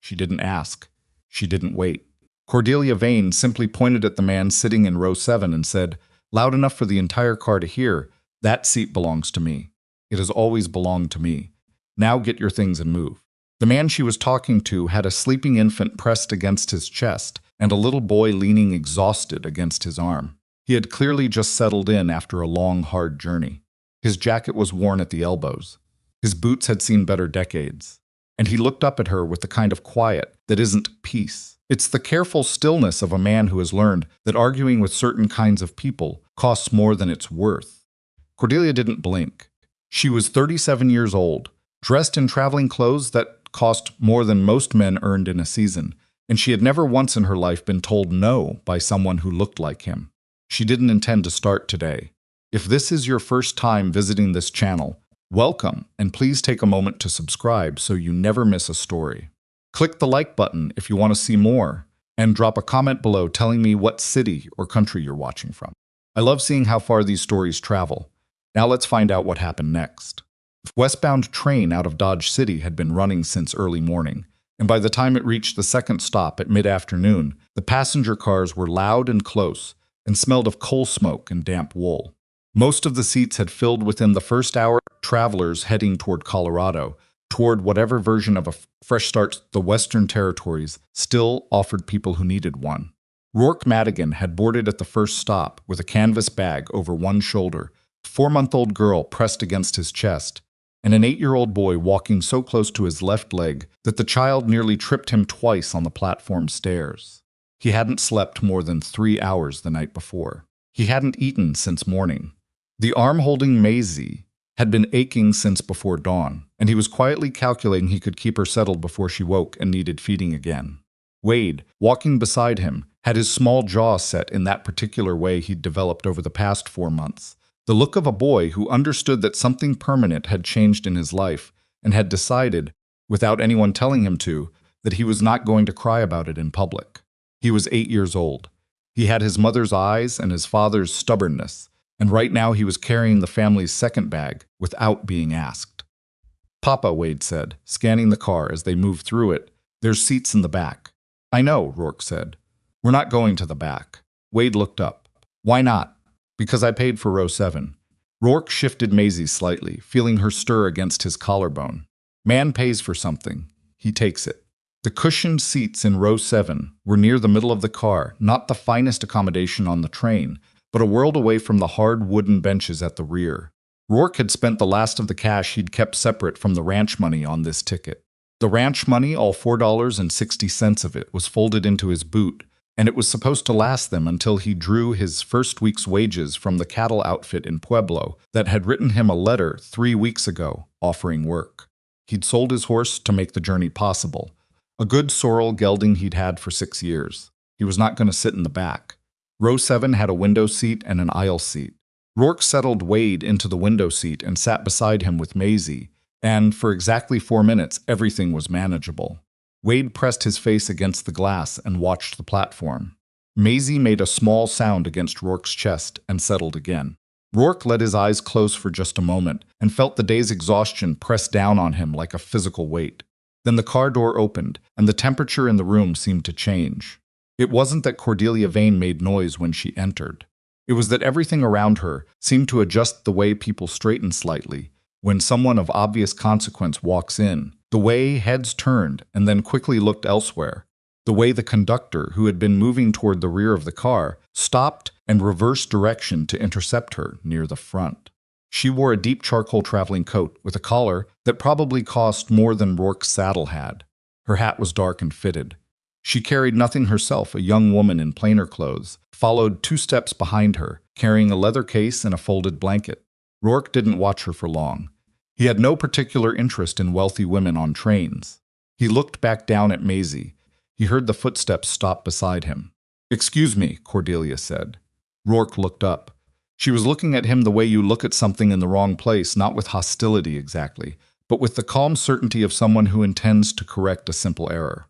She didn't ask. She didn't wait. Cordelia Vane simply pointed at the man sitting in row 7 and said, loud enough for the entire car to hear, "That seat belongs to me. It has always belonged to me. Now get your things and move." The man she was talking to had a sleeping infant pressed against his chest and a little boy leaning exhausted against his arm. He had clearly just settled in after a long, hard journey. His jacket was worn at the elbows. His boots had seen better decades. And he looked up at her with the kind of quiet that isn't peace. It's the careful stillness of a man who has learned that arguing with certain kinds of people costs more than it's worth. Cordelia didn't blink. She was 37 years old, dressed in traveling clothes that cost more than most men earned in a season, and she had never once in her life been told no by someone who looked like him. She didn't intend to start today. If this is your first time visiting this channel, welcome, and please take a moment to subscribe so you never miss a story. Click the like button if you want to see more, and drop a comment below telling me what city or country you're watching from. I love seeing how far these stories travel. Now let's find out what happened next. The westbound train out of Dodge City had been running since early morning, and by the time it reached the second stop at mid-afternoon, the passenger cars were loud and close and smelled of coal smoke and damp wool. Most of the seats had filled within the first hour. Travelers heading toward Colorado, toward whatever version of a fresh start the Western Territories still offered people who needed one. Rourke Madigan had boarded at the first stop with a canvas bag over one shoulder, a 4-month-old girl pressed against his chest, and an 8-year-old boy walking so close to his left leg that the child nearly tripped him twice on the platform stairs. He hadn't slept more than 3 hours the night before. He hadn't eaten since morning. The arm holding Maisie had been aching since before dawn, and he was quietly calculating he could keep her settled before she woke and needed feeding again. Wade, walking beside him, had his small jaw set in that particular way he'd developed over the past 4 months, the look of a boy who understood that something permanent had changed in his life and had decided, without anyone telling him to, that he was not going to cry about it in public. He was 8 years old. He had his mother's eyes and his father's stubbornness, and right now he was carrying the family's second bag without being asked. "Papa," Wade said, scanning the car as they moved through it, "there's seats in the back." "I know," Rourke said. "We're not going to the back." Wade looked up. "Why not?" "Because I paid for row 7. Rourke shifted Maisie slightly, feeling her stir against his collarbone. "Man pays for something. He takes it." The cushioned seats in row 7 were near the middle of the car, not the finest accommodation on the train, but a world away from the hard wooden benches at the rear. Rourke had spent the last of the cash he'd kept separate from the ranch money on this ticket. The ranch money, all $4.60 of it, was folded into his boot, and it was supposed to last them until he drew his first week's wages from the cattle outfit in Pueblo that had written him a letter 3 weeks ago offering work. He'd sold his horse to make the journey possible, a good sorrel gelding he'd had for 6 years. He was not going to sit in the back. Row 7 had a window seat and an aisle seat. Rourke settled Wade into the window seat and sat beside him with Maisie, and for exactly 4 minutes everything was manageable. Wade pressed his face against the glass and watched the platform. Maisie made a small sound against Rourke's chest and settled again. Rourke let his eyes close for just a moment and felt the day's exhaustion press down on him like a physical weight. Then the car door opened, and the temperature in the room seemed to change. It wasn't that Cordelia Vane made noise when she entered. It was that everything around her seemed to adjust the way people straighten slightly when someone of obvious consequence walks in, the way heads turned and then quickly looked elsewhere, the way the conductor, who had been moving toward the rear of the car, stopped and reversed direction to intercept her near the front. She wore a deep charcoal traveling coat with a collar that probably cost more than Rourke's saddle had. Her hat was dark and fitted. She carried nothing herself. A young woman in plainer clothes followed 2 steps behind her, carrying a leather case and a folded blanket. Rourke didn't watch her for long. He had no particular interest in wealthy women on trains. He looked back down at Maisie. He heard the footsteps stop beside him. "Excuse me," Cordelia said. Rourke looked up. She was looking at him the way you look at something in the wrong place, not with hostility exactly, but with the calm certainty of someone who intends to correct a simple error.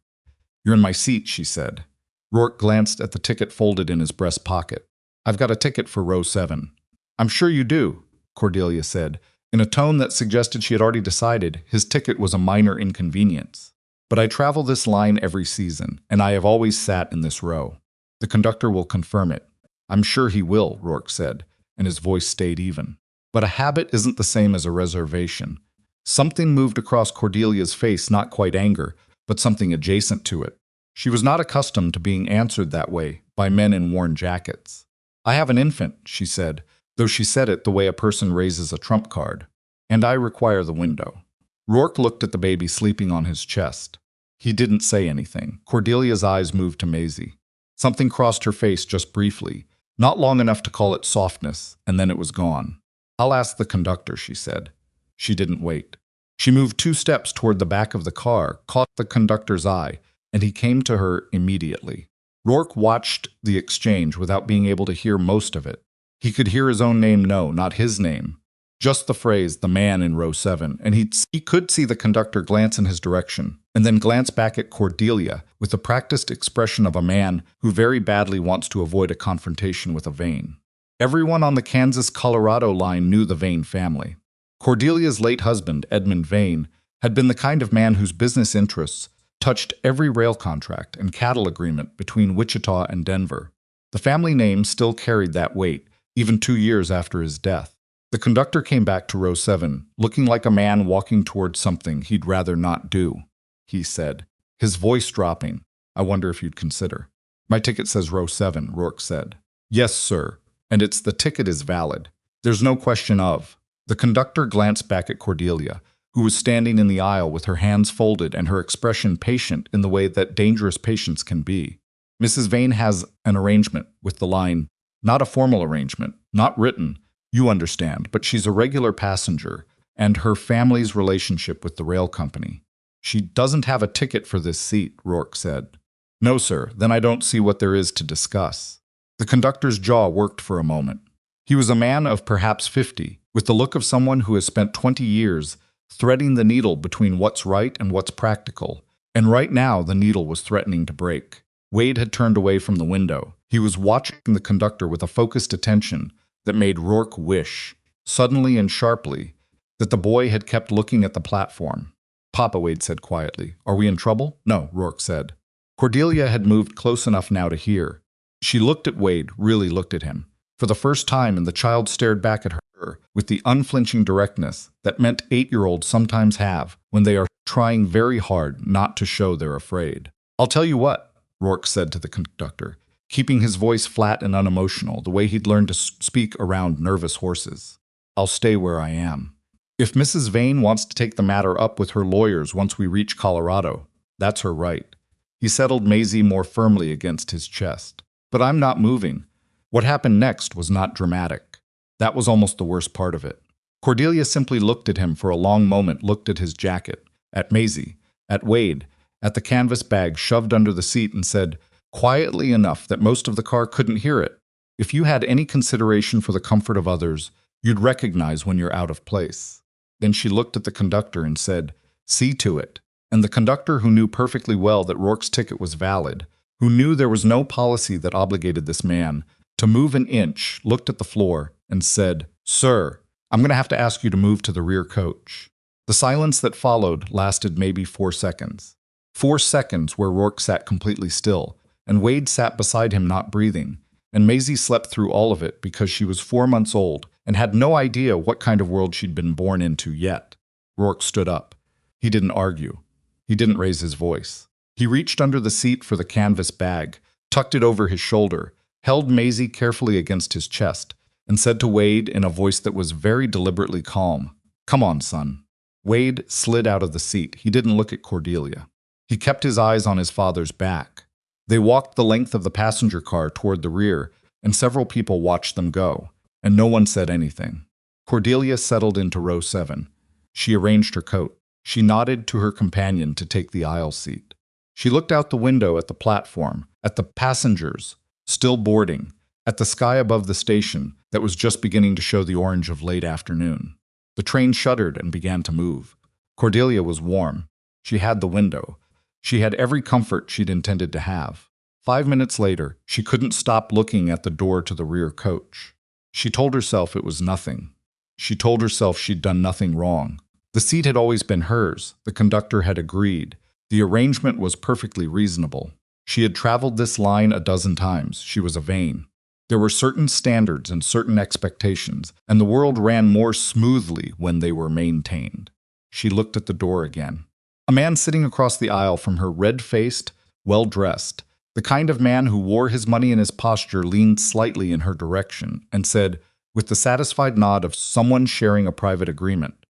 "You're in my seat," she said. Rourke glanced at the ticket folded in his breast pocket. "I've got a ticket for row 7. "I'm sure you do," Cordelia said, in a tone that suggested she had already decided his ticket was a minor inconvenience. But I travel this line every season, and I have always sat in this row. The conductor will confirm it. I'm sure he will, Rourke said, and his voice stayed even. But a habit isn't the same as a reservation. Something moved across Cordelia's face, not quite anger, but something adjacent to it. She was not accustomed to being answered that way by men in worn jackets. I have an infant, she said, though she said it the way a person raises a trump card. And I require the window. Rourke looked at the baby sleeping on his chest. He didn't say anything. Cordelia's eyes moved to Maisie. Something crossed her face just briefly, not long enough to call it softness, and then it was gone. I'll ask the conductor, she said. She didn't wait. She moved 2 steps toward the back of the car, caught the conductor's eye, and he came to her immediately. Rourke watched the exchange without being able to hear most of it. He could hear his own name, no, not his name. Just the phrase, the man in row 7, and he could see the conductor glance in his direction, and then glance back at Cordelia with the practiced expression of a man who very badly wants to avoid a confrontation with a Vane. Everyone on the Kansas-Colorado line knew the Vane family. Cordelia's late husband, Edmund Vane, had been the kind of man whose business interests touched every rail contract and cattle agreement between Wichita and Denver. The family name still carried that weight, even 2 years after his death. The conductor came back to row 7, looking like a man walking towards something he'd rather not do. He said, his voice dropping, I wonder if you'd consider. My ticket says row 7, Rourke said. Yes, sir, and the ticket is valid. There's no question of. The conductor glanced back at Cordelia, who was standing in the aisle with her hands folded and her expression patient in the way that dangerous patience can be. Mrs. Vane has an arrangement with the line, not a formal arrangement, not written, you understand, but she's a regular passenger, and her family's relationship with the rail company. She doesn't have a ticket for this seat, Rourke said. No, sir, then I don't see what there is to discuss. The conductor's jaw worked for a moment. He was a man of perhaps 50, with the look of someone who has spent 20 years threading the needle between what's right and what's practical, and right now the needle was threatening to break. Wade had turned away from the window. He was watching the conductor with a focused attention that made Rourke wish, suddenly and sharply, that the boy had kept looking at the platform. Papa, Wade said quietly. Are we in trouble? No, Rourke said. Cordelia had moved close enough now to hear. She looked at Wade, really looked at him, for the first time, and the child stared back at her with the unflinching directness that meant 8-year-olds sometimes have when they are trying very hard not to show they're afraid. I'll tell you what, Rourke said to the conductor, keeping his voice flat and unemotional, the way he'd learned to speak around nervous horses. I'll stay where I am. If Mrs. Vane wants to take the matter up with her lawyers once we reach Colorado, that's her right. He settled Maisie more firmly against his chest. But I'm not moving. What happened next was not dramatic. That was almost the worst part of it. Cordelia simply looked at him for a long moment, looked at his jacket, at Maisie, at Wade, at the canvas bag shoved under the seat, and said, quietly enough that most of the car couldn't hear it, if you had any consideration for the comfort of others, you'd recognize when you're out of place. Then she looked at the conductor and said, see to it. And the conductor, who knew perfectly well that Rourke's ticket was valid, who knew there was no policy that obligated this man to move an inch, looked at the floor and said, Sir, I'm going to have to ask you to move to the rear coach. The silence that followed lasted maybe 4 seconds. 4 seconds where Rourke sat completely still, and Wade sat beside him not breathing, and Maisie slept through all of it because she was 4 months old and had no idea what kind of world she'd been born into yet. Rourke stood up. He didn't argue. He didn't raise his voice. He reached under the seat for the canvas bag, tucked it over his shoulder, held Maisie carefully against his chest, and said to Wade in a voice that was very deliberately calm, Come on, son. Wade slid out of the seat. He didn't look at Cordelia. He kept his eyes on his father's back. They walked the length of the passenger car toward the rear, and several people watched them go, and no one said anything. Cordelia settled into row 7. She arranged her coat. She nodded to her companion to take the aisle seat. She looked out the window at the platform, at the passengers, still boarding, at the sky above the station that was just beginning to show the orange of late afternoon. The train shuddered and began to move. Cordelia was warm. She had the window. She had every comfort she'd intended to have. 5 minutes later, she couldn't stop looking at the door to the rear coach. She told herself it was nothing. She told herself she'd done nothing wrong. The seat had always been hers. The conductor had agreed. The arrangement was perfectly reasonable. She had traveled this line a dozen times. She was a Vane. There were certain standards and certain expectations, and the world ran more smoothly when they were maintained. She looked at the door again. A man sitting across the aisle from her, red-faced, well-dressed, the kind of man who wore his money in his posture, leaned slightly in her direction and said, with the satisfied nod of someone sharing a private agreement,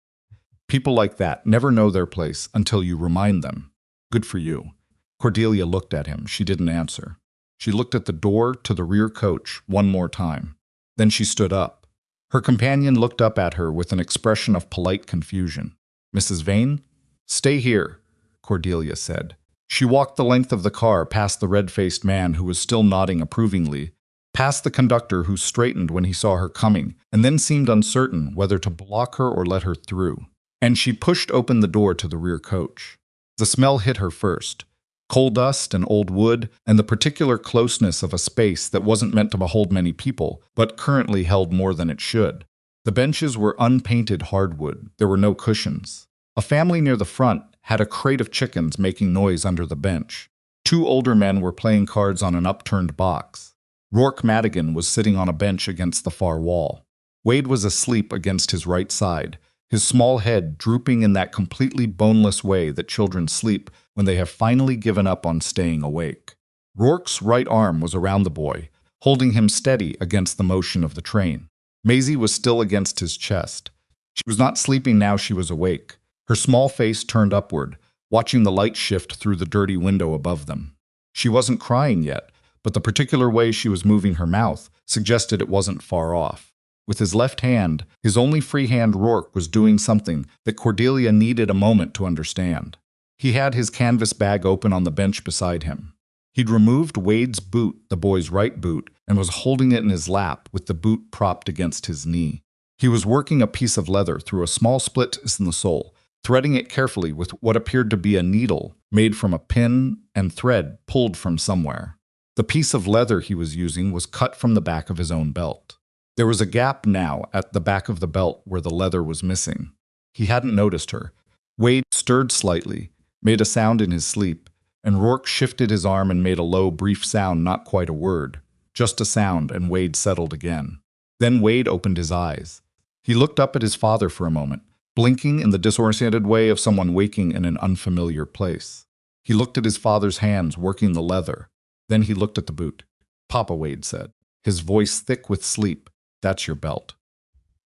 "People like that never know their place until you remind them. Good for you." Cordelia looked at him. She didn't answer. She looked at the door to the rear coach one more time. Then she stood up. Her companion looked up at her with an expression of polite confusion. "Mrs. Vane?" "Stay here," Cordelia said. She walked the length of the car, past the red-faced man who was still nodding approvingly, past the conductor who straightened when he saw her coming, and then seemed uncertain whether to block her or let her through. And she pushed open the door to the rear coach. The smell hit her first. Coal dust and old wood, and the particular closeness of a space that wasn't meant to hold many people, but currently held more than it should. The benches were unpainted hardwood. There were no cushions. A family near the front had a crate of chickens making noise under the bench. 2 older men were playing cards on an upturned box. Rourke Madigan was sitting on a bench against the far wall. Wade was asleep against his right side, his small head drooping in that completely boneless way that children sleep when they have finally given up on staying awake. Rourke's right arm was around the boy, holding him steady against the motion of the train. Maisie was still against his chest. She was not sleeping now, she was awake, her small face turned upward, watching the light shift through the dirty window above them. She wasn't crying yet, but the particular way she was moving her mouth suggested it wasn't far off. With his left hand, his only free hand, Rourke was doing something that Cordelia needed a moment to understand. He had his canvas bag open on the bench beside him. He'd removed Wade's boot, the boy's right boot, and was holding it in his lap with the boot propped against his knee. He was working a piece of leather through a small split in the sole, threading it carefully with what appeared to be a needle made from a pin and thread pulled from somewhere. The piece of leather he was using was cut from the back of his own belt. There was a gap now at the back of the belt where the leather was missing. He hadn't noticed her. Wade stirred slightly, made a sound in his sleep, and Rourke shifted his arm and made a low, brief sound, not quite a word. Just a sound, and Wade settled again. Then Wade opened his eyes. He looked up at his father for a moment, blinking in the disoriented way of someone waking in an unfamiliar place. He looked at his father's hands working the leather. Then he looked at the boot. "Papa," Wade said, his voice thick with sleep, "that's your belt."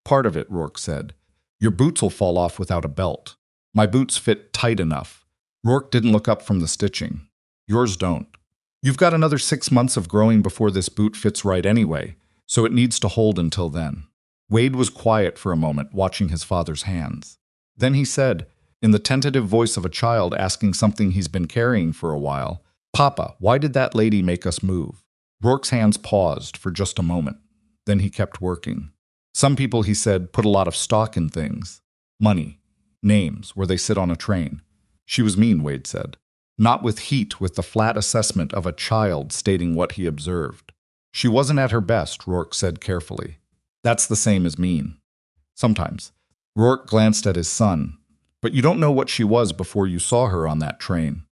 "Part of it," Rourke said. "Your boots'll fall off without a belt. My boots fit tight enough." Rourke didn't look up from the stitching. "Yours don't. You've got another 6 months of growing before this boot fits right anyway, so it needs to hold until then." Wade was quiet for a moment, watching his father's hands. Then he said, in the tentative voice of a child asking something he's been carrying for a while, "Papa, why did that lady make us move?" Rourke's hands paused for just a moment. Then he kept working. "Some people," he said, "put a lot of stock in things. Money, names, where they sit on a train." "She was mean," Wade said. Not with heat, with the flat assessment of a child stating what he observed. "She wasn't at her best," Rourke said carefully. "That's the same as mean." "Sometimes." Rourke glanced at his son. "But you don't know what she was before you saw her on that train.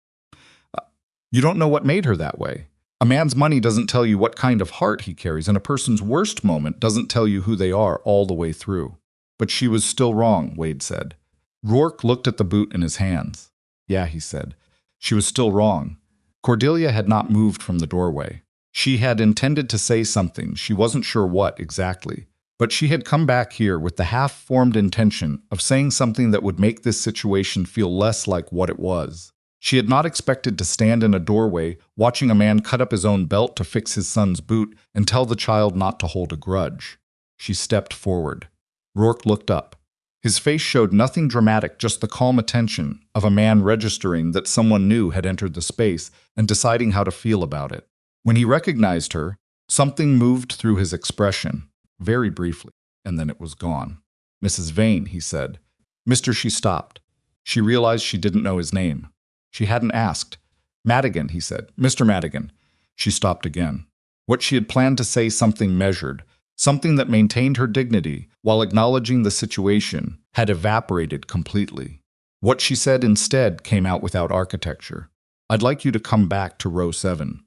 You don't know what made her that way. A man's money doesn't tell you what kind of heart he carries, and a person's worst moment doesn't tell you who they are all the way through." "But she was still wrong," Wade said. Rourke looked at the boot in his hands. "Yeah," he said. "She was still wrong." Cordelia had not moved from the doorway. She had intended to say something, she wasn't sure what exactly. But she had come back here with the half-formed intention of saying something that would make this situation feel less like what it was. She had not expected to stand in a doorway watching a man cut up his own belt to fix his son's boot and tell the child not to hold a grudge. She stepped forward. Rourke looked up. His face showed nothing dramatic, just the calm attention of a man registering that someone new had entered the space and deciding how to feel about it. When he recognized her, something moved through his expression, very briefly, and then it was gone. "Mrs. Vane," he said. "Mr." She stopped. She realized she didn't know his name. She hadn't asked. "Madigan," he said. "Mr. Madigan." She stopped again. What she had planned to say, something measured, something that maintained her dignity while acknowledging the situation, had evaporated completely. What she said instead came out without architecture. "I'd like you to come back to row 7.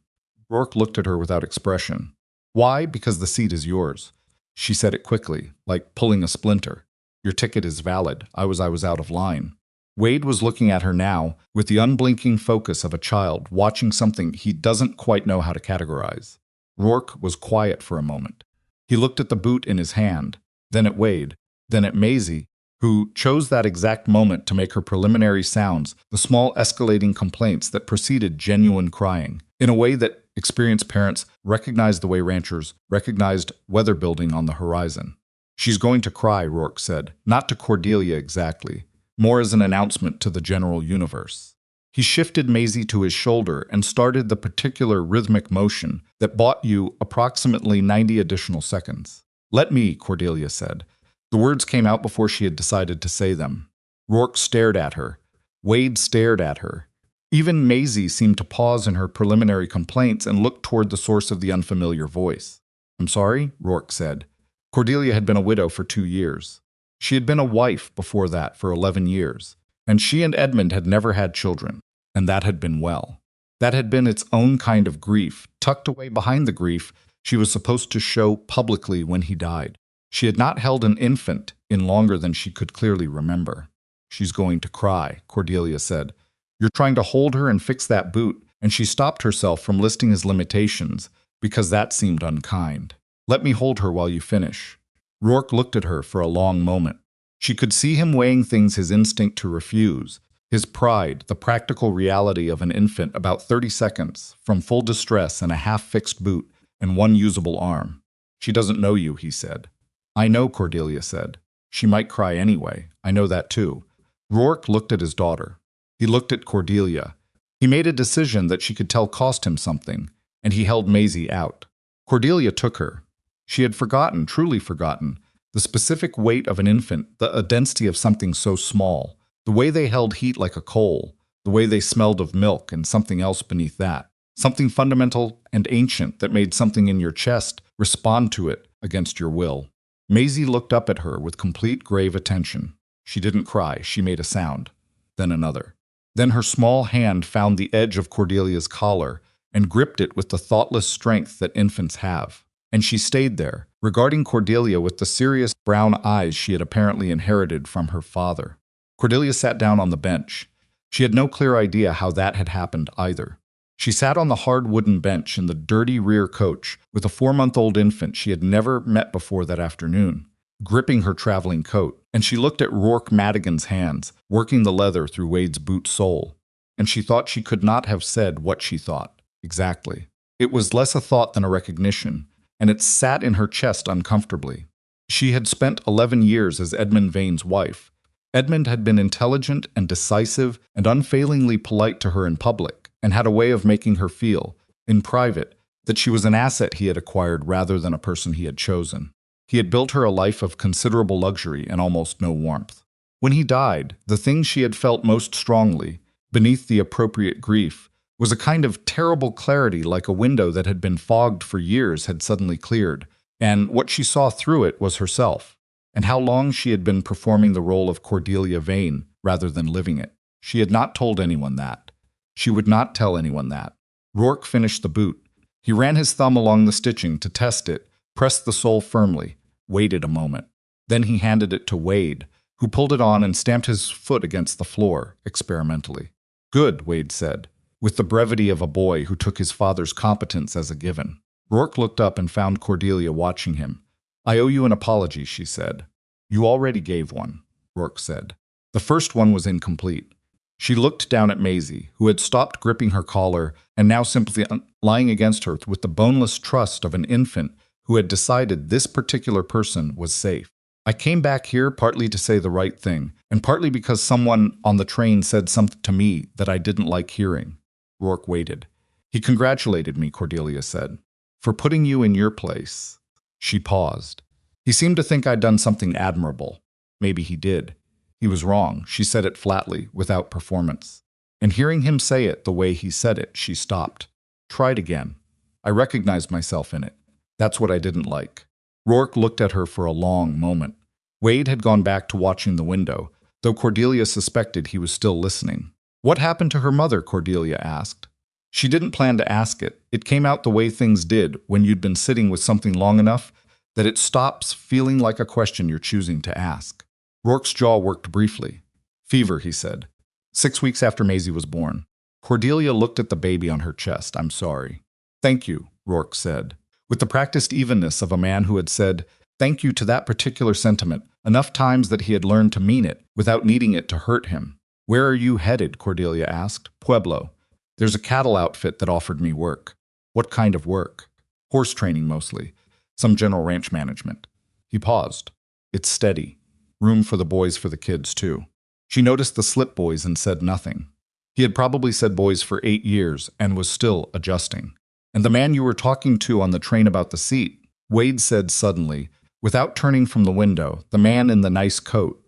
Rourke looked at her without expression. "Why? Because the seat is yours." She said it quickly, like pulling a splinter. "Your ticket is valid. I was out of line." Wade was looking at her now with the unblinking focus of a child watching something he doesn't quite know how to categorize. Rourke was quiet for a moment. He looked at the boot in his hand, then at Wade, then at Maisie, who chose that exact moment to make her preliminary sounds, the small escalating complaints that preceded genuine crying, in a way that experienced parents recognized the way ranchers recognized weather building on the horizon. "She's going to cry," Rourke said, not to Cordelia exactly, more as an announcement to the general universe. He shifted Maisie to his shoulder and started the particular rhythmic motion that bought you approximately 90 additional seconds. "Let me," Cordelia said. The words came out before she had decided to say them. Rourke stared at her. Wade stared at her. Even Maisie seemed to pause in her preliminary complaints and look toward the source of the unfamiliar voice. "I'm sorry," Rourke said. Cordelia had been a widow for 2 years. She had been a wife before that for 11 years, and she and Edmund had never had children, and that had been well. That had been its own kind of grief, tucked away behind the grief she was supposed to show publicly when he died. She had not held an infant in longer than she could clearly remember. "She's going to cry," Cordelia said. "You're trying to hold her and fix that boot," and she stopped herself from listing his limitations because that seemed unkind. "Let me hold her while you finish." Rourke looked at her for a long moment. She could see him weighing things his instinct to refuse, his pride, the practical reality of an infant about 30 seconds, from full distress and a half-fixed boot and one usable arm. "She doesn't know you," he said. "I know," Cordelia said. "She might cry anyway. I know that too." Rourke looked at his daughter. He looked at Cordelia. He made a decision that she could tell cost him something, and he held Maisie out. Cordelia took her. She had forgotten, truly forgotten, the specific weight of an infant, the density of something so small, the way they held heat like a coal, the way they smelled of milk and something else beneath that, something fundamental and ancient that made something in your chest respond to it against your will. Maisie looked up at her with complete grave attention. She didn't cry. She made a sound. Then another. Then her small hand found the edge of Cordelia's collar and gripped it with the thoughtless strength that infants have. And she stayed there, regarding Cordelia with the serious brown eyes she had apparently inherited from her father. Cordelia sat down on the bench. She had no clear idea how that had happened either. She sat on the hard wooden bench in the dirty rear coach with a 4-month-old infant she had never met before that afternoon, gripping her traveling coat, and she looked at Rourke Madigan's hands, working the leather through Wade's boot sole, and she thought she could not have said what she thought, exactly. It was less a thought than a recognition, and it sat in her chest uncomfortably. She had spent 11 years as Edmund Vane's wife. Edmund had been intelligent and decisive and unfailingly polite to her in public, and had a way of making her feel, in private, that she was an asset he had acquired rather than a person he had chosen. He had built her a life of considerable luxury and almost no warmth. When he died, the thing she had felt most strongly, beneath the appropriate grief, was a kind of terrible clarity like a window that had been fogged for years had suddenly cleared, and what she saw through it was herself, and how long she had been performing the role of Cordelia Vane rather than living it. She had not told anyone that. She would not tell anyone that. Rourke finished the boot. He ran his thumb along the stitching to test it, pressed the sole firmly, waited a moment. Then he handed it to Wade, who pulled it on and stamped his foot against the floor, experimentally. "Good," Wade said, with the brevity of a boy who took his father's competence as a given. Rourke looked up and found Cordelia watching him. "I owe you an apology," she said. "You already gave one," Rourke said. "The first one was incomplete." She looked down at Maisie, who had stopped gripping her collar and now simply lying against her with the boneless trust of an infant who had decided this particular person was safe. "I came back here partly to say the right thing, and partly because someone on the train said something to me that I didn't like hearing." Rourke waited. "He congratulated me," Cordelia said, "for putting you in your place." She paused. "He seemed to think I'd done something admirable. Maybe he did. He was wrong." She said it flatly, without performance. And hearing him say it the way he said it, she stopped. "Tried again. I recognized myself in it. That's what I didn't like." Rourke looked at her for a long moment. Wade had gone back to watching the window, though Cordelia suspected he was still listening. What happened to her mother? Cordelia asked. She didn't plan to ask it. It came out the way things did when you'd been sitting with something long enough that it stops feeling like a question you're choosing to ask. Rourke's jaw worked briefly. Fever, he said. 6 weeks after Maisie was born. Cordelia looked at the baby on her chest. I'm sorry. Thank you, Rourke said, with the practiced evenness of a man who had said thank you to that particular sentiment enough times that he had learned to mean it without needing it to hurt him. Where are you headed? Cordelia asked. Pueblo. There's a cattle outfit that offered me work. What kind of work? Horse training mostly. Some general ranch management. He paused. It's steady. Room for the boys for the kids, too. She noticed the slip boys and said nothing. He had probably said boys for 8 years and was still adjusting. And the man you were talking to on the train about the seat, Wade said suddenly, without turning from the window, the man in the nice coat.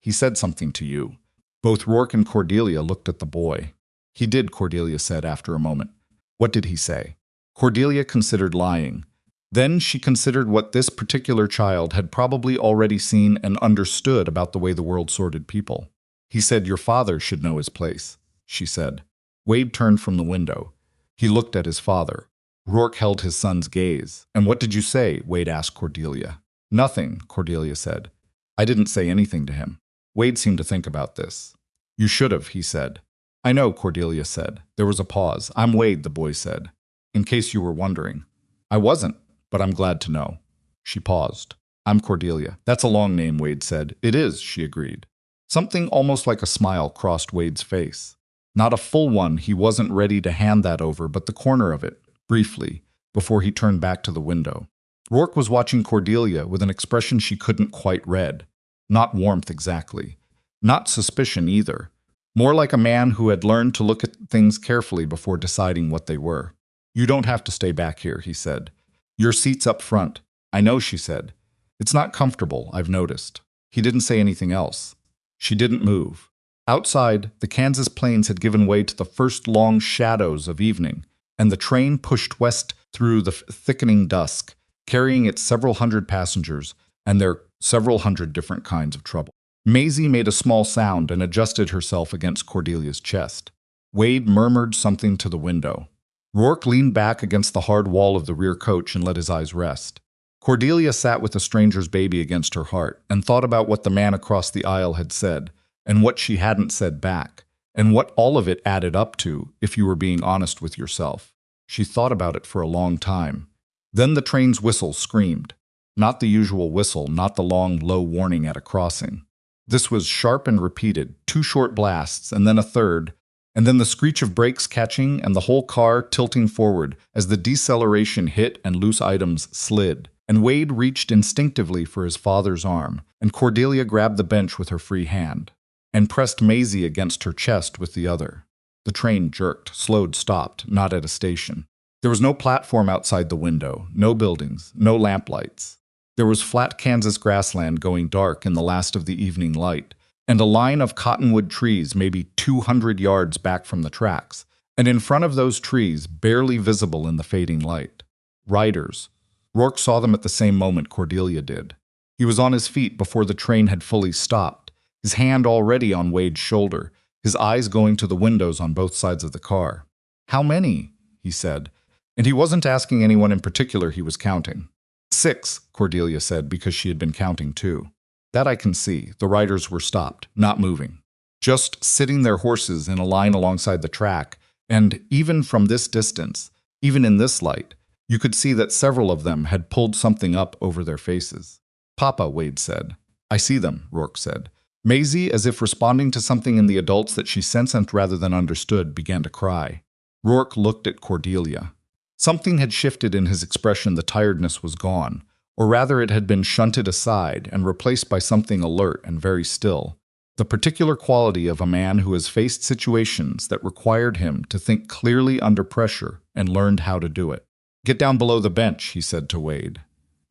He said something to you. Both Rourke and Cordelia looked at the boy. He did, Cordelia said after a moment. What did he say? Cordelia considered lying. Then she considered what this particular child had probably already seen and understood about the way the world sorted people. He said, your father should know his place, she said. Wade turned from the window. He looked at his father. Rourke held his son's gaze. And what did you say? Wade asked Cordelia. Nothing, Cordelia said. I didn't say anything to him. Wade seemed to think about this. You should have, he said. I know, Cordelia said. There was a pause. I'm Wade, the boy said. In case you were wondering. I wasn't, but I'm glad to know. She paused. I'm Cordelia. That's a long name, Wade said. It is, she agreed. Something almost like a smile crossed Wade's face. Not a full one, he wasn't ready to hand that over, but the corner of it, briefly, before he turned back to the window. Rourke was watching Cordelia with an expression she couldn't quite read. Not warmth exactly. Not suspicion either. More like a man who had learned to look at things carefully before deciding what they were. You don't have to stay back here, he said. Your seat's up front. I know, she said. It's not comfortable, I've noticed. He didn't say anything else. She didn't move. Outside, the Kansas plains had given way to the first long shadows of evening, and the train pushed west through the thickening dusk, carrying its several hundred passengers and their several hundred different kinds of trouble. Maisie made a small sound and adjusted herself against Cordelia's chest. Wade murmured something to the window. Rourke leaned back against the hard wall of the rear coach and let his eyes rest. Cordelia sat with the stranger's baby against her heart and thought about what the man across the aisle had said, and what she hadn't said back, and what all of it added up to, if you were being honest with yourself. She thought about it for a long time. Then the train's whistle screamed. Not the usual whistle, not the long, low warning at a crossing. This was sharp and repeated, 2 short blasts, and then a third, and then the screech of brakes catching and the whole car tilting forward as the deceleration hit and loose items slid. And Wade reached instinctively for his father's arm, and Cordelia grabbed the bench with her free hand, and pressed Maisie against her chest with the other. The train jerked, slowed, stopped, not at a station. There was no platform outside the window, no buildings, no lamplights. There was flat Kansas grassland going dark in the last of the evening light, and a line of cottonwood trees maybe 200 yards back from the tracks, and in front of those trees, barely visible in the fading light. Riders. Rourke saw them at the same moment Cordelia did. He was on his feet before the train had fully stopped, his hand already on Wade's shoulder, his eyes going to the windows on both sides of the car. How many? He said, and he wasn't asking anyone in particular, he was counting. 6, Cordelia said, because she had been counting too. That I can see. The riders were stopped, not moving, just sitting their horses in a line alongside the track, and even from this distance, even in this light, you could see that several of them had pulled something up over their faces. Papa, Wade said. I see them, Rourke said. Maisie, as if responding to something in the adults that she sensed rather than understood, began to cry. Rourke looked at Cordelia. Something had shifted in his expression. The tiredness was gone, or rather it had been shunted aside and replaced by something alert and very still, the particular quality of a man who has faced situations that required him to think clearly under pressure and learned how to do it. Get down below the bench, he said to Wade.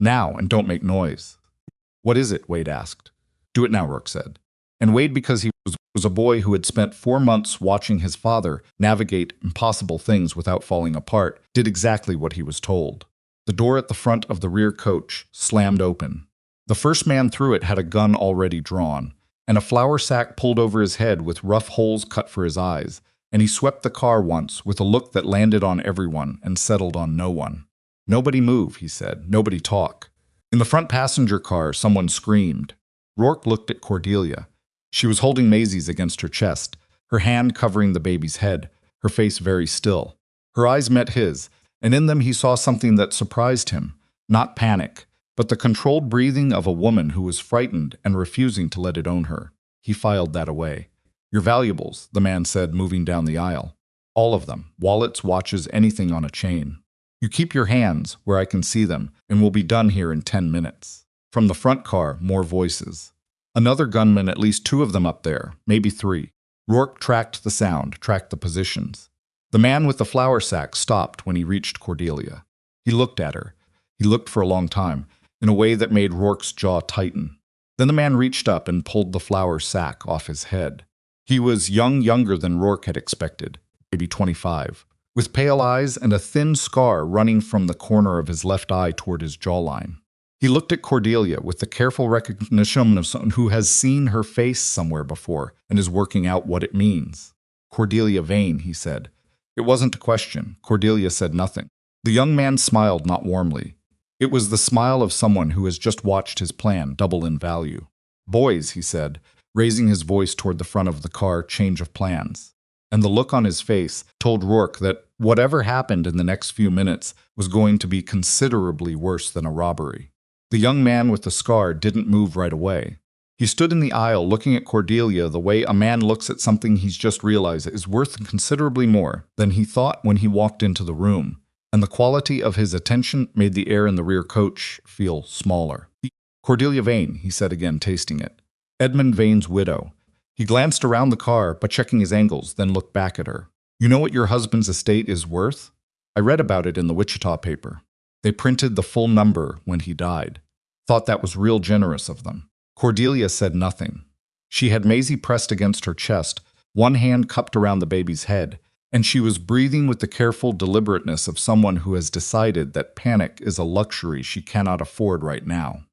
Now, and don't make noise. What is it? Wade asked. Do it now, Rourke said. And Wade, because he was a boy who had spent 4 months watching his father navigate impossible things without falling apart, did exactly what he was told. The door at the front of the rear coach slammed open. The first man through it had a gun already drawn. and a flour sack pulled over his head with rough holes cut for his eyes, and he swept the car once with a look that landed on everyone and settled on no one. "Nobody move," he said. "Nobody talk." In the front passenger car, someone screamed. Rourke looked at Cordelia. She was holding Maisie's against her chest, her hand covering the baby's head, her face very still. Her eyes met his, and in them he saw something that surprised him, not panic, but the controlled breathing of a woman who was frightened and refusing to let it own her. He filed that away. "Your valuables," the man said, moving down the aisle. "All of them. Wallets, watches, anything on a chain. You keep your hands where I can see them, and we'll be done here in 10 minutes. From the front car, more voices. Another gunman, at least 2 of them up there, maybe 3. Rourke tracked the sound, tracked the positions. The man with the flour sack stopped when he reached Cordelia. He looked at her. He looked for a long time, in a way that made Rourke's jaw tighten. Then the man reached up and pulled the flour sack off his head. He was younger than Rourke had expected, maybe 25, with pale eyes and a thin scar running from the corner of his left eye toward his jawline. He looked at Cordelia with the careful recognition of someone who has seen her face somewhere before and is working out what it means. "Cordelia Vane," he said. It wasn't a question. Cordelia said nothing. The young man smiled, not warmly. It was the smile of someone who has just watched his plan double in value. "Boys," he said, raising his voice toward the front of the car, "change of plans." And the look on his face told Rourke that whatever happened in the next few minutes was going to be considerably worse than a robbery. The young man with the scar didn't move right away. He stood in the aisle looking at Cordelia the way a man looks at something he's just realized is worth considerably more than he thought when he walked into the room, and the quality of his attention made the air in the rear coach feel smaller. "Cordelia Vane," he said again, tasting it. "Edmund Vane's widow." He glanced around the car, but checking his angles, then looked back at her. "You know what your husband's estate is worth? I read about it in the Wichita paper. They printed the full number when he died. Thought that was real generous of them." Cordelia said nothing. She had Maisie pressed against her chest, one hand cupped around the baby's head, and she was breathing with the careful deliberateness of someone who has decided that panic is a luxury she cannot afford right now.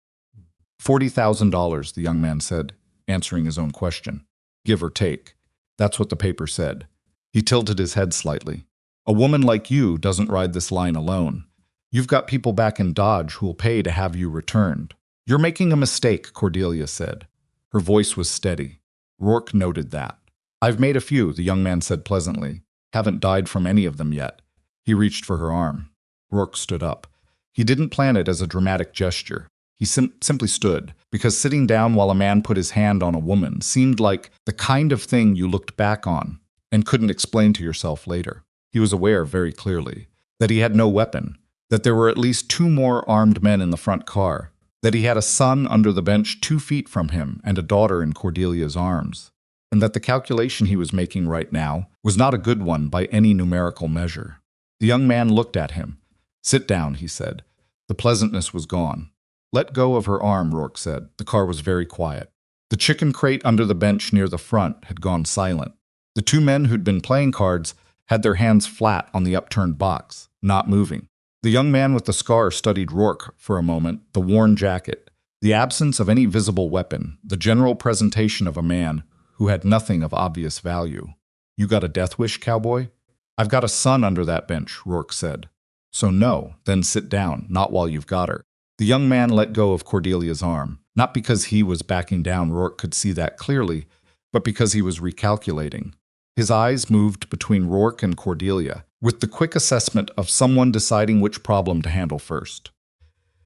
$40,000, the young man said, answering his own question. "Give or take." That's what the paper said. He tilted his head slightly. "A woman like you doesn't ride this line alone. You've got people back in Dodge who'll pay to have you returned." "You're making a mistake," Cordelia said. Her voice was steady. Rourke noted that. "I've made a few," the young man said pleasantly. "Haven't died from any of them yet." He reached for her arm. Rourke stood up. He didn't plan it as a dramatic gesture. He simply stood, because sitting down while a man put his hand on a woman seemed like the kind of thing you looked back on and couldn't explain to yourself later. He was aware very clearly that he had no weapon, that there were at least 2 more armed men in the front car, that he had a son under the bench 2 feet from him and a daughter in Cordelia's arms, and that the calculation he was making right now was not a good one by any numerical measure. The young man looked at him. "Sit down," he said. The pleasantness was gone. "Let go of her arm," Rourke said. The car was very quiet. The chicken crate under the bench near the front had gone silent. The 2 men who'd been playing cards had their hands flat on the upturned box, not moving. The young man with the scar studied Rourke for a moment, the worn jacket, the absence of any visible weapon, the general presentation of a man who had nothing of obvious value. "You got a death wish, cowboy?" "I've got a son under that bench," Rourke said. "So no, then sit down, not while you've got her." The young man let go of Cordelia's arm, not because he was backing down, Rourke could see that clearly, but because he was recalculating. His eyes moved between Rourke and Cordelia, with the quick assessment of someone deciding which problem to handle first.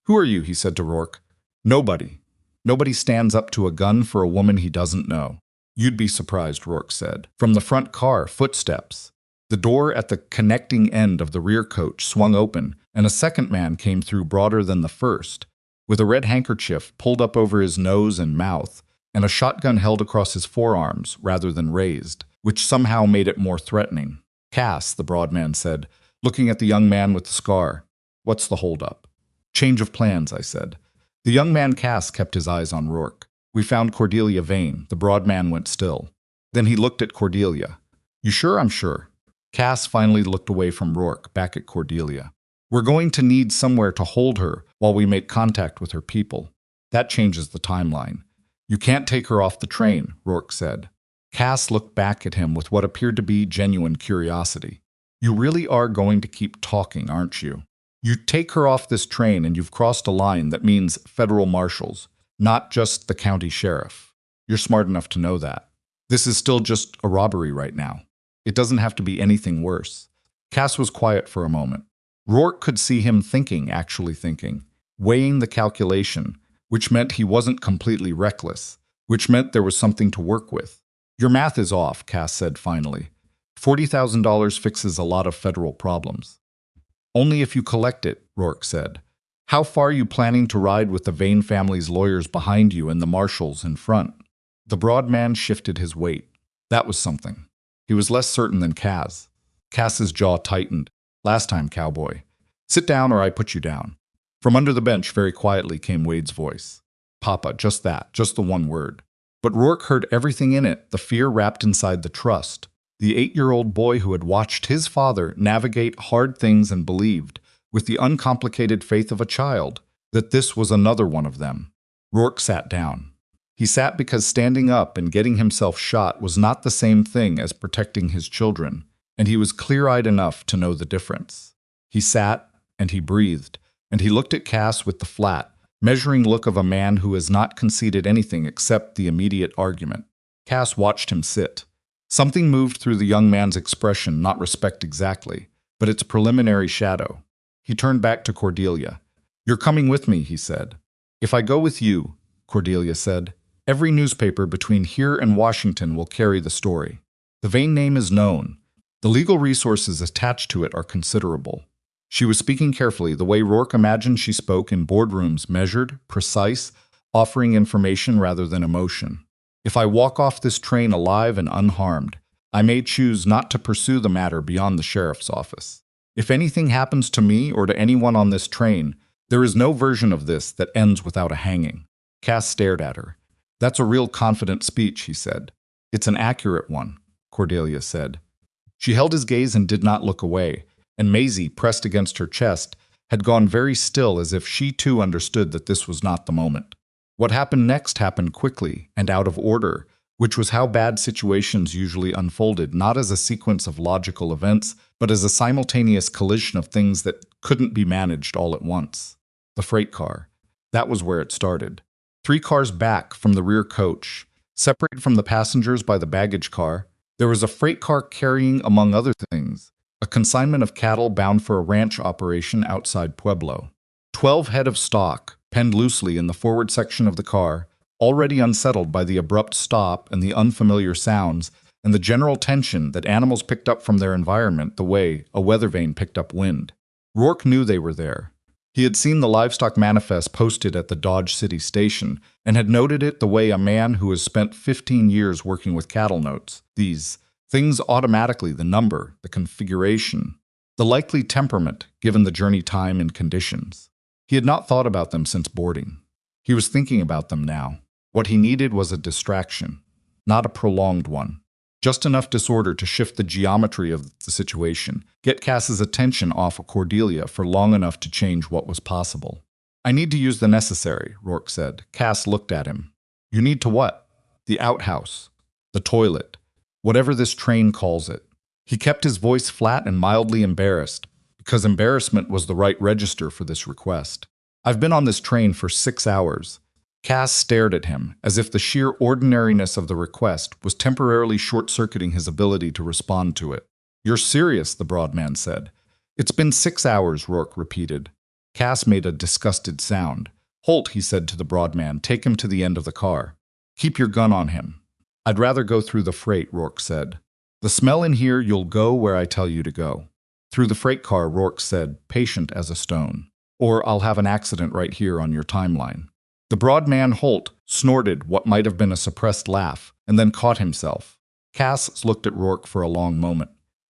"Who are you?" he said to Rourke. "Nobody. Nobody stands up to a gun for a woman he doesn't know." "You'd be surprised," Rourke said. From the front car, footsteps. The door at the connecting end of the rear coach swung open, and a second man came through broader than the first, with a red handkerchief pulled up over his nose and mouth, and a shotgun held across his forearms rather than raised, which somehow made it more threatening. "Cass," the broad man said, looking at the young man with the scar. "What's the holdup?" "Change of plans," I said. The young man Cass kept his eyes on Rourke. "We found Cordelia Vane." The broad man went still. Then he looked at Cordelia. "You sure?" "I'm sure." Cass finally looked away from Rourke, back at Cordelia. "We're going to need somewhere to hold her while we make contact with her people. That changes the timeline. You can't take her off the train, Rourke said. Cass looked back at him with what appeared to be genuine curiosity. You really are going to keep talking, aren't you? You take her off this train and you've crossed a line that means federal marshals, not just the county sheriff. You're smart enough to know that. This is still just a robbery right now. It doesn't have to be anything worse. Cass was quiet for a moment. Rourke could see him thinking, actually thinking, weighing the calculation, which meant he wasn't completely reckless, which meant there was something to work with. Your math is off, Cass said finally. $40,000 fixes a lot of federal problems. Only if you collect it, Rourke said. How far are you planning to ride with the Vane family's lawyers behind you and the marshals in front? The broad man shifted his weight. That was something. He was less certain than Cass. Cass's jaw tightened. Last time, Cowboy. Sit down or I put you down. From under the bench, very quietly, came Wade's voice. Papa, just that, just the one word. But Rourke heard everything in it, the fear wrapped inside the trust. The 8-year-old boy who had watched his father navigate hard things and believed, with the uncomplicated faith of a child, that this was another one of them. Rourke sat down. He sat because standing up and getting himself shot was not the same thing as protecting his children, and he was clear-eyed enough to know the difference. He sat, and he breathed, and he looked at Cass with the flat, measuring look of a man who has not conceded anything except the immediate argument. Cass watched him sit. Something moved through the young man's expression, not respect exactly, but its preliminary shadow. He turned back to Cordelia. You're coming with me, he said. If I go with you, Cordelia said, every newspaper between here and Washington will carry the story. The Vane name is known. The legal resources attached to it are considerable. She was speaking carefully, the way Rourke imagined she spoke in boardrooms, measured, precise, offering information rather than emotion. If I walk off this train alive and unharmed, I may choose not to pursue the matter beyond the sheriff's office. If anything happens to me or to anyone on this train, there is no version of this that ends without a hanging. Cass stared at her. That's a real confident speech, he said. It's an accurate one, Cordelia said. She held his gaze and did not look away, and Maisie, pressed against her chest, had gone very still as if she too understood that this was not the moment. What happened next happened quickly and out of order, which was how bad situations usually unfolded, not as a sequence of logical events, but as a simultaneous collision of things that couldn't be managed all at once. The freight car. That was where it started. 3 cars back from the rear coach, separated from the passengers by the baggage car, there was a freight car carrying, among other things, a consignment of cattle bound for a ranch operation outside Pueblo. 12 head of stock, penned loosely in the forward section of the car, already unsettled by the abrupt stop and the unfamiliar sounds and the general tension that animals picked up from their environment the way a weather vane picked up wind. Rourke knew they were there. He had seen the livestock manifest posted at the Dodge City station and had noted it the way a man who has spent 15 years working with cattle notes. These things automatically, the number, the configuration, the likely temperament given the journey time and conditions. He had not thought about them since boarding. He was thinking about them now. What he needed was a distraction, not a prolonged one. Just enough disorder to shift the geometry of the situation, get Cass's attention off of Cordelia for long enough to change what was possible. I need to use the necessary, Rourke said. Cass looked at him. You need to what? The outhouse. The toilet. Whatever this train calls it. He kept his voice flat and mildly embarrassed, because embarrassment was the right register for this request. I've been on this train for 6 hours. Cass stared at him, as if the sheer ordinariness of the request was temporarily short-circuiting his ability to respond to it. You're serious, the broad man said. It's been 6 hours, Rourke repeated. Cass made a disgusted sound. Holt, he said to the broad man, take him to the end of the car. Keep your gun on him. I'd rather go through the freight, Rourke said. The smell in here, you'll go where I tell you to go. Through the freight car, Rourke said, patient as a stone. Or I'll have an accident right here on your timeline. The broad man Holt snorted what might have been a suppressed laugh, and then caught himself. Cass looked at Rourke for a long moment.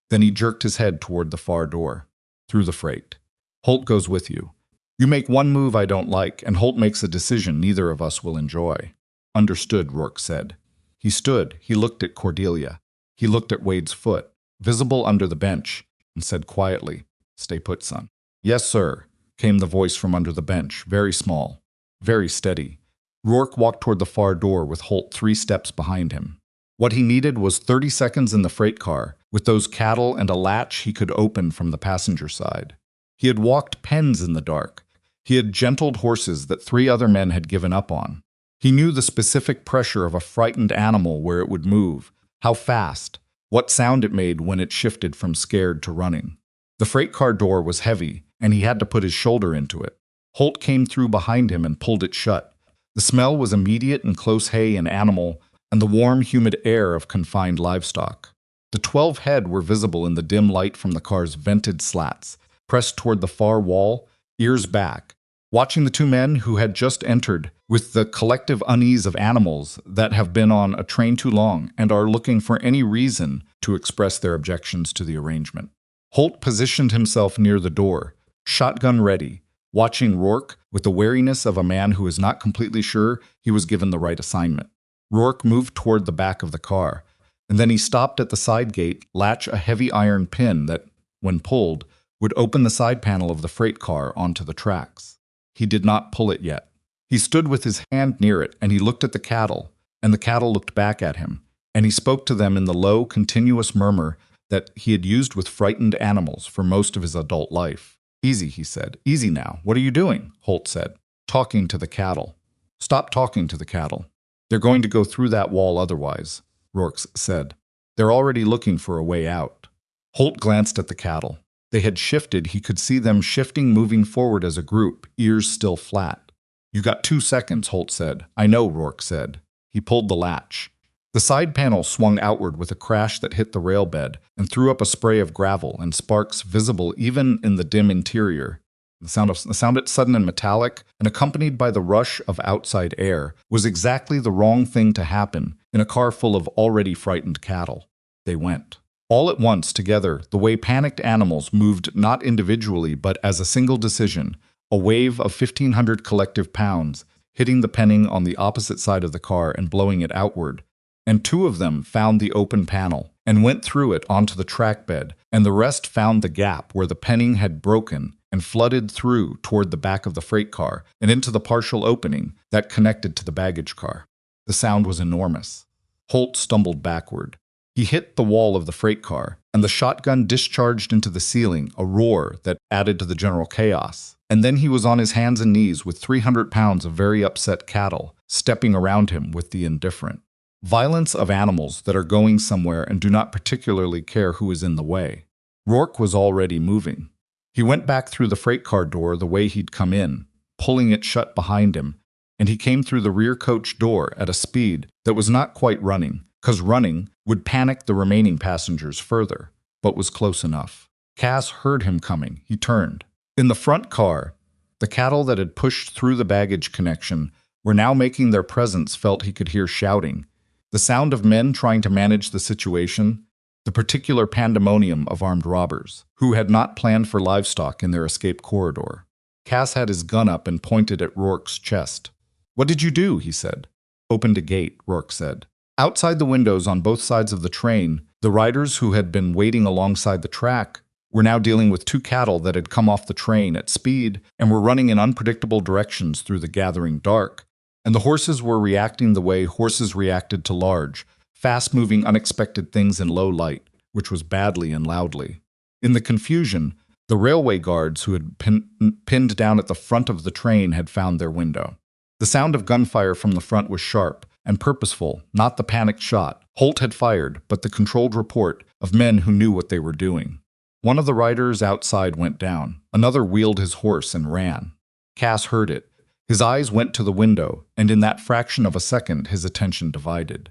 Then he jerked his head toward the far door. Through the freight. Holt goes with you. You make one move I don't like, and Holt makes a decision neither of us will enjoy. Understood, Rourke said. He stood. He looked at Cordelia. He looked at Wade's foot, visible under the bench, and said quietly, Stay put, son. Yes, sir, came the voice from under the bench, very small. Very steady. Rourke walked toward the far door with Holt 3 steps behind him. What he needed was 30 seconds in the freight car, with those cattle and a latch he could open from the passenger side. He had walked pens in the dark. He had gentled horses that 3 other men had given up on. He knew the specific pressure of a frightened animal where it would move, how fast, what sound it made when it shifted from scared to running. The freight car door was heavy, and he had to put his shoulder into it. Holt came through behind him and pulled it shut. The smell was immediate in close hay and animal, and the warm, humid air of confined livestock. The 12 head were visible in the dim light from the car's vented slats, pressed toward the far wall, ears back, watching the 2 men who had just entered with the collective unease of animals that have been on a train too long and are looking for any reason to express their objections to the arrangement. Holt positioned himself near the door, shotgun ready, watching Rourke with the wariness of a man who is not completely sure he was given the right assignment. Rourke moved toward the back of the car, and then he stopped at the side gate, latch a heavy iron pin that, when pulled, would open the side panel of the freight car onto the tracks. He did not pull it yet. He stood with his hand near it, and he looked at the cattle, and the cattle looked back at him, and he spoke to them in the low, continuous murmur that he had used with frightened animals for most of his adult life. "Easy," he said. "Easy now. What are you doing?" Holt said. "Talking to the cattle." "Stop talking to the cattle. They're going to go through that wall otherwise," Rourke said. "They're already looking for a way out." Holt glanced at the cattle. They had shifted. He could see them shifting, moving forward as a group, ears still flat. "You got 2 seconds, Holt said. "I know," Rourke said. He pulled the latch. The side panel swung outward with a crash that hit the rail bed and threw up a spray of gravel and sparks visible even in the dim interior. The sound, sudden and metallic, and accompanied by the rush of outside air, was exactly the wrong thing to happen in a car full of already frightened cattle. They went. All at once, together, the way panicked animals moved not individually but as a single decision, a wave of 1,500 collective pounds, hitting the penning on the opposite side of the car and blowing it outward. And 2 of them found the open panel and went through it onto the track bed, and the rest found the gap where the penning had broken and flooded through toward the back of the freight car and into the partial opening that connected to the baggage car. The sound was enormous. Holt stumbled backward. He hit the wall of the freight car, and the shotgun discharged into the ceiling, a roar that added to the general chaos. And then he was on his hands and knees with 300 pounds of very upset cattle, stepping around him with the indifferent violence of animals that are going somewhere and do not particularly care who is in the way. Rourke was already moving. He went back through the freight car door the way he'd come in, pulling it shut behind him, and he came through the rear coach door at a speed that was not quite running, because running would panic the remaining passengers further, but was close enough. Cass heard him coming. He turned. In the front car, the cattle that had pushed through the baggage connection were now making their presence felt. He could hear shouting, the sound of men trying to manage the situation, the particular pandemonium of armed robbers, who had not planned for livestock in their escape corridor. Cass had his gun up and pointed at Rourke's chest. "What did you do?" he said. "Opened a gate," Rourke said. Outside the windows on both sides of the train, the riders who had been waiting alongside the track were now dealing with 2 cattle that had come off the train at speed and were running in unpredictable directions through the gathering dark, and the horses were reacting the way horses reacted to large, fast-moving, unexpected things in low light, which was badly and loudly. In the confusion, the railway guards who had pinned down at the front of the train had found their window. The sound of gunfire from the front was sharp and purposeful, not the panicked shot Holt had fired, but the controlled report of men who knew what they were doing. One of the riders outside went down. Another wheeled his horse and ran. Cass heard it. His eyes went to the window, and in that fraction of a second his attention divided.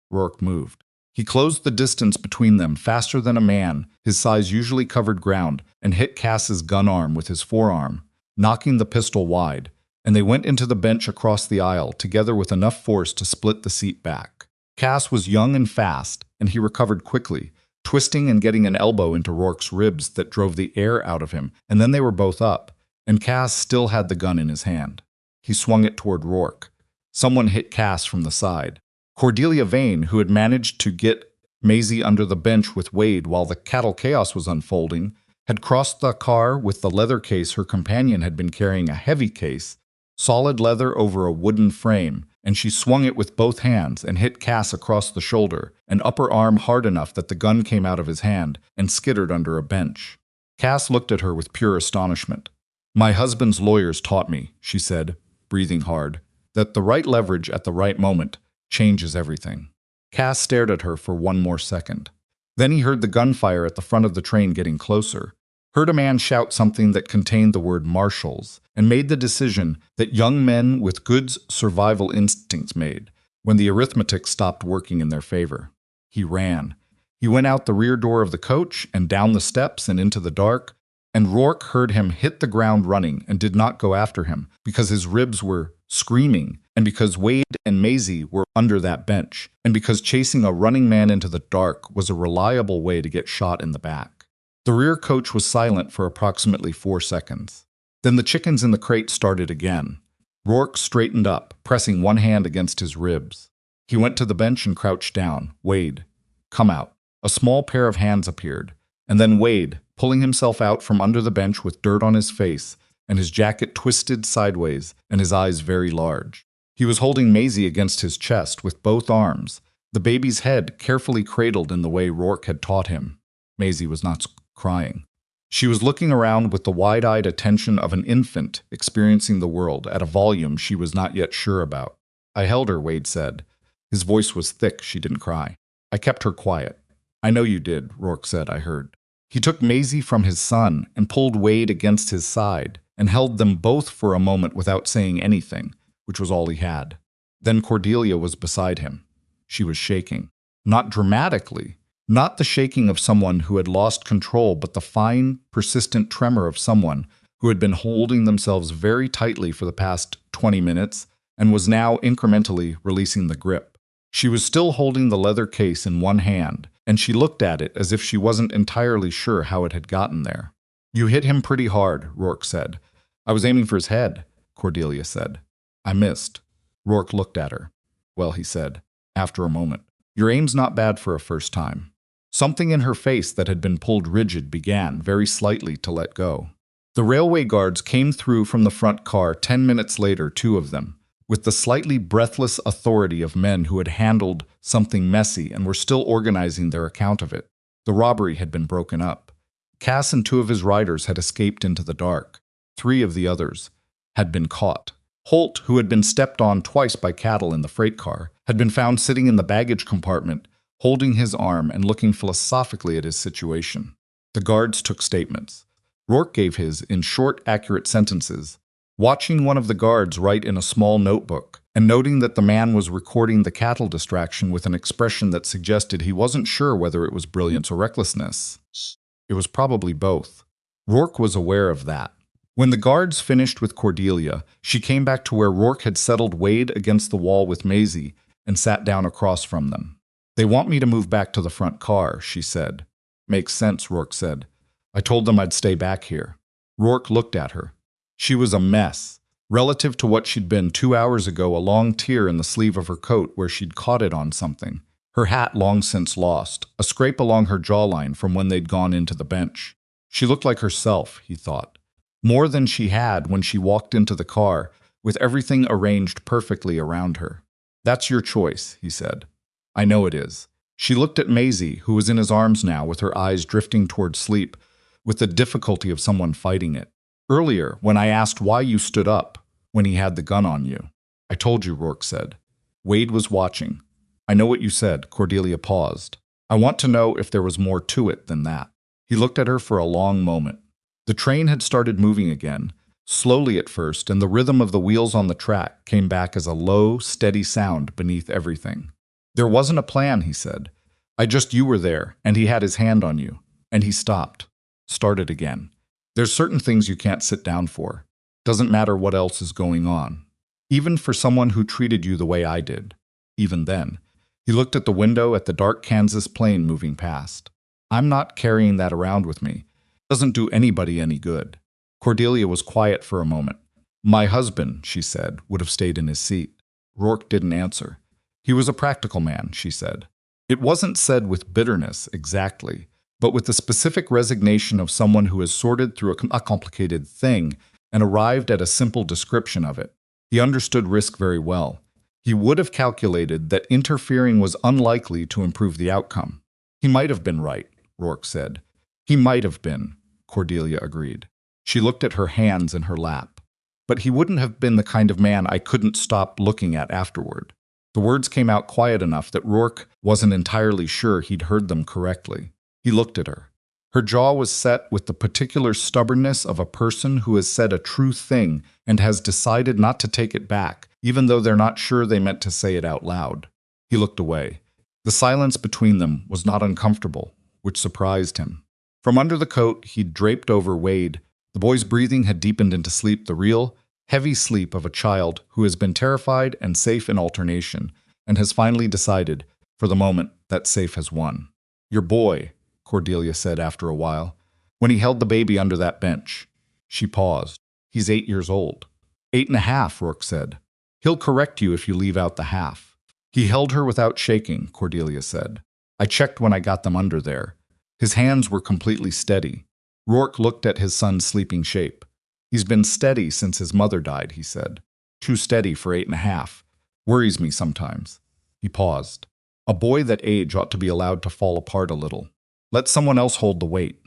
Rourke moved. He closed the distance between them faster than a man, his size usually covered ground, and hit Cass's gun arm with his forearm, knocking the pistol wide, and they went into the bench across the aisle, together with enough force to split the seat back. Cass was young and fast, and he recovered quickly, twisting and getting an elbow into Rourke's ribs that drove the air out of him, and then they were both up, and Cass still had the gun in his hand. He swung it toward Rourke. Someone hit Cass from the side. Cordelia Vane, who had managed to get Maisie under the bench with Wade while the cattle chaos was unfolding, had crossed the car with the leather case her companion had been carrying, a heavy case, solid leather over a wooden frame, and she swung it with both hands and hit Cass across the shoulder and upper arm hard enough that the gun came out of his hand and skittered under a bench. Cass looked at her with pure astonishment. "My husband's lawyers taught me," she said, breathing hard, "that the right leverage at the right moment changes everything." Cass stared at her for one more second. Then he heard the gunfire at the front of the train getting closer, heard a man shout something that contained the word marshals, and made the decision that young men with good survival instincts made when the arithmetic stopped working in their favor. He ran. He went out the rear door of the coach and down the steps and into the dark, and Rourke heard him hit the ground running and did not go after him because his ribs were screaming, and because Wade and Maisie were under that bench, and because chasing a running man into the dark was a reliable way to get shot in the back. The rear coach was silent for approximately 4 seconds. Then the chickens in the crate started again. Rourke straightened up, pressing one hand against his ribs. He went to the bench and crouched down. "Wade, come out." A small pair of hands appeared, and then Wade, pulling himself out from under the bench with dirt on his face and his jacket twisted sideways and his eyes very large. He was holding Maisie against his chest with both arms, the baby's head carefully cradled in the way Rourke had taught him. Maisie was not crying. She was looking around with the wide-eyed attention of an infant experiencing the world at a volume she was not yet sure about. "I held her," Wade said. His voice was thick. She didn't cry. "I kept her quiet." "I know you did," Rourke said. "I heard." He took Maisie from his son and pulled Wade against his side and held them both for a moment without saying anything, which was all he had. Then Cordelia was beside him. She was shaking. Not dramatically. Not the shaking of someone who had lost control, but the fine, persistent tremor of someone who had been holding themselves very tightly for the past 20 minutes and was now incrementally releasing the grip. She was still holding the leather case in one hand, and she looked at it as if she wasn't entirely sure how it had gotten there. "You hit him pretty hard," Rourke said. "I was aiming for his head," Cordelia said. "I missed." Rourke looked at her. "Well," he said, after a moment, "your aim's not bad for a first time." Something in her face that had been pulled rigid began, very slightly, to let go. The railway guards came through from the front car 10 minutes later, 2 of them, with the slightly breathless authority of men who had handled something messy and were still organizing their account of it. The robbery had been broken up. Cass and 2 of his riders had escaped into the dark. 3 of the others had been caught. Holt, who had been stepped on twice by cattle in the freight car, had been found sitting in the baggage compartment, holding his arm and looking philosophically at his situation. The guards took statements. Rourke gave his in short, accurate sentences, watching one of the guards write in a small notebook and noting that the man was recording the cattle distraction with an expression that suggested he wasn't sure whether it was brilliance or recklessness. It was probably both. Rourke was aware of that. When the guards finished with Cordelia, she came back to where Rourke had settled Wade against the wall with Maisie and sat down across from them. "They want me to move back to the front car," she said. "Makes sense," Rourke said. "I told them I'd stay back here." Rourke looked at her. She was a mess. Relative to what she'd been 2 hours ago, a long tear in the sleeve of her coat where she'd caught it on something. Her hat long since lost, a scrape along her jawline from when they'd gone into the bench. She looked like herself, he thought. More than she had when she walked into the car, with everything arranged perfectly around her. "That's your choice," he said. "I know it is." She looked at Maisie, who was in his arms now with her eyes drifting toward sleep, with the difficulty of someone fighting it. "Earlier, when I asked why you stood up, when he had the gun on you." "I told you," Rourke said. Wade was watching. "I know what you said." Cordelia paused. "I want to know if there was more to it than that." He looked at her for a long moment. The train had started moving again, slowly at first, and the rhythm of the wheels on the track came back as a low, steady sound beneath everything. "There wasn't a plan," he said. You were there, and he had his hand on you." And he stopped. Started again. "There's certain things you can't sit down for. Doesn't matter what else is going on. Even for someone who treated you the way I did. Even then." He looked at the window at the dark Kansas plain moving past. "I'm not carrying that around with me. Doesn't do anybody any good." Cordelia was quiet for a moment. "My husband," she said, "would have stayed in his seat." Rourke didn't answer. "He was a practical man," she said. It wasn't said with bitterness, exactly, but with the specific resignation of someone who has sorted through a complicated thing and arrived at a simple description of it. He understood risk very well. He would have calculated that interfering was unlikely to improve the outcome. He might have been right, Rourke said. He might have been, Cordelia agreed. She looked at her hands in her lap. But he wouldn't have been the kind of man I couldn't stop looking at afterward. The words came out quiet enough that Rourke wasn't entirely sure he'd heard them correctly. He looked at her. Her jaw was set with the particular stubbornness of a person who has said a true thing and has decided not to take it back, even though they're not sure they meant to say it out loud. He looked away. The silence between them was not uncomfortable, which surprised him. From under the coat he'd draped over Wade, the boy's breathing had deepened into sleep, the real, heavy sleep of a child who has been terrified and safe in alternation, and has finally decided, for the moment, that safe has won. Your boy, Cordelia said after a while, when he held the baby under that bench. She paused. He's 8 years old. 8.5, Rourke said. He'll correct you if you leave out the half. He held her without shaking, Cordelia said. I checked when I got them under there. His hands were completely steady. Rourke looked at his son's sleeping shape. He's been steady since his mother died, he said. Too steady for 8.5. Worries me sometimes. He paused. A boy that age ought to be allowed to fall apart a little. Let someone else hold the weight.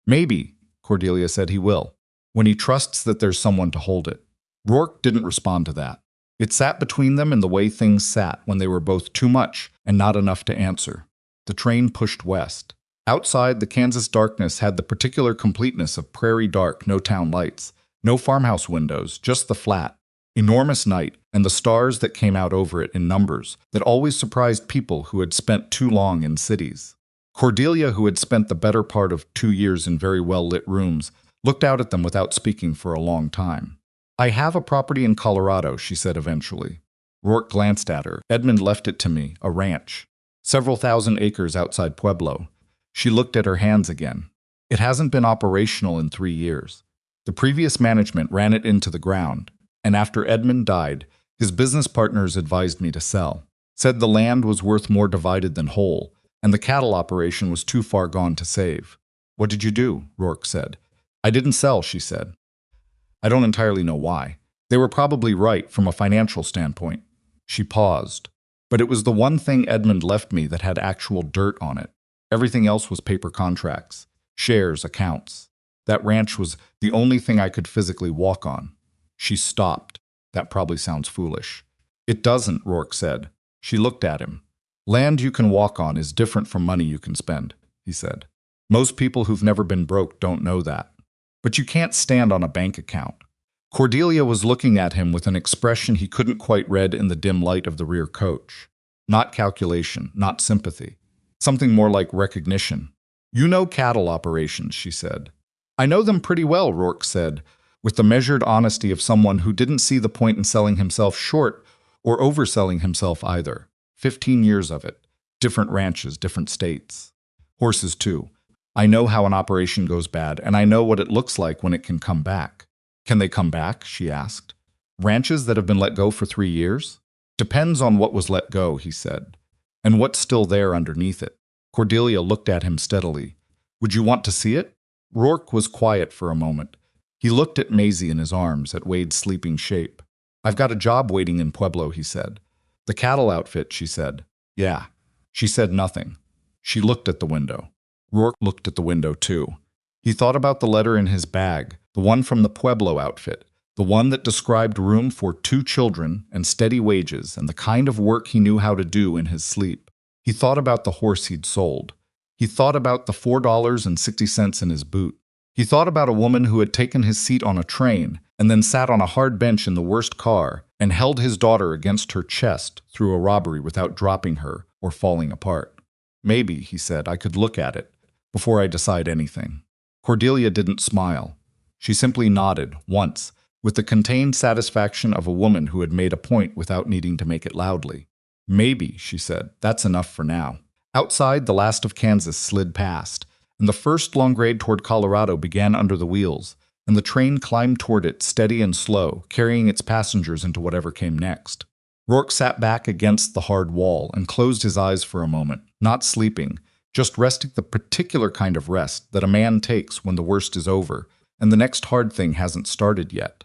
Maybe, Cordelia said, he will, when he trusts that there's someone to hold it. Rourke didn't respond to that. It sat between them in the way things sat when they were both too much and not enough to answer. The train pushed west. Outside, the Kansas darkness had the particular completeness of prairie dark, no town lights, no farmhouse windows, just the flat, enormous night and the stars that came out over it in numbers that always surprised people who had spent too long in cities. Cordelia, who had spent the better part of 2 years in very well-lit rooms, looked out at them without speaking for a long time. I have a property in Colorado, she said eventually. Rourke glanced at her. Edmund left it to me, a ranch. Several thousand acres outside Pueblo. She looked at her hands again. It hasn't been operational in 3 years. The previous management ran it into the ground, and after Edmund died, his business partners advised me to sell. Said the land was worth more divided than whole, and the cattle operation was too far gone to save. What did you do? Rourke said. I didn't sell, she said. I don't entirely know why. They were probably right from a financial standpoint. She paused. But it was the one thing Edmund left me that had actual dirt on it. Everything else was paper contracts, shares, accounts. That ranch was the only thing I could physically walk on. She stopped. That probably sounds foolish. It doesn't, Rourke said. She looked at him. Land you can walk on is different from money you can spend, he said. Most people who've never been broke don't know that. But you can't stand on a bank account. Cordelia was looking at him with an expression he couldn't quite read in the dim light of the rear coach. Not calculation, not sympathy. Something more like recognition. You know cattle operations, she said. I know them pretty well, Rourke said, with the measured honesty of someone who didn't see the point in selling himself short or overselling himself either. 15 years of it. Different ranches, different states. Horses, too. I know how an operation goes bad, and I know what it looks like when it can come back. Can they come back? She asked. Ranches that have been let go for 3 years? Depends on what was let go, he said. And what's still there underneath it. Cordelia looked at him steadily. Would you want to see it? Rourke was quiet for a moment. He looked at Maisie in his arms, at Wade's sleeping shape. I've got a job waiting in Pueblo, he said. The cattle outfit, she said. Yeah. She said nothing. She looked at the window. Rourke looked at the window, too. He thought about the letter in his bag, the one from the Pueblo outfit, the one that described room for 2 children and steady wages and the kind of work he knew how to do in his sleep. He thought about the horse he'd sold. He thought about the $4.60 in his boot. He thought about a woman who had taken his seat on a train and then sat on a hard bench in the worst car and held his daughter against her chest through a robbery without dropping her or falling apart. Maybe, he said, I could look at it before I decide anything. Cordelia didn't smile. She simply nodded, once, with the contained satisfaction of a woman who had made a point without needing to make it loudly. Maybe, she said, that's enough for now. Outside, the last of Kansas slid past, and the first long grade toward Colorado began under the wheels, and the train climbed toward it steady and slow, carrying its passengers into whatever came next. Rourke sat back against the hard wall and closed his eyes for a moment, not sleeping, just resting the particular kind of rest that a man takes when the worst is over and the next hard thing hasn't started yet.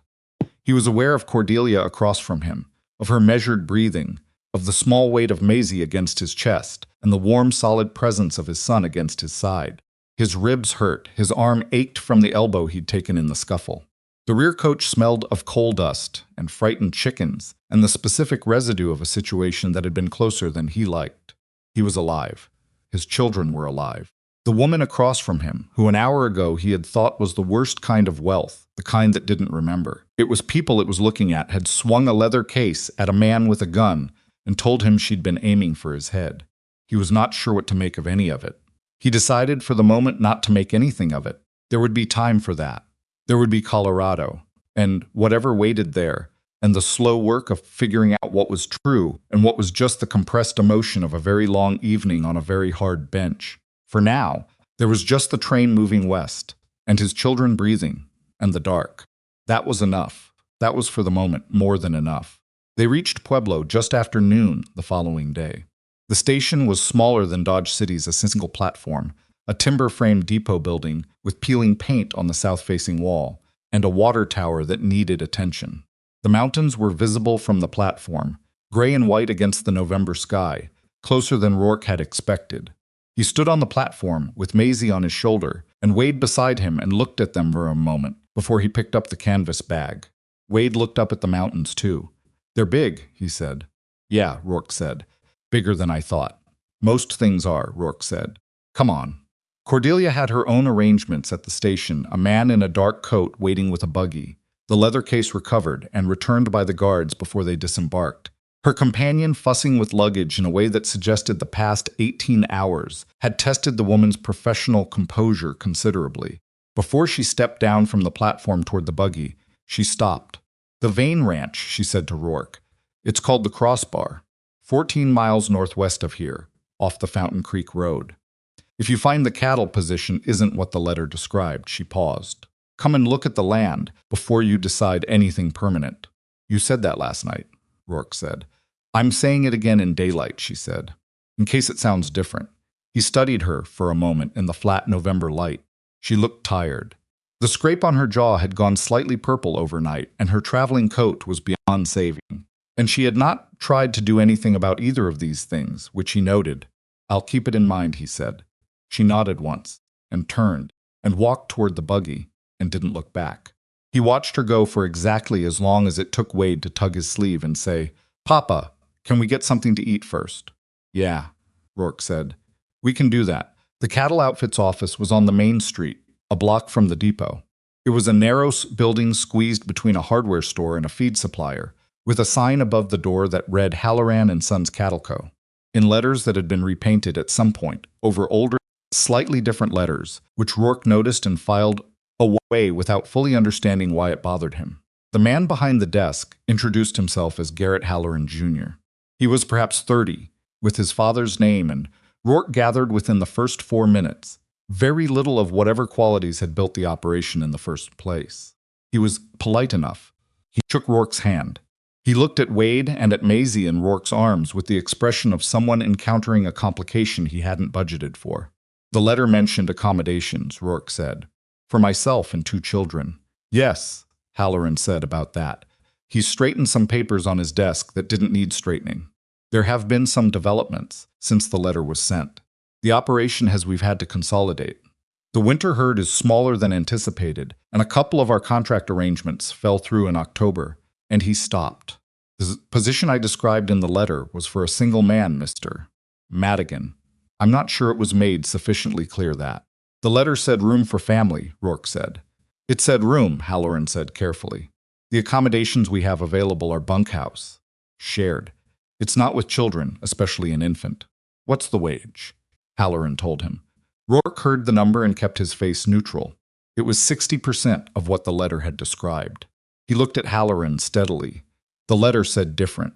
He was aware of Cordelia across from him, of her measured breathing, of the small weight of Maisie against his chest, and the warm, solid presence of his son against his side. His ribs hurt, his arm ached from the elbow he'd taken in the scuffle. The rear coach smelled of coal dust and frightened chickens, and the specific residue of a situation that had been closer than he liked. He was alive. His children were alive. The woman across from him, who an hour ago he had thought was the worst kind of wealth, the kind that didn't remember. It was people it was looking at, had swung a leather case at a man with a gun and told him she'd been aiming for his head. He was not sure what to make of any of it. He decided for the moment not to make anything of it. There would be time for that. There would be Colorado, and whatever waited there, and the slow work of figuring out what was true and what was just the compressed emotion of a very long evening on a very hard bench. For now, there was just the train moving west, and his children breathing, and the dark. That was enough. That was for the moment more than enough. They reached Pueblo just after noon the following day. The station was smaller than Dodge City's a single platform, a timber-framed depot building with peeling paint on the south-facing wall, and a water tower that needed attention. The mountains were visible from the platform, gray and white against the November sky, closer than Rourke had expected. He stood on the platform with Maisie on his shoulder and Wade beside him and looked at them for a moment before he picked up the canvas bag. Wade looked up at the mountains too. "They're big," he said. "Yeah," Rourke said. "Bigger than I thought." "Most things are," Rourke said. "Come on." Cordelia had her own arrangements at the station, a man in a dark coat waiting with a buggy, the leather case recovered and returned by the guards before they disembarked. Her companion, fussing with luggage in a way that suggested the past 18 hours, had tested the woman's professional composure considerably. Before she stepped down from the platform toward the buggy, she stopped. "The Vane Ranch," she said to Rourke. "It's called the Crossbar. 14 miles northwest of here, off the Fountain Creek Road. If you find the cattle position isn't what the letter described," she paused. "Come and look at the land before you decide anything permanent." "You said that last night," Rourke said. "I'm saying it again in daylight," she said, "in case it sounds different." He studied her for a moment in the flat November light. She looked tired. The scrape on her jaw had gone slightly purple overnight, and her traveling coat was beyond saving. And she had not tried to do anything about either of these things, which he noted. "I'll keep it in mind," he said. She nodded once, and turned, and walked toward the buggy, and didn't look back. He watched her go for exactly as long as it took Wade to tug his sleeve and say, "Papa, can we get something to eat first?" "Yeah," Rourke said. "We can do that." The cattle outfit's office was on the main street, a block from the depot. It was a narrow building squeezed between a hardware store and a feed supplier, with a sign above the door that read Halloran and Sons Cattle Co., in letters that had been repainted at some point over older, slightly different letters, which Rourke noticed and filed away without fully understanding why it bothered him. The man behind the desk introduced himself as Garrett Halloran Jr. He was perhaps 30, with his father's name, and Rourke gathered within the first 4 minutes very little of whatever qualities had built the operation in the first place. He was polite enough. He shook Rourke's hand. He looked at Wade and at Maisie in Rourke's arms with the expression of someone encountering a complication he hadn't budgeted for. "The letter mentioned accommodations," Rourke said. "For myself and 2 children. "Yes," Halloran said about that. He straightened some papers on his desk that didn't need straightening. "There have been some developments since the letter was sent. The operation we've had to consolidate. The winter herd is smaller than anticipated, and a couple of our contract arrangements fell through in October." And he stopped. "The position I described in the letter was for a single man, Mr. Madigan. I'm not sure it was made sufficiently clear that." "The letter said room for family," Rourke said. "It said room," Halloran said carefully. "The accommodations we have available are bunkhouse. Shared. It's not with children, especially an infant." "What's the wage?" Halloran told him. Rourke heard the number and kept his face neutral. It was 60% of what the letter had described. He looked at Halloran steadily. The letter said different.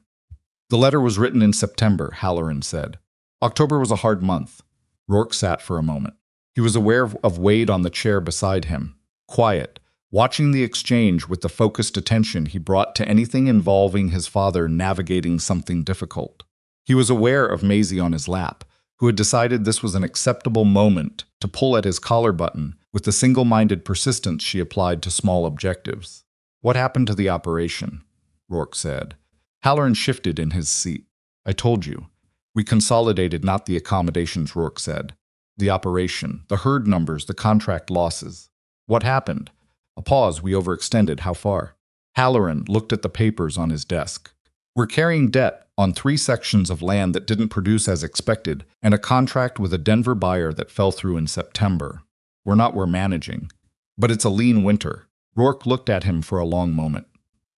"The letter was written in September," Halloran said. "October was a hard month." Rourke sat for a moment. He was aware of Wade on the chair beside him, quiet, watching the exchange with the focused attention he brought to anything involving his father navigating something difficult. He was aware of Maisie on his lap, who had decided this was an acceptable moment to pull at his collar button with the single-minded persistence she applied to small objectives. What happened to the operation? Rourke said. Halloran shifted in his seat. I told you. We consolidated, not the accommodations, Rourke said. The operation, the herd numbers, the contract losses. What happened? A pause. We overextended. How far? Halloran looked at the papers on his desk. We're carrying debt on 3 sections of land that didn't produce as expected, and a contract with a Denver buyer that fell through in September. We're managing. But it's a lean winter. Rourke looked at him for a long moment.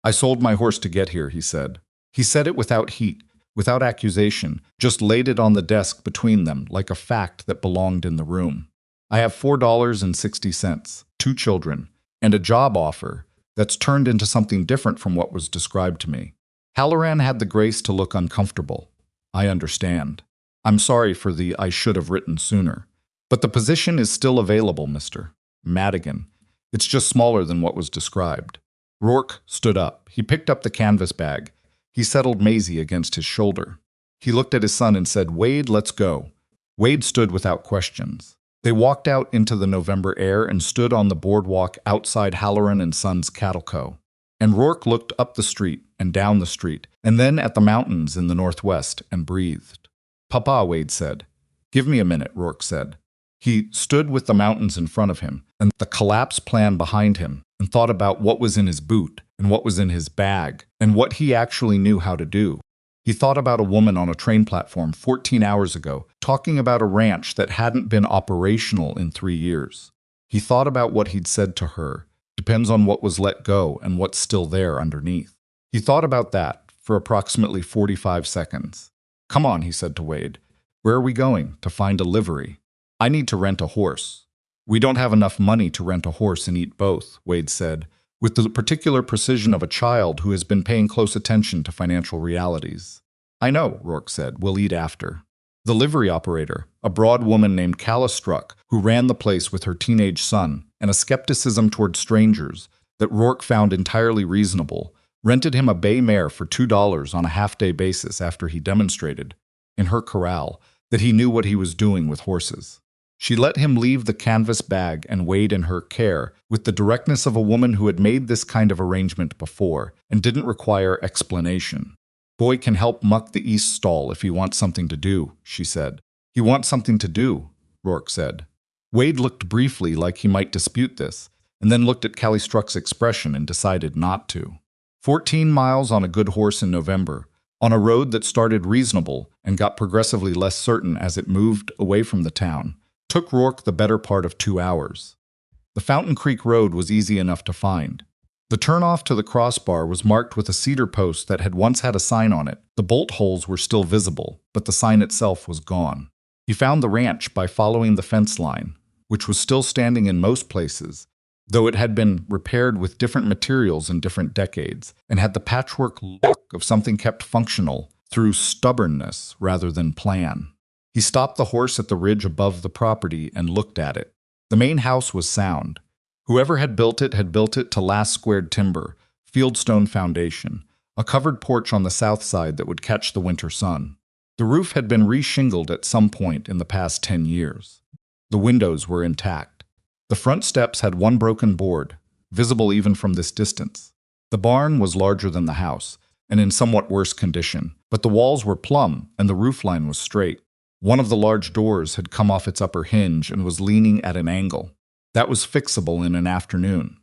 I sold my horse to get here, he said. He said it without heat, without accusation, just laid it on the desk between them like a fact that belonged in the room. I have $4.60, 2 children, and a job offer that's turned into something different from what was described to me. Halloran had the grace to look uncomfortable. I understand. I'm sorry for the I should have written sooner. But the position is still available, Mr. Madigan. It's just smaller than what was described. Rourke stood up. He picked up the canvas bag. He settled Maisie against his shoulder. He looked at his son and said, Wade, let's go. Wade stood without questions. They walked out into the November air and stood on the boardwalk outside Halloran and Sons Cattle Co. And Rourke looked up the street and down the street, and then at the mountains in the northwest, and breathed. Papa, Wade said. Give me a minute, Rourke said. He stood with the mountains in front of him and the collapse plan behind him and thought about what was in his boot and what was in his bag and what he actually knew how to do. He thought about a woman on a train platform 14 hours ago talking about a ranch that hadn't been operational in 3 years. He thought about what he'd said to her. Depends on what was let go and what's still there underneath. He thought about that for approximately 45 seconds. Come on, he said to Wade. Where are we going? To find a livery. I need to rent a horse. We don't have enough money to rent a horse and eat both, Wade said, with the particular precision of a child who has been paying close attention to financial realities. I know, Rourke said. We'll eat after. The livery operator, a broad woman named Calla Struck, who ran the place with her teenage son, and a skepticism toward strangers that Rourke found entirely reasonable, rented him a bay mare for $2 on a half-day basis after he demonstrated, in her corral, that he knew what he was doing with horses. She let him leave the canvas bag and Wade in her care with the directness of a woman who had made this kind of arrangement before and didn't require explanation. Boy can help muck the east stall if he wants something to do, she said. He wants something to do, Rourke said. Wade looked briefly like he might dispute this, and then looked at Calla Struck's expression and decided not to. 14 miles on a good horse in November, on a road that started reasonable and got progressively less certain as it moved away from the town, took Rourke the better part of 2 hours. The Fountain Creek Road was easy enough to find. The turnoff to the crossbar was marked with a cedar post that had once had a sign on it. The bolt holes were still visible, but the sign itself was gone. He found the ranch by following the fence line, which was still standing in most places, though it had been repaired with different materials in different decades, and had the patchwork look of something kept functional through stubbornness rather than plan. He stopped the horse at the ridge above the property and looked at it. The main house was sound. Whoever had built it to last squared timber, fieldstone foundation, a covered porch on the south side that would catch the winter sun. The roof had been reshingled at some point in the past 10 years. The windows were intact. The front steps had one broken board, visible even from this distance. The barn was larger than the house, and in somewhat worse condition, but the walls were plumb and the roofline was straight. One of the large doors had come off its upper hinge and was leaning at an angle. That was fixable in an afternoon.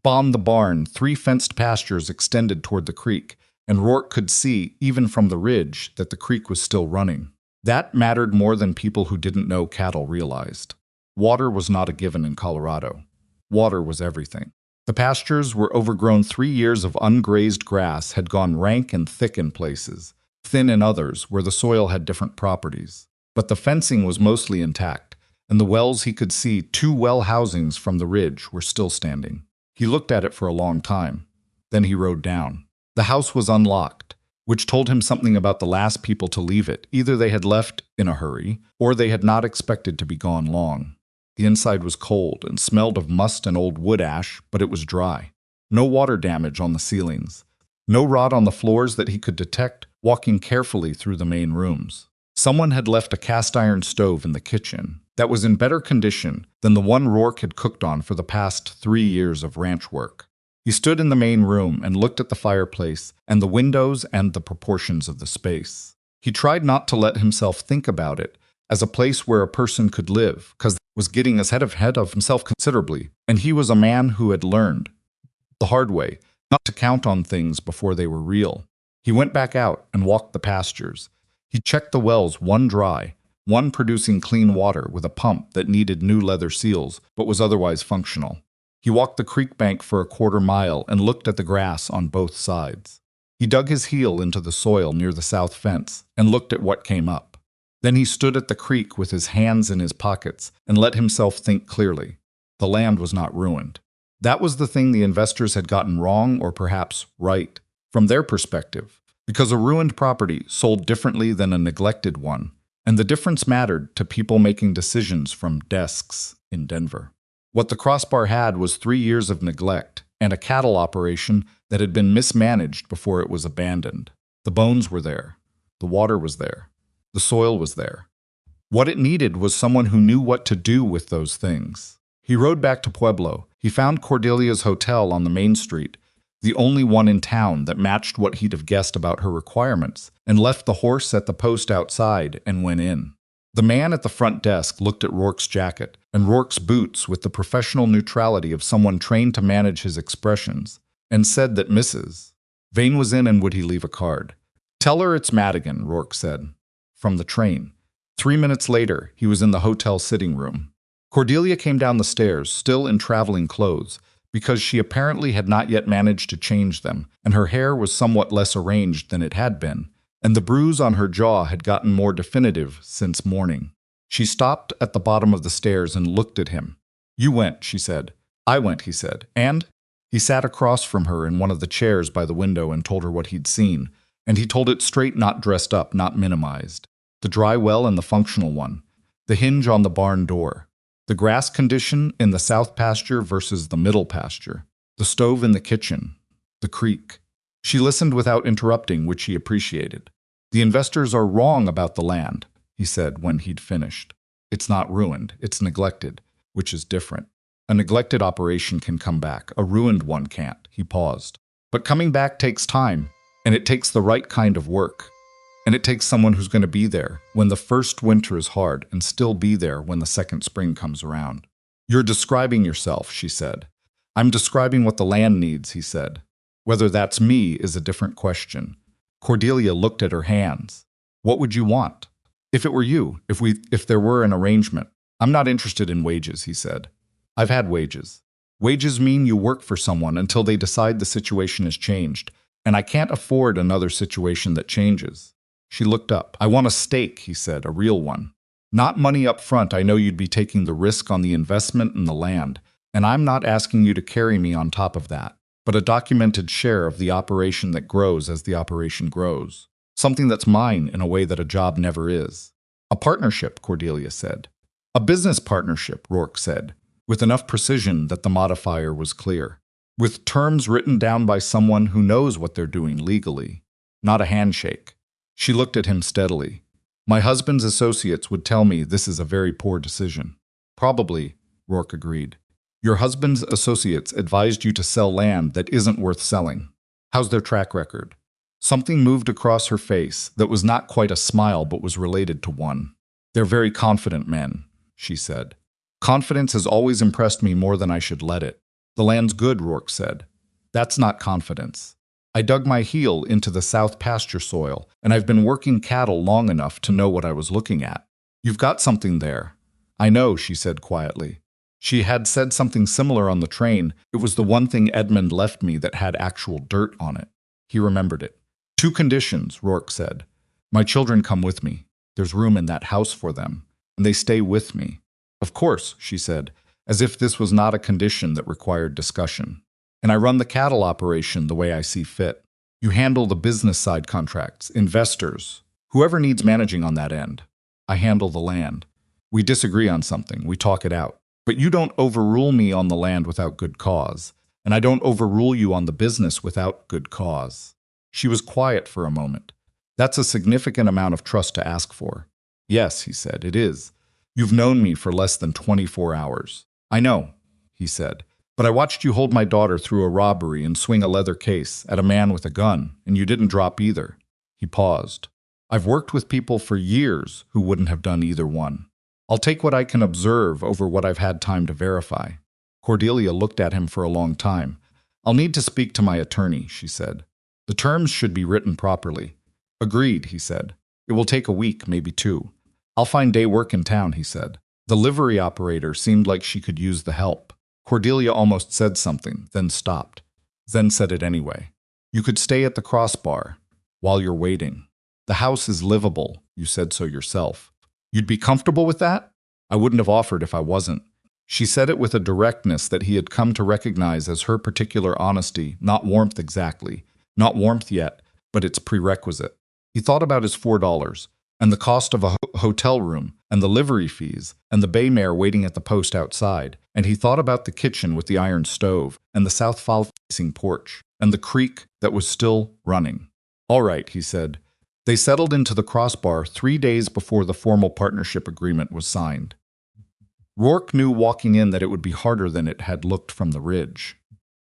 Beyond the barn, 3 fenced pastures extended toward the creek, and Rourke could see, even from the ridge, that the creek was still running. That mattered more than people who didn't know cattle realized. Water was not a given in Colorado. Water was everything. The pastures were overgrown. 3 years of ungrazed grass had gone rank and thick in places, thin in others where the soil had different properties. But the fencing was mostly intact, and the wells he could see, 2 well housings from the ridge, were still standing. He looked at it for a long time. Then he rode down. The house was unlocked, which told him something about the last people to leave it. Either they had left in a hurry, or they had not expected to be gone long. The inside was cold and smelled of must and old wood ash, but it was dry. No water damage on the ceilings. No rot on the floors that he could detect walking carefully through the main rooms. Someone had left a cast-iron stove in the kitchen that was in better condition than the one Rourke had cooked on for the past 3 years of ranch work. He stood in the main room and looked at the fireplace and the windows and the proportions of the space. He tried not to let himself think about it as a place where a person could live, because it was getting ahead of himself considerably, and he was a man who had learned the hard way not to count on things before they were real. He went back out and walked the pastures. He checked the wells, one dry, one producing clean water with a pump that needed new leather seals but was otherwise functional. He walked the creek bank for a quarter mile and looked at the grass on both sides. He dug his heel into the soil near the south fence and looked at what came up. Then he stood at the creek with his hands in his pockets and let himself think clearly. The land was not ruined. That was the thing the investors had gotten wrong, or perhaps right, from their perspective, because a ruined property sold differently than a neglected one, and the difference mattered to people making decisions from desks in Denver. What the Crossbar had was 3 years of neglect and a cattle operation that had been mismanaged before it was abandoned. The bones were there. The water was there. The soil was there. What it needed was someone who knew what to do with those things. He rode back to Pueblo. He found Cordelia's hotel on the main street, the only one in town that matched what he'd have guessed about her requirements, and left the horse at the post outside and went in. The man at the front desk looked at Rourke's jacket and Rourke's boots with the professional neutrality of someone trained to manage his expressions, and said that Mrs. Vane was in and would he leave a card. "Tell her it's Madigan," Rourke said. From the train. 3 minutes later, he was in the hotel sitting room. Cordelia came down the stairs, still in traveling clothes, because she apparently had not yet managed to change them, and her hair was somewhat less arranged than it had been, and the bruise on her jaw had gotten more definitive since morning. She stopped at the bottom of the stairs and looked at him. "You went," she said. "I went," he said. "And?" He sat across from her in one of the chairs by the window and told her what he'd seen, and he told it straight, not dressed up, not minimized. The dry well and the functional one. The hinge on the barn door. The grass condition in the south pasture versus the middle pasture. The stove in the kitchen. The creek. She listened without interrupting, which he appreciated. "The investors are wrong about the land," he said when he'd finished. "It's not ruined, it's neglected, which is different. A neglected operation can come back, a ruined one can't." He paused. "But coming back takes time, and it takes the right kind of work. And it takes someone who's going to be there when the first winter is hard and still be there when the second spring comes around." "You're describing yourself," she said. "I'm describing what the land needs," he said. "Whether that's me is a different question." Cordelia looked at her hands. "What would you want? If it were you, if there were an arrangement." "I'm not interested in wages," he said. "I've had wages. Wages mean you work for someone until they decide the situation has changed, and I can't afford another situation that changes." She looked up. "I want a stake," he said, "a real one. Not money up front. I know you'd be taking the risk on the investment and the land, and I'm not asking you to carry me on top of that, but a documented share of the operation that grows as the operation grows. Something that's mine in a way that a job never is." "A partnership," Cordelia said. "A business partnership," Rourke said, with enough precision that the modifier was clear. "With terms written down by someone who knows what they're doing legally. Not a handshake." She looked at him steadily. "My husband's associates would tell me this is a very poor decision." "Probably," Rourke agreed. "Your husband's associates advised you to sell land that isn't worth selling. How's their track record?" Something moved across her face that was not quite a smile but was related to one. "They're very confident men," she said. "Confidence has always impressed me more than I should let it." "The land's good," Rourke said. "That's not confidence. I dug my heel into the south pasture soil, and I've been working cattle long enough to know what I was looking at." "You've got something there." "I know," she said quietly. She had said something similar on the train. It was the one thing Edmund left me that had actual dirt on it. He remembered it. "2 conditions," Rourke said. "My children come with me. There's room in that house for them, and they stay with me." "Of course," she said, as if this was not a condition that required discussion. "And I run the cattle operation the way I see fit. You handle the business side contracts, investors, whoever needs managing on that end. I handle the land. We disagree on something, we talk it out. But you don't overrule me on the land without good cause, and I don't overrule you on the business without good cause." She was quiet for a moment. "That's a significant amount of trust to ask for." "Yes," he said, "it is. You've known me for less than 24 hours. "I know," he said. But I watched you hold my daughter through a robbery and swing a leather case at a man with a gun, and you didn't drop either." He paused. "I've worked with people for years who wouldn't have done either one. I'll take what I can observe over what I've had time to verify." Cordelia looked at him for a long time. "I'll need to speak to my attorney," she said. "The terms should be written properly." "Agreed," he said. "It will take a week, maybe 2. I'll find day work in town," he said. The livery operator seemed like she could use the help. Cordelia almost said something, then stopped, then said it anyway. "You could stay at the crossbar while you're waiting. The house is livable, you said so yourself. You'd be comfortable with that?" "I wouldn't have offered if I wasn't." She said it with a directness that he had come to recognize as her particular honesty, not warmth exactly, not warmth yet, but its prerequisite. He thought about his $4, and the cost of a hotel room, and the livery fees, and the bay mare waiting at the post outside, and he thought about the kitchen with the iron stove, and the south-facing porch, and the creek that was still running. "All right," he said. They settled into the crossbar 3 days before the formal partnership agreement was signed. Rourke knew walking in that it would be harder than it had looked from the ridge.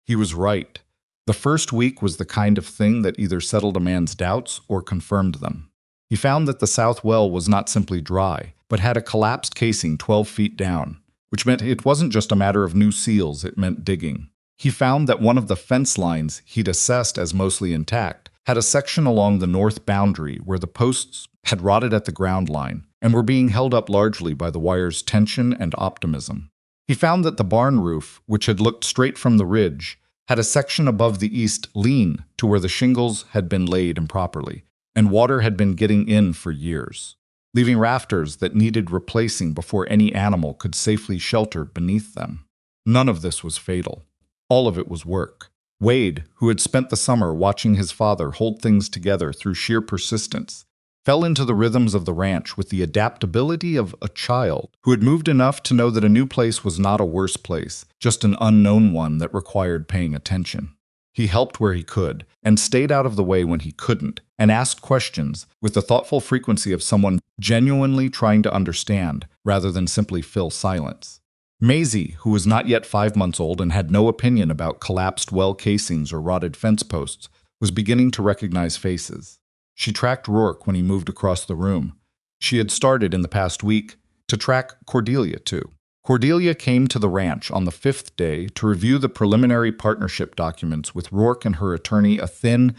He was right. The first week was the kind of thing that either settled a man's doubts or confirmed them. He found that the south well was not simply dry, but had a collapsed casing 12 feet down, which meant it wasn't just a matter of new seals, it meant digging. He found that one of the fence lines he'd assessed as mostly intact had a section along the north boundary where the posts had rotted at the ground line and were being held up largely by the wire's tension and optimism. He found that the barn roof, which had looked straight from the ridge, had a section above the east lean to where the shingles had been laid improperly, and water had been getting in for years, leaving rafters that needed replacing before any animal could safely shelter beneath them. None of this was fatal. All of it was work. Wade, who had spent the summer watching his father hold things together through sheer persistence, fell into the rhythms of the ranch with the adaptability of a child who had moved enough to know that a new place was not a worse place, just an unknown one that required paying attention. He helped where he could, and stayed out of the way when he couldn't, and asked questions with the thoughtful frequency of someone genuinely trying to understand, rather than simply fill silence. Maisie, who was not yet 5 months old and had no opinion about collapsed well casings or rotted fence posts, was beginning to recognize faces. She tracked Rourke when he moved across the room. She had started in the past week to track Cordelia, too. Cordelia came to the ranch on the 5th day to review the preliminary partnership documents with Rourke and her attorney, a thin,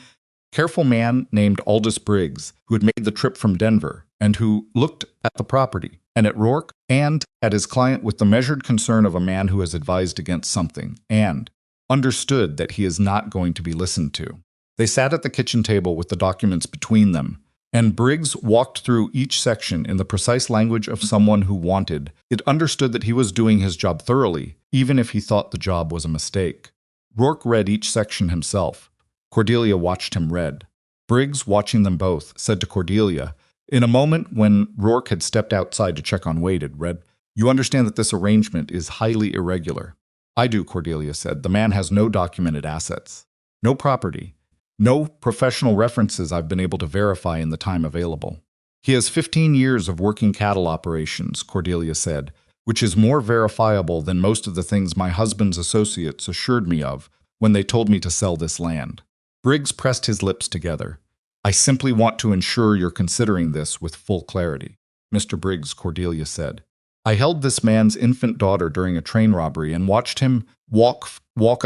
careful man named Aldous Briggs, who had made the trip from Denver and who looked at the property and at Rourke and at his client with the measured concern of a man who has advised against something and understood that he is not going to be listened to. They sat at the kitchen table with the documents between them, and Briggs walked through each section in the precise language of someone who wanted. It understood that he was doing his job thoroughly, even if he thought the job was a mistake. Rourke read each section himself. Cordelia watched him read. Briggs, watching them both, said to Cordelia, in a moment when Rourke had stepped outside to check on Wade, had read, "You understand that this arrangement is highly irregular." "I do," Cordelia said. "The man has no documented assets, no property. No professional references I've been able to verify in the time available." "He has 15 years of working cattle operations," Cordelia said, "which is more verifiable than most of the things my husband's associates assured me of when they told me to sell this land." Briggs pressed his lips together. "I simply want to ensure you're considering this with full clarity." "Mr. Briggs," Cordelia said, "I held this man's infant daughter during a train robbery and watched him walk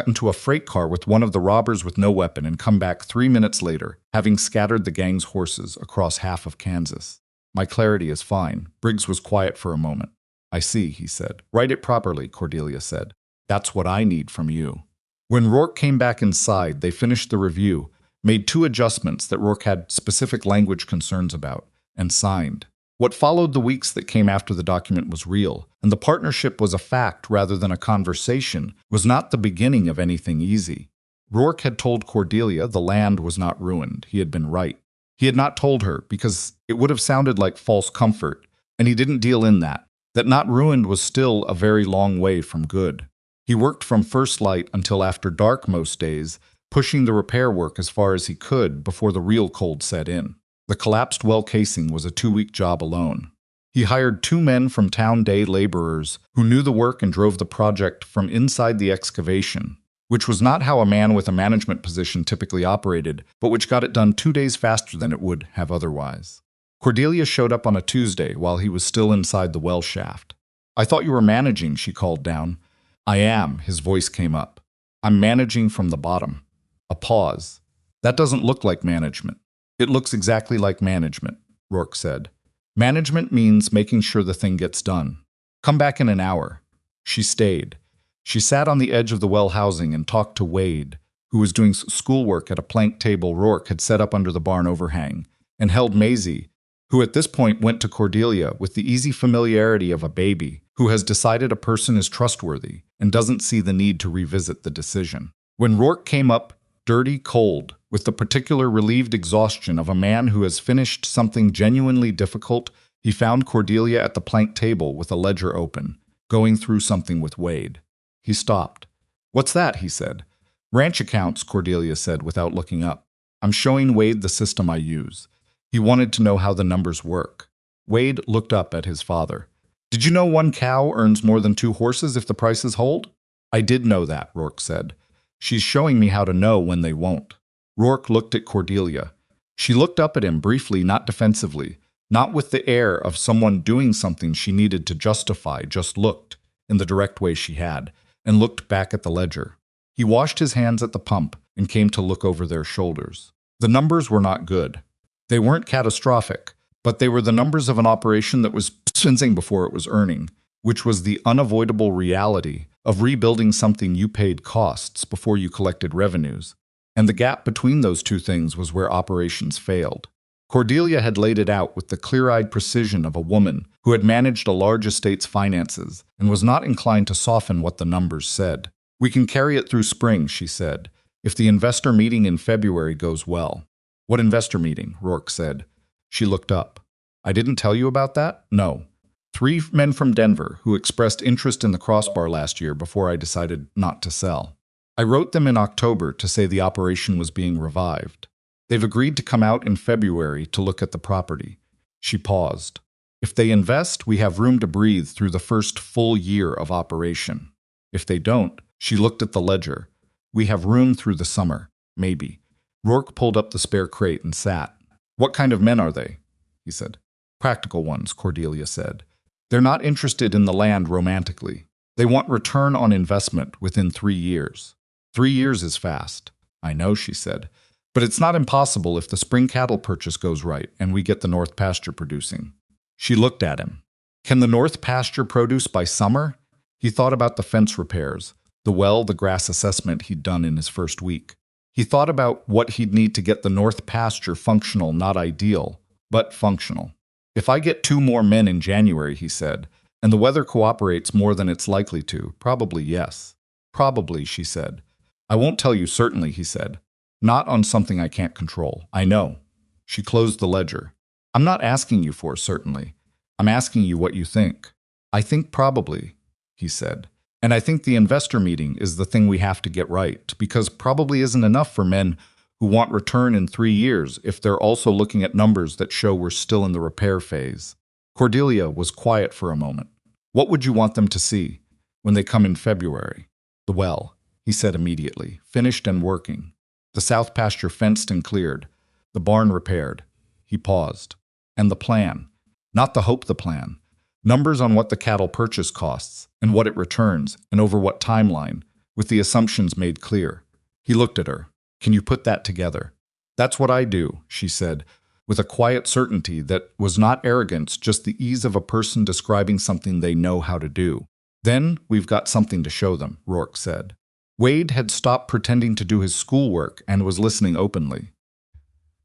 into a freight car with one of the robbers with no weapon and come back 3 minutes later, having scattered the gang's horses across half of Kansas. My clarity is fine." Briggs was quiet for a moment. "I see," he said. "Write it properly," Cordelia said. "That's what I need from you." When Rourke came back inside, they finished the review, made 2 adjustments that Rourke had specific language concerns about, and signed. What followed the weeks that came after the document was real, and the partnership was a fact rather than a conversation, was not the beginning of anything easy. Rourke had told Cordelia the land was not ruined. He had been right. He had not told her because it would have sounded like false comfort, and he didn't deal in that not ruined was still a very long way from good. He worked from first light until after dark most days, pushing the repair work as far as he could before the real cold set in. The collapsed well casing was a 2-week job alone. He hired 2 men from town day laborers who knew the work and drove the project from inside the excavation, which was not how a man with a management position typically operated, but which got it done 2 days faster than it would have otherwise. Cordelia showed up on a Tuesday while he was still inside the well shaft. "I thought you were managing," she called down. "I am," his voice came up. "I'm managing from the bottom." A pause. "That doesn't look like management." "It looks exactly like management," Rourke said. "Management means making sure the thing gets done. Come back in an hour." She stayed. She sat on the edge of the well housing and talked to Wade, who was doing schoolwork at a plank table Rourke had set up under the barn overhang, and held Maisie, who at this point went to Cordelia with the easy familiarity of a baby who has decided a person is trustworthy and doesn't see the need to revisit the decision. When Rourke came up, dirty, cold, with the particular relieved exhaustion of a man who has finished something genuinely difficult, he found Cordelia at the plank table with a ledger open, going through something with Wade. He stopped. "What's that?" he said. "Ranch accounts," Cordelia said without looking up. "I'm showing Wade the system I use." He wanted to know how the numbers work. Wade looked up at his father. "Did you know 1 cow earns more than 2 horses if the prices hold?" "I did know that," Rourke said. "She's showing me how to know when they won't." Rourke looked at Cordelia. She looked up at him briefly, not defensively, not with the air of someone doing something she needed to justify, just looked, in the direct way she had, and looked back at the ledger. He washed his hands at the pump and came to look over their shoulders. The numbers were not good. They weren't catastrophic, but they were the numbers of an operation that was spending before it was earning, which was the unavoidable reality of rebuilding something you paid costs before you collected revenues. And the gap between those two things was where operations failed. Cordelia had laid it out with the clear-eyed precision of a woman who had managed a large estate's finances and was not inclined to soften what the numbers said. "We can carry it through spring," she said, "if the investor meeting in February goes well." "What investor meeting?" Rourke said. She looked up. "I didn't tell you about that?" "No. 3 men from Denver who expressed interest in the crossbar last year before I decided not to sell. I wrote them in October to say the operation was being revived. They've agreed to come out in February to look at the property." She paused. "If they invest, we have room to breathe through the first full year of operation. If they don't," she looked at the ledger, "we have room through the summer, maybe." Rourke pulled up the spare crate and sat. "What kind of men are they?" he said. "Practical ones," Cordelia said. "They're not interested in the land romantically. They want return on investment within 3 years. 3 years is fast." "I know," she said. "But it's not impossible if the spring cattle purchase goes right and we get the north pasture producing." She looked at him. "Can the north pasture produce by summer?" He thought about the fence repairs, the grass assessment he'd done in his first week. He thought about what he'd need to get the north pasture functional, not ideal, but functional. "If I get 2 more men in January," he said, "and the weather cooperates more than it's likely to, probably yes." "Probably," she said. "I won't tell you certainly," he said. "Not on something I can't control. I know." She closed the ledger. "I'm not asking you for certainly. I'm asking you what you think." "I think probably," he said. "And I think the investor meeting is the thing we have to get right, because probably isn't enough for men who want return in 3 years if they're also looking at numbers that show we're still in the repair phase." Cordelia was quiet for a moment. "What would you want them to see when they come in February?" "The well," he said immediately, "finished and working. The south pasture fenced and cleared. The barn repaired." He paused. "And the plan. Not the hope, the plan. Numbers on what the cattle purchase costs, and what it returns, and over what timeline, with the assumptions made clear." He looked at her. "Can you put that together?" "That's what I do," she said, with a quiet certainty that was not arrogance, just the ease of a person describing something they know how to do. "Then we've got something to show them," Rourke said. Wade had stopped pretending to do his schoolwork and was listening openly.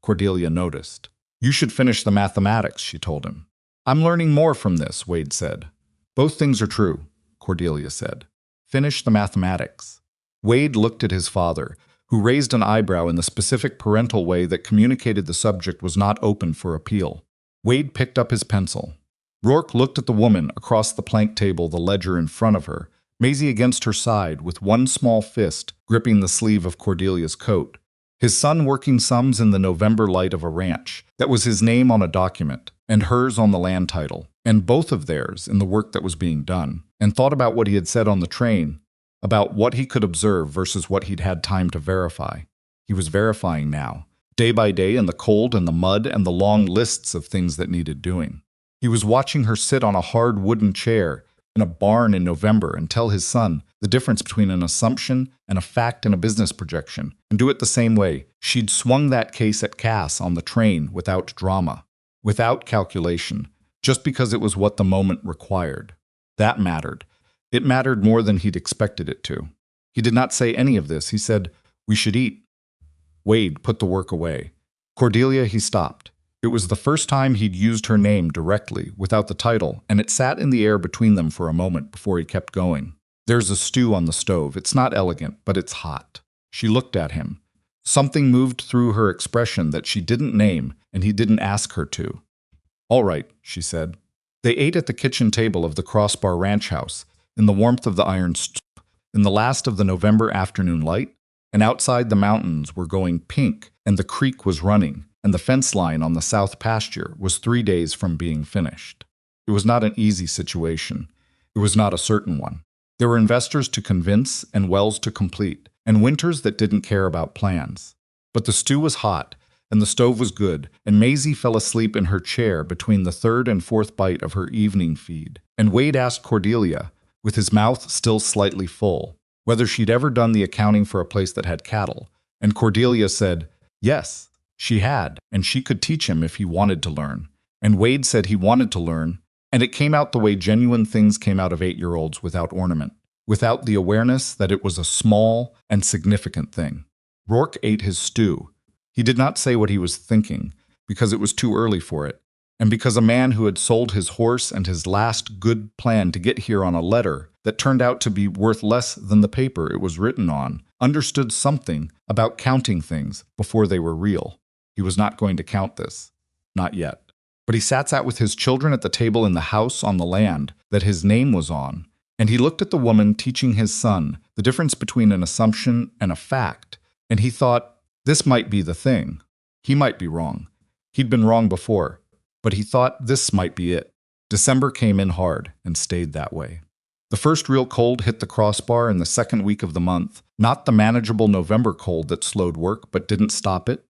Cordelia noticed. "You should finish the mathematics," she told him. "I'm learning more from this," Wade said. "Both things are true," Cordelia said. "Finish the mathematics." Wade looked at his father, who raised an eyebrow in the specific parental way that communicated the subject was not open for appeal. Wade picked up his pencil. Rourke looked at the woman across the plank table, the ledger in front of her, Maisie against her side with one small fist gripping the sleeve of Cordelia's coat. His son working sums in the November light of a ranch. That was his name on a document, and hers on the land title. and both of theirs in the work that was being done, and thought about what he had said on the train, about what he could observe versus what he'd had time to verify. He was verifying now, day by day in the cold and the mud and the long lists of things that needed doing. He was watching her sit on a hard wooden chair in a barn in November and tell his son the difference between an assumption and a fact and a business projection, and do it the same way. She'd swung that case at Cass on the train without drama, without calculation, just because it was what the moment required. That mattered. It mattered more than he'd expected it to. He did not say any of this. He said, "We should eat." Wade put the work away. Cordelia, he stopped. It was the first time he'd used her name directly, without the title, and it sat in the air between them for a moment before he kept going. "There's a stew on the stove. It's not elegant, but it's hot." She looked at him. Something moved through her expression that she didn't name, and he didn't ask her to. "All right," she said. They ate at the kitchen table of the Crossbar Ranch house, in the warmth of the iron stove, in the last of the November afternoon light, and outside the mountains were going pink, and the creek was running, and the fence line on the south pasture was 3 days from being finished. It was not an easy situation. It was not a certain one. There were investors to convince and wells to complete, and winters that didn't care about plans. But the stew was hot, and the stove was good, and Maisie fell asleep in her chair between the third and fourth bite of her evening feed, and Wade asked Cordelia, with his mouth still slightly full, whether she'd ever done the accounting for a place that had cattle, and Cordelia said, yes, she had, and she could teach him if he wanted to learn. And Wade said he wanted to learn, and it came out the way genuine things came out of 8-year-olds without ornament, without the awareness that it was a small and significant thing. Rourke ate his stew. He did not say what he was thinking, because it was too early for it, and because a man who had sold his horse and his last good plan to get here on a letter that turned out to be worth less than the paper it was written on, understood something about counting things before they were real. He was not going to count this. Not yet. But he sat with his children at the table in the house on the land that his name was on, and he looked at the woman teaching his son the difference between an assumption and a fact, and he thought, this might be the thing. He might be wrong. He'd been wrong before, but he thought this might be it. December came in hard and stayed that way. The first real cold hit the Crossbar in the second week of the month, not the manageable November cold that slowed work but didn't stop it,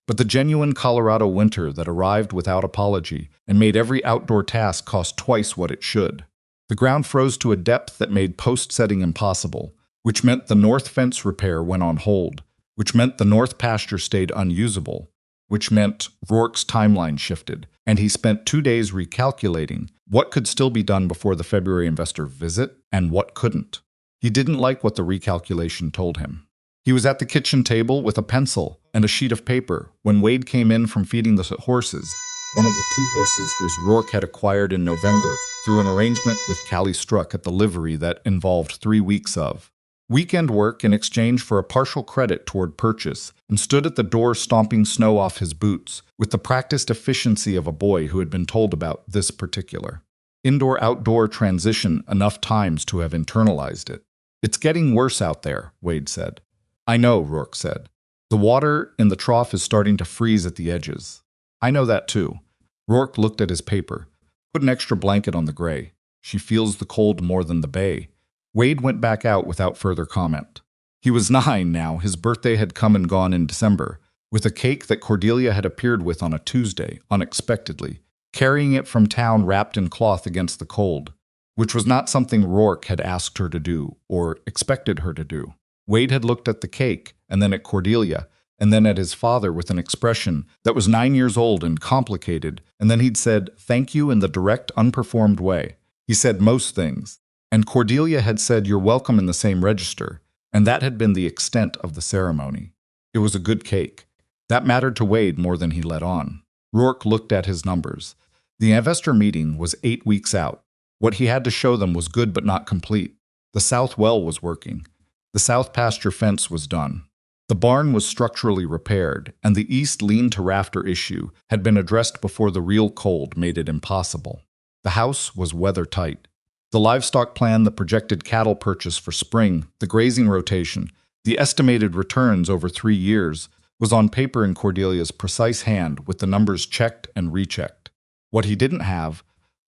but the genuine Colorado winter that arrived without apology and made every outdoor task cost twice what it should. The ground froze to a depth that made post setting impossible, which meant the north fence repair went on hold, which meant the north pasture stayed unusable, which meant Rourke's timeline shifted, and he spent 2 days recalculating what could still be done before the February investor visit and what couldn't. He didn't like what the recalculation told him. He was at the kitchen table with a pencil and a sheet of paper when Wade came in from feeding the horses, one of the 2 horses Rourke had acquired in November through an arrangement with Callie Struck at the livery that involved 3 weeks of weekend work in exchange for a partial credit toward purchase, and stood at the door stomping snow off his boots with the practiced efficiency of a boy who had been told about this particular indoor-outdoor transition enough times to have internalized it. It's getting worse out there, Wade said. I know, Rourke said. The water in the trough is starting to freeze at the edges. I know that too. Rourke looked at his paper. Put an extra blanket on the gray. She feels the cold more than the bay. Wade went back out without further comment. He was 9 now. His birthday had come and gone in December, with a cake that Cordelia had appeared with on a Tuesday, unexpectedly, carrying it from town wrapped in cloth against the cold, which was not something Rourke had asked her to do or expected her to do. Wade had looked at the cake, and then at Cordelia, and then at his father with an expression that was 9 years old and complicated, and then he'd said, thank you in the direct, unperformed way. He said most things. And Cordelia had said, you're welcome in the same register, and that had been the extent of the ceremony. It was a good cake. That mattered to Wade more than he let on. Rourke looked at his numbers. The investor meeting was 8 weeks out. What he had to show them was good but not complete. The south well was working. The south pasture fence was done. The barn was structurally repaired, and the east lean-to-rafter issue had been addressed before the real cold made it impossible. The house was weather-tight. The livestock plan, the projected cattle purchase for spring, the grazing rotation, the estimated returns over 3 years, was on paper in Cordelia's precise hand with the numbers checked and rechecked. What he didn't have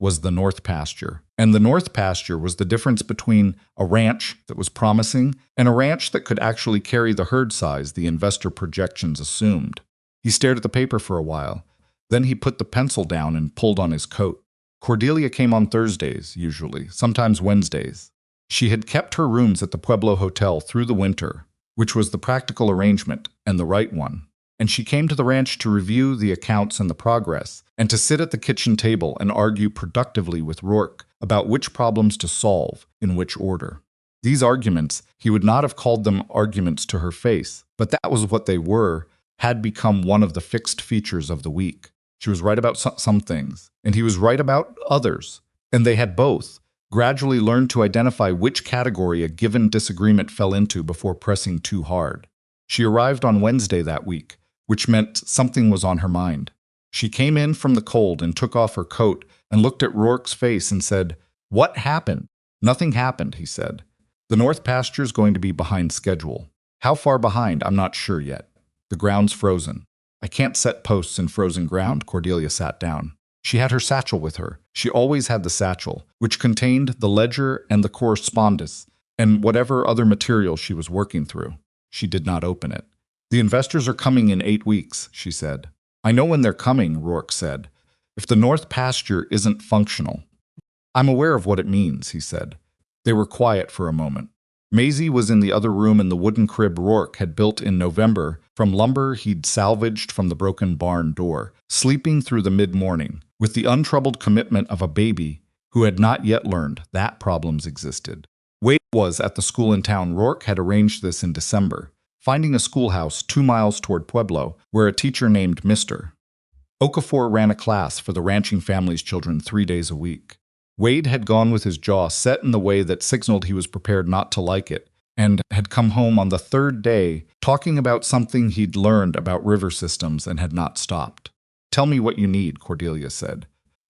was the North Pasture. And the North Pasture was the difference between a ranch that was promising and a ranch that could actually carry the herd size the investor projections assumed. He stared at the paper for a while. Then he put the pencil down and pulled on his coat. Cordelia came on Thursdays, usually, sometimes Wednesdays. She had kept her rooms at the Pueblo Hotel through the winter, which was the practical arrangement and the right one. And she came to the ranch to review the accounts and the progress, and to sit at the kitchen table and argue productively with Rourke about which problems to solve in which order. These arguments, he would not have called them arguments to her face, but that was what they were, had become one of the fixed features of the week. She was right about some things, and he was right about others, and they had both gradually learned to identify which category a given disagreement fell into before pressing too hard. She arrived on Wednesday that week, which meant something was on her mind. She came in from the cold and took off her coat and looked at Rourke's face and said, "What happened?" "Nothing happened," he said. "The North Pasture's going to be behind schedule." "How far behind? I'm not sure yet." "The ground's frozen." "I can't set posts in frozen ground." Cordelia sat down. She had her satchel with her. She always had the satchel, which contained the ledger and the correspondence, and whatever other material she was working through. She did not open it. "The investors are coming in 8 weeks," she said. "I know when they're coming," Rourke said. "If the North Pasture isn't functional." "I'm aware of what it means," he said. They were quiet for a moment. Maisie was in the other room in the wooden crib Rourke had built in November from lumber he'd salvaged from the broken barn door, sleeping through the mid-morning, with the untroubled commitment of a baby who had not yet learned that problems existed. Wade was at the school in town. Rourke had arranged this in December, finding a schoolhouse 2 miles toward Pueblo, where a teacher named Mr. Okafor ran a class for the ranching family's children 3 days a week. Wade had gone with his jaw set in the way that signaled he was prepared not to like it, and had come home on the 3rd day talking about something he'd learned about river systems and had not stopped. "Tell me what you need," Cordelia said.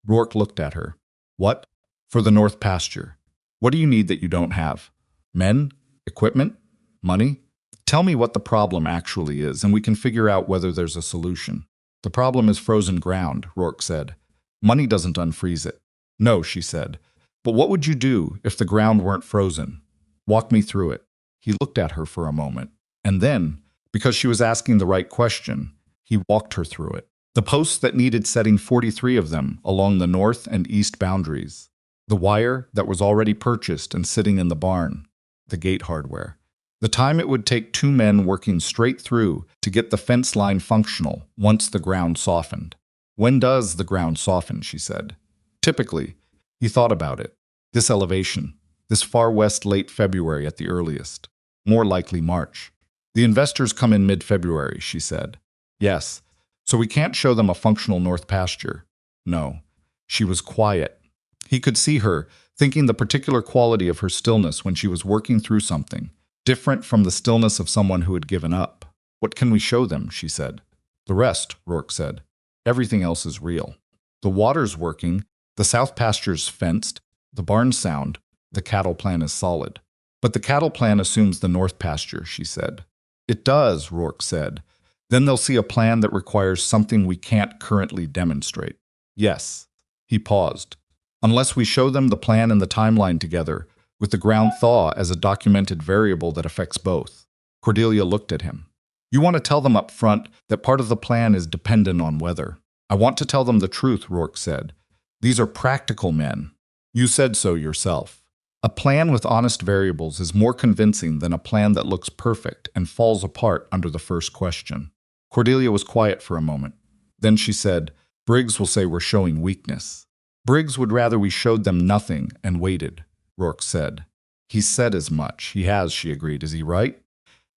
Rourke looked at her. "What?" "For the North Pasture. What do you need that you don't have?" "Men? Equipment? Money? Tell me what the problem actually is, and we can figure out whether there's a solution." "The problem is frozen ground," Rourke said. "Money doesn't unfreeze it." "No," she said. "But what would you do if the ground weren't frozen? Walk me through it." He looked at her for a moment, and then, because she was asking the right question, he walked her through it. The posts that needed setting, 43 of them, along the north and east boundaries. The wire that was already purchased and sitting in the barn. The gate hardware. The time it would take 2 men working straight through to get the fence line functional once the ground softened. "When does the ground soften?" she said. "Typically." He thought about it. "This elevation. This far west late February at the earliest. More likely March." "The investors come in mid-February," she said. "Yes. So we can't show them a functional North Pasture." "No." She was quiet. He could see her, thinking the particular quality of her stillness when she was working through something, different from the stillness of someone who had given up. "What can we show them?" she said. "The rest," Rourke said. "Everything else is real. The water's working, the South Pasture's fenced, the barn's sound, the cattle plan is solid." "But the cattle plan assumes the North Pasture," she said. "It does," Rourke said. "Then they'll see a plan that requires something we can't currently demonstrate." "Yes." He paused. "Unless we show them the plan and the timeline together, with the ground thaw as a documented variable that affects both." Cordelia looked at him. "You want to tell them up front that part of the plan is dependent on weather." "I want to tell them the truth," Rourke said. "These are practical men. You said so yourself. A plan with honest variables is more convincing than a plan that looks perfect and falls apart under the first question." Cordelia was quiet for a moment. Then she said, "Briggs will say we're showing weakness." "Briggs would rather we showed them nothing and waited," Rourke said. "He said as much." "He has," she agreed. "Is he right?"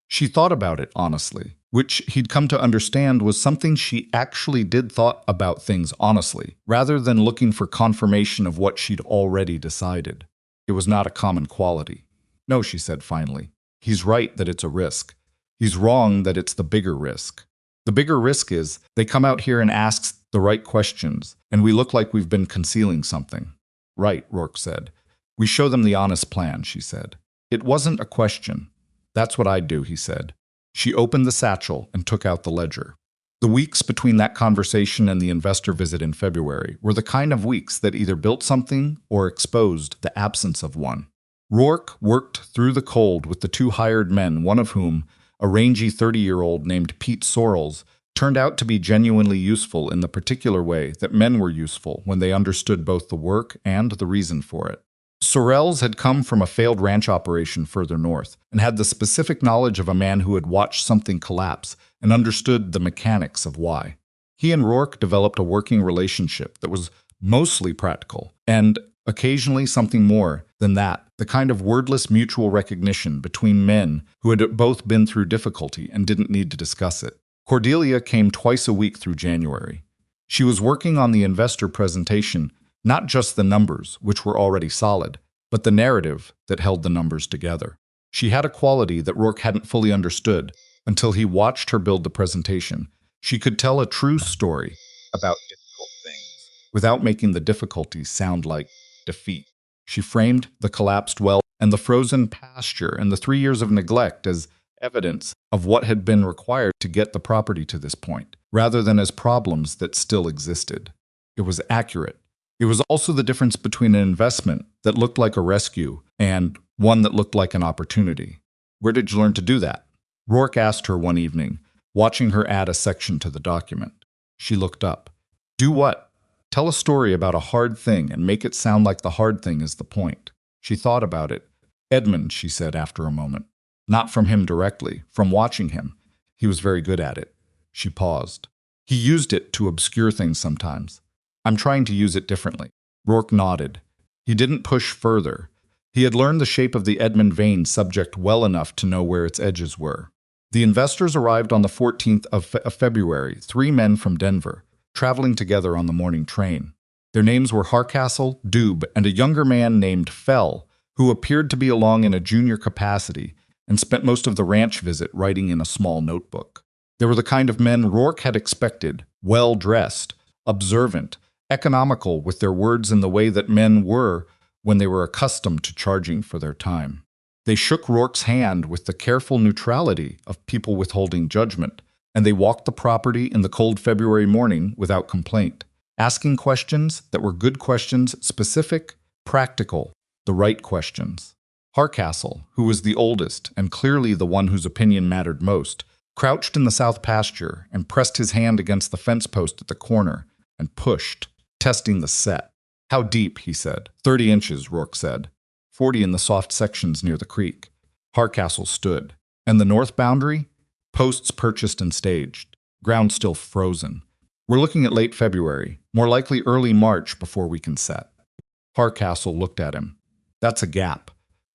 She thought about it honestly, which he'd come to understand was something she actually did thought about things honestly, rather than looking for confirmation of what she'd already decided. It was not a common quality. "No," she said finally. "He's right that it's a risk. He's wrong that it's the bigger risk. The bigger risk is they come out here and ask the right questions, and we look like we've been concealing something." "Right," Rourke said. "We show them the honest plan," she said. "It wasn't a question." "That's what I'd do," he said. She opened the satchel and took out the ledger. The weeks between that conversation and the investor visit in February were the kind of weeks that either built something or exposed the absence of one. Rourke worked through the cold with the two hired men, one of whom, a rangy 30-year-old named Pete Sorrells, turned out to be genuinely useful in the particular way that men were useful when they understood both the work and the reason for it. Sorrells had come from a failed ranch operation further north and had the specific knowledge of a man who had watched something collapse and understood the mechanics of why. He and Rourke developed a working relationship that was mostly practical and occasionally something more than that, the kind of wordless mutual recognition between men who had both been through difficulty and didn't need to discuss it. Cordelia came twice a week through January. She was working on the investor presentation, not just the numbers, which were already solid, but the narrative that held the numbers together. She had a quality that Rourke hadn't fully understood until he watched her build the presentation. She could tell a true story about difficult things without making the difficulties sound like defeat. She framed the collapsed well and the frozen pasture and the 3 years of neglect as evidence of what had been required to get the property to this point, rather than as problems that still existed. It was accurate. It was also the difference between an investment that looked like a rescue and one that looked like an opportunity. Where did you learn to do that? Rourke asked her one evening, watching her add a section to the document. She looked up. Do what? Tell a story about a hard thing and make it sound like the hard thing is the point. She thought about it. Edmund, she said after a moment. Not from him directly, from watching him. He was very good at it. She paused. He used it to obscure things sometimes. I'm trying to use it differently. Rourke nodded. He didn't push further. He had learned the shape of the Edmund Vane subject well enough to know where its edges were. The investors arrived on the 14th of February, 3 men from Denver, traveling together on the morning train. Their names were Hardcastle, Doob, and a younger man named Fell, who appeared to be along in a junior capacity and spent most of the ranch visit writing in a small notebook. They were the kind of men Rourke had expected, well-dressed, observant, economical with their words in the way that men were when they were accustomed to charging for their time. They shook Rourke's hand with the careful neutrality of people withholding judgment, and they walked the property in the cold February morning without complaint, asking questions that were good questions, specific, practical, the right questions. Hardcastle, who was the oldest and clearly the one whose opinion mattered most, crouched in the south pasture and pressed his hand against the fence post at the corner and pushed, testing the set. How deep, he said. 30 inches, Rourke said. 40 in the soft sections near the creek. Hardcastle stood. And the north boundary? Posts purchased and staged. Ground still frozen. We're looking at late February, more likely early March before we can set. Hardcastle looked at him. That's a gap.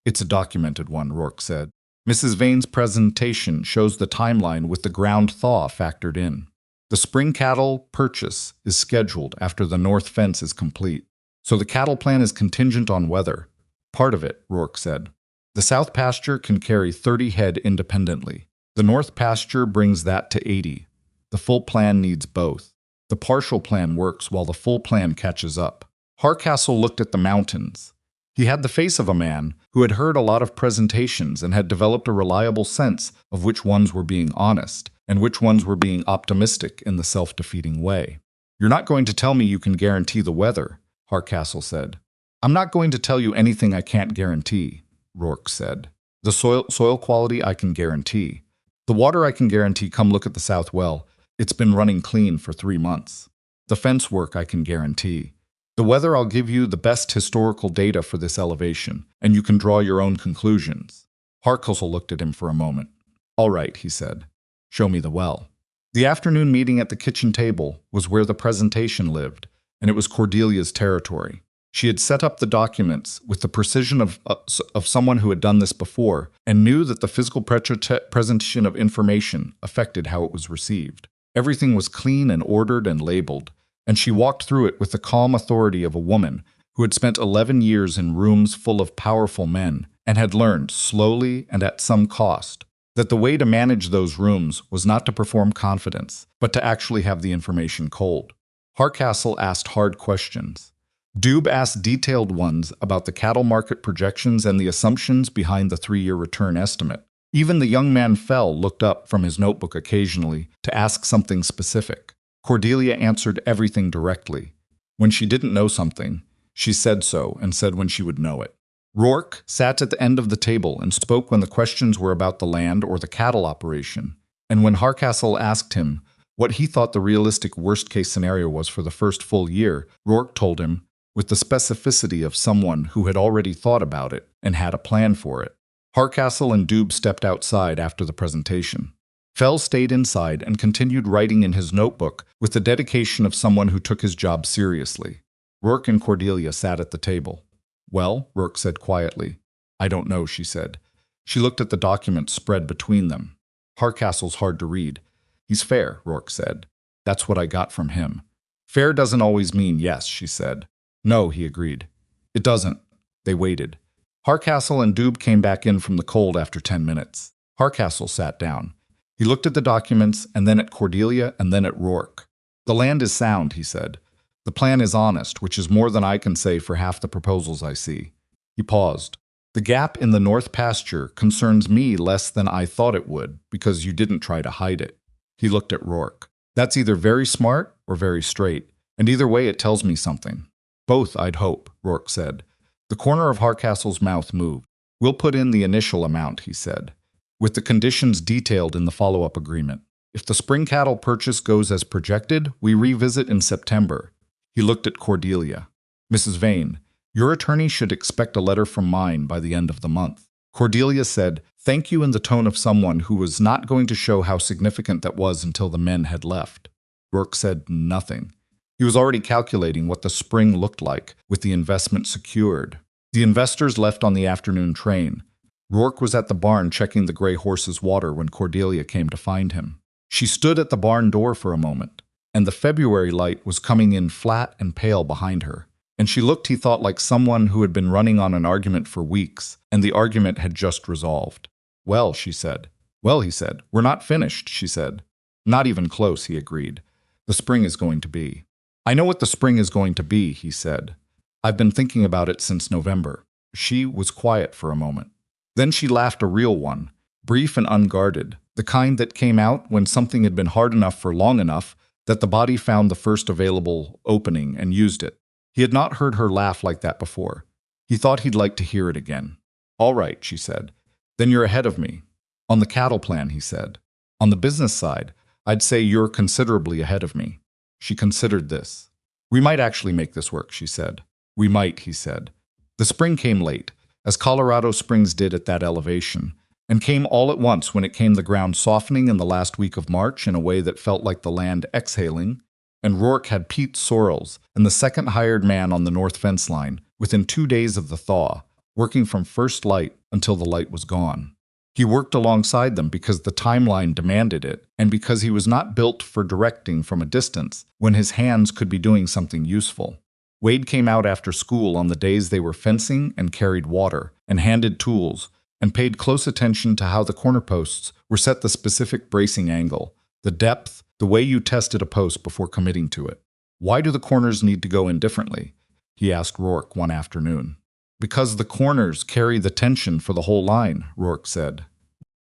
It's a documented one, Rourke said. Mrs. Vane's presentation shows the timeline with the ground thaw factored in. The spring cattle purchase is scheduled after the north fence is complete, so the cattle plan is contingent on weather. Part of it, Rourke said. The south pasture can carry 30 head independently. The north pasture brings that to 80. The full plan needs both. The partial plan works while the full plan catches up. Hardcastle looked at the mountains. He had the face of a man who had heard a lot of presentations and had developed a reliable sense of which ones were being honest and which ones were being optimistic in the self-defeating way. You're not going to tell me you can guarantee the weather, Hardcastle said. I'm not going to tell you anything I can't guarantee, Rourke said. The soil quality I can guarantee. The water I can guarantee. Come look at the south well. It's been running clean for 3 months. The fence work I can guarantee. The weather, I'll give you the best historical data for this elevation, and you can draw your own conclusions. Hardcastle looked at him for a moment. All right, he said. Show me the well. The afternoon meeting at the kitchen table was where the presentation lived, and it was Cordelia's territory. She had set up the documents with the precision of someone who had done this before and knew that the physical presentation of information affected how it was received. Everything was clean and ordered and labeled, and she walked through it with the calm authority of a woman who had spent 11 years in rooms full of powerful men and had learned, slowly and at some cost, that the way to manage those rooms was not to perform confidence, but to actually have the information cold. Hardcastle asked hard questions. Doob asked detailed ones about the cattle market projections and the assumptions behind the 3-year return estimate. Even the young man Fell looked up from his notebook occasionally to ask something specific. Cordelia answered everything directly. When she didn't know something, she said so and said when she would know it. Rourke sat at the end of the table and spoke when the questions were about the land or the cattle operation, and when Hardcastle asked him what he thought the realistic worst-case scenario was for the first full year, Rourke told him with the specificity of someone who had already thought about it and had a plan for it. Hardcastle and Doob stepped outside after the presentation. Fell stayed inside and continued writing in his notebook with the dedication of someone who took his job seriously. Rourke and Cordelia sat at the table. "Well," Rourke said quietly. "I don't know," she said. She looked at the documents spread between them. "Hardcastle's hard to read." "He's fair," Rourke said. "That's what I got from him." "Fair doesn't always mean yes," she said. "No," he agreed. "It doesn't." They waited. Hardcastle and Doob came back in from the cold after 10 minutes. Hardcastle sat down. He looked at the documents and then at Cordelia and then at Rourke. "The land is sound," he said. "The plan is honest, which is more than I can say for half the proposals I see." He paused. "The gap in the north pasture concerns me less than I thought it would, because you didn't try to hide it." He looked at Rourke. "That's either very smart or very straight, and either way it tells me something." "Both, I'd hope," Rourke said. The corner of Hardcastle's mouth moved. "We'll put in the initial amount," he said, "with the conditions detailed in the follow-up agreement. If the spring cattle purchase goes as projected, we revisit in September." He looked at Cordelia. "Mrs. Vane, your attorney should expect a letter from mine by the end of the month." Cordelia said, "Thank you," in the tone of someone who was not going to show how significant that was until the men had left. Rourke said nothing. He was already calculating what the spring looked like with the investment secured. The investors left on the afternoon train. Rourke was at the barn checking the gray horse's water when Cordelia came to find him. She stood at the barn door for a moment, and the February light was coming in flat and pale behind her. And she looked, he thought, like someone who had been running on an argument for weeks, and the argument had just resolved. "Well," she said. "Well," he said. "We're not finished," she said. "Not even close," he agreed. "The spring is going to be." "I know what the spring is going to be," he said. "I've been thinking about it since November." She was quiet for a moment. Then she laughed, a real one, brief and unguarded, the kind that came out when something had been hard enough for long enough that the body found the first available opening and used it. He had not heard her laugh like that before. He thought he'd like to hear it again. "All right," she said. "Then you're ahead of me." "On the cattle plan," he said. "On the business side, I'd say you're considerably ahead of me." She considered this. "We might actually make this work," she said. "We might," he said. The spring came late, as Colorado Springs did at that elevation, and came all at once when it came the ground softening in the last week of March in a way that felt like the land exhaling, and Rourke had Pete Sorrells and the second hired man on the north fence line within 2 days of the thaw, working from first light until the light was gone. He worked alongside them because the timeline demanded it, and because he was not built for directing from a distance when his hands could be doing something useful. Wade came out after school on the days they were fencing and carried water and handed tools and paid close attention to how the corner posts were set, the specific bracing angle, the depth, the way you tested a post before committing to it. "Why do the corners need to go in differently?" he asked Rourke one afternoon. "Because the corners carry the tension for the whole line," Rourke said.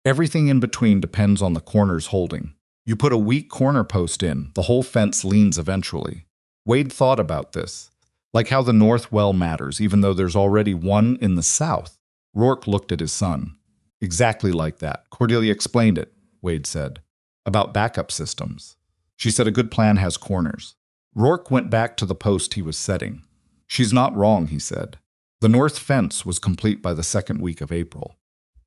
"Everything in between depends on the corners holding. You put a weak corner post in, the whole fence leans eventually." Wade thought about this, like how the north well matters, even though there's already one in the south. Rourke looked at his son. "Exactly like that. Cordelia explained it," Wade said. "About backup systems." She said a good plan has corners. Rourke went back to the post he was setting. "She's not wrong," he said. The north fence was complete by the second week of April.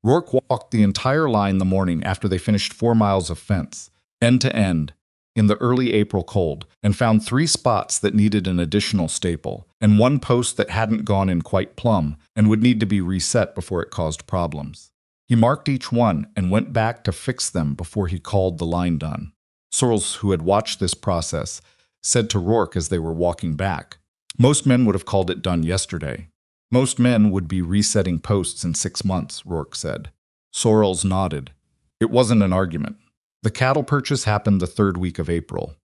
Rourke walked the entire line the morning after they finished 4 miles of fence, end to end, in the early April cold, and found 3 spots that needed an additional staple, and 1 post that hadn't gone in quite plumb and would need to be reset before it caused problems. He marked each one and went back to fix them before he called the line done. Sorrells, who had watched this process, said to Rourke as they were walking back, "Most men would have called it done yesterday." "Most men would be resetting posts in 6 months," Rourke said. Sorrells nodded. It wasn't an argument. The cattle purchase happened the 3rd week of April.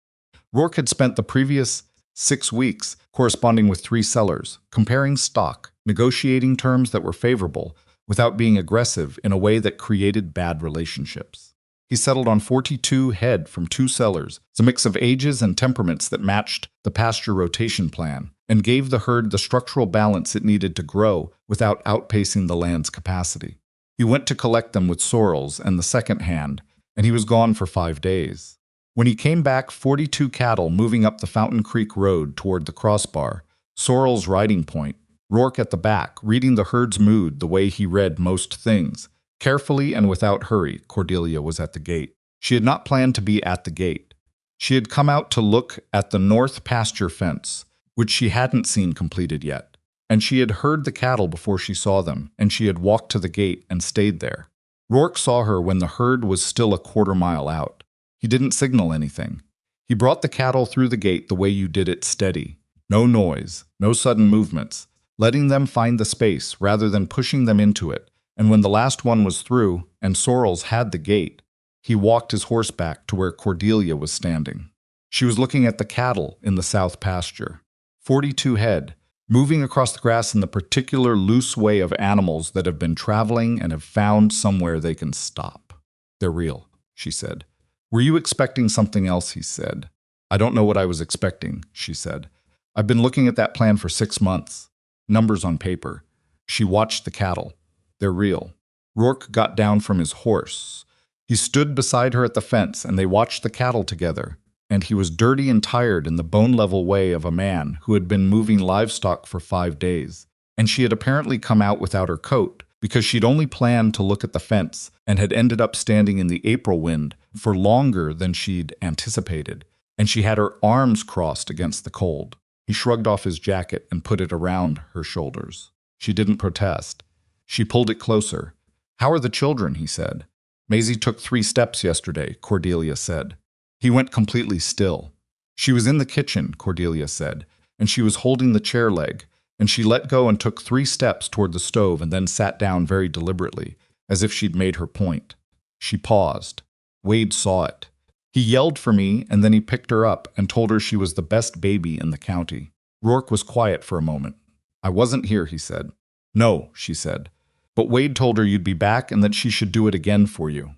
Rourke had spent the previous 6 weeks corresponding with 3 sellers, comparing stock, negotiating terms that were favorable, without being aggressive in a way that created bad relationships. He settled on 42 head from 2 sellers, a mix of ages and temperaments that matched the pasture rotation plan, and gave the herd the structural balance it needed to grow without outpacing the land's capacity. He went to collect them with sorrels and the second hand, and he was gone for 5 days. When he came back, 42 cattle moving up the Fountain Creek Road toward the crossbar, sorrel's riding point, Rourke at the back, reading the herd's mood the way he read most things. Carefully and without hurry, Cordelia was at the gate. She had not planned to be at the gate. She had come out to look at the north pasture fence, which she hadn't seen completed yet. And she had heard the cattle before she saw them, and she had walked to the gate and stayed there. Rourke saw her when the herd was still a quarter-mile out. He didn't signal anything. He brought the cattle through the gate the way you did it, steady. No noise, no sudden movements, letting them find the space rather than pushing them into it. And when the last one was through, and sorrels had the gate, he walked his horse back to where Cordelia was standing. She was looking at the cattle in the south pasture. 42 head, moving across the grass in the particular loose way of animals that have been traveling and have found somewhere they can stop. They're real, she said. Were you expecting something else, he said. I don't know what I was expecting, she said. I've been looking at that plan for 6 months. Numbers on paper. She watched the cattle. They're real. Rourke got down from his horse. He stood beside her at the fence, and they watched the cattle together. And he was dirty and tired in the bone-level way of a man who had been moving livestock for 5 days. And she had apparently come out without her coat, because she'd only planned to look at the fence and had ended up standing in the April wind for longer than she'd anticipated. And she had her arms crossed against the cold. He shrugged off his jacket and put it around her shoulders. She didn't protest. She pulled it closer. How are the children, he said. Maisie took 3 steps yesterday, Cordelia said. He went completely still. She was in the kitchen, Cordelia said, and she was holding the chair leg, and she let go and took 3 steps toward the stove and then sat down very deliberately, as if she'd made her point. She paused. Wade saw it. He yelled for me, and then he picked her up and told her she was the best baby in the county. Rourke was quiet for a moment. I wasn't here, he said. No, she said. But Wade told her you'd be back and that she should do it again for you.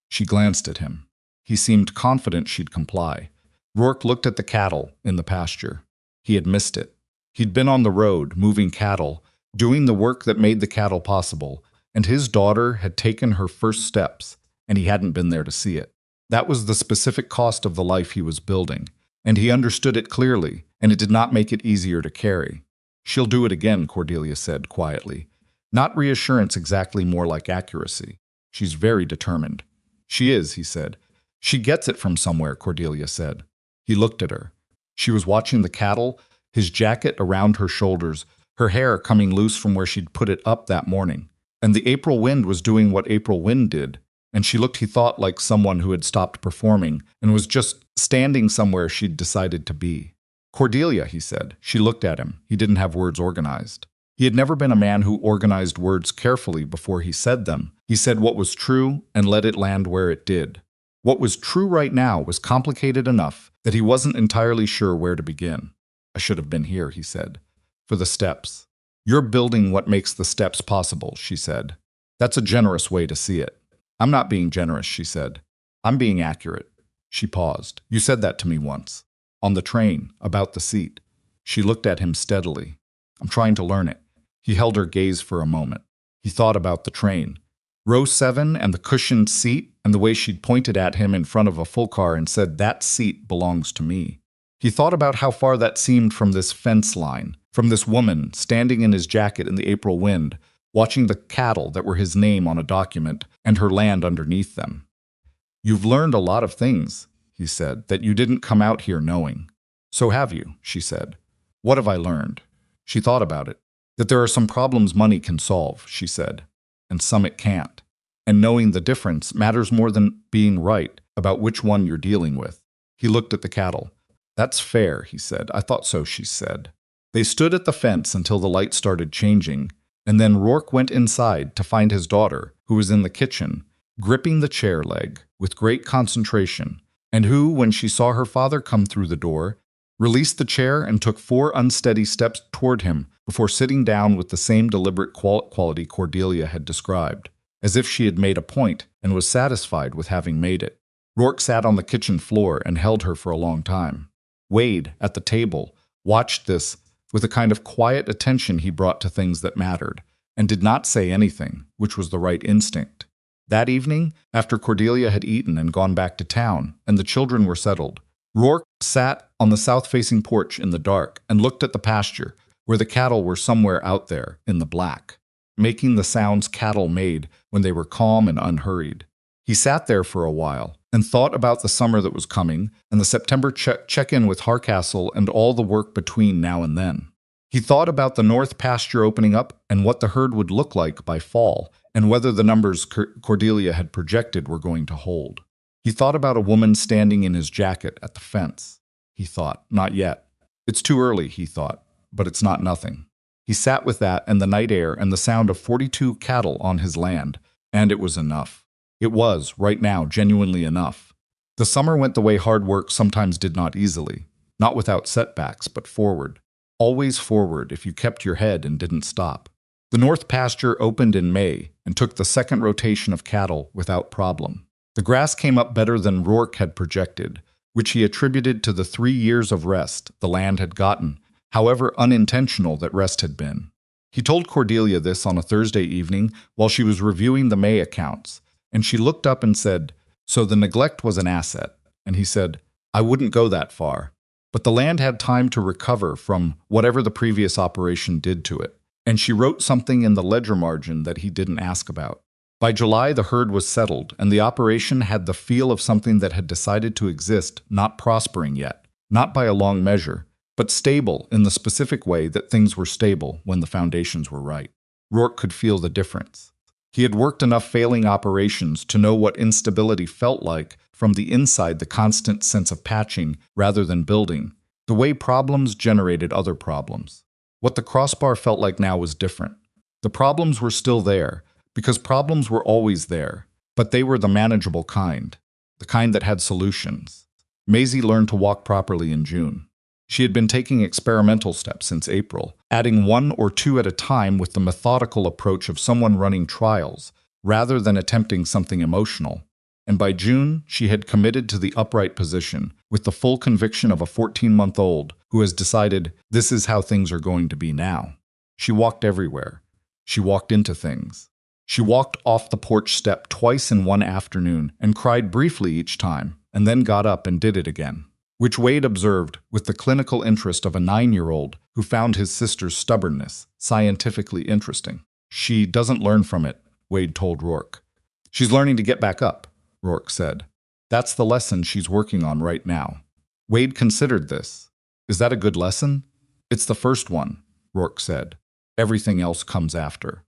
She glanced at him. He seemed confident she'd comply. Rourke looked at the cattle in the pasture. He had missed it. He'd been on the road, moving cattle, doing the work that made the cattle possible, and his daughter had taken her first steps, and he hadn't been there to see it. That was the specific cost of the life he was building, and he understood it clearly, and it did not make it easier to carry. She'll do it again, Cordelia said quietly. Not reassurance exactly, more like accuracy. She's very determined. She is, he said. She gets it from somewhere, Cordelia said. He looked at her. She was watching the cattle, his jacket around her shoulders, her hair coming loose from where she'd put it up that morning. And the April wind was doing what April wind did, and she looked, he thought, like someone who had stopped performing and was just standing somewhere she'd decided to be. Cordelia, he said. She looked at him. He didn't have words organized. He had never been a man who organized words carefully before he said them. He said what was true and let it land where it did. What was true right now was complicated enough that he wasn't entirely sure where to begin. I should have been here, he said. For the steps. You're building what makes the steps possible, she said. That's a generous way to see it. I'm not being generous, she said. I'm being accurate. She paused. You said that to me once. On the train, about the seat. She looked at him steadily. I'm trying to learn it. He held her gaze for a moment. He thought about the train. Row 7 and the cushioned seat and the way she'd pointed at him in front of a full car and said, that seat belongs to me. He thought about how far that seemed from this fence line, from this woman standing in his jacket in the April wind, watching the cattle that were his name on a document and her land underneath them. You've learned a lot of things, he said, that you didn't come out here knowing. So have you, she said. What have I learned? She thought about it. That there are some problems money can solve, she said, and some it can't. And knowing the difference matters more than being right about which one you're dealing with. He looked at the cattle. That's fair, he said. I thought so, she said. They stood at the fence until the light started changing, and then Rourke went inside to find his daughter, who was in the kitchen, gripping the chair leg with great concentration, and who, when she saw her father come through the door, released the chair and took 4 unsteady steps toward him before sitting down with the same deliberate quality Cordelia had described, as if she had made a point and was satisfied with having made it. Rourke sat on the kitchen floor and held her for a long time. Wade, at the table, watched this with a kind of quiet attention he brought to things that mattered, and did not say anything, which was the right instinct. That evening, after Cordelia had eaten and gone back to town, and the children were settled, Rourke sat on the south-facing porch in the dark and looked at the pasture, where the cattle were somewhere out there in the black, making the sounds cattle made when they were calm and unhurried. He sat there for a while and thought about the summer that was coming and the September check-in with Hardcastle and all the work between now and then. He thought about the north pasture opening up and what the herd would look like by fall and whether the numbers Cordelia had projected were going to hold. He thought about a woman standing in his jacket at the fence. He thought, not yet. It's too early, he thought, but it's not nothing. He sat with that and the night air and the sound of 42 cattle on his land, and it was enough. It was, right now, genuinely enough. The summer went the way hard work sometimes did not easily, not without setbacks, but forward. Always forward if you kept your head and didn't stop. The north pasture opened in May and took the second rotation of cattle without problem. The grass came up better than Rourke had projected, which he attributed to the 3 years of rest the land had gotten, however unintentional that rest had been. He told Cordelia this on a Thursday evening while she was reviewing the May accounts, and she looked up and said, "So the neglect was an asset." And he said, "I wouldn't go that far. But the land had time to recover from whatever the previous operation did to it, and she wrote something in the ledger margin that he didn't ask about. By July, the herd was settled, and the operation had the feel of something that had decided to exist, not prospering yet, not by a long measure, but stable in the specific way that things were stable when the foundations were right. Rourke could feel the difference. He had worked enough failing operations to know what instability felt like from the inside, the constant sense of patching rather than building, the way problems generated other problems. What the crossbar felt like now was different. The problems were still there, because problems were always there, but they were the manageable kind, the kind that had solutions. Maisie learned to walk properly in June. She had been taking experimental steps since April, adding 1 or 2 at a time with the methodical approach of someone running trials, rather than attempting something emotional. And by June, she had committed to the upright position, with the full conviction of a 14-month-old who has decided this is how things are going to be now. She walked everywhere. She walked into things. She walked off the porch step twice in one afternoon and cried briefly each time, and then got up and did it again, which Wade observed with the clinical interest of a 9-year-old who found his sister's stubbornness scientifically interesting. "She doesn't learn from it," Wade told Rourke. "She's learning to get back up," Rourke said. "That's the lesson she's working on right now." Wade considered this. "Is that a good lesson?" "It's the first one," Rourke said. "Everything else comes after."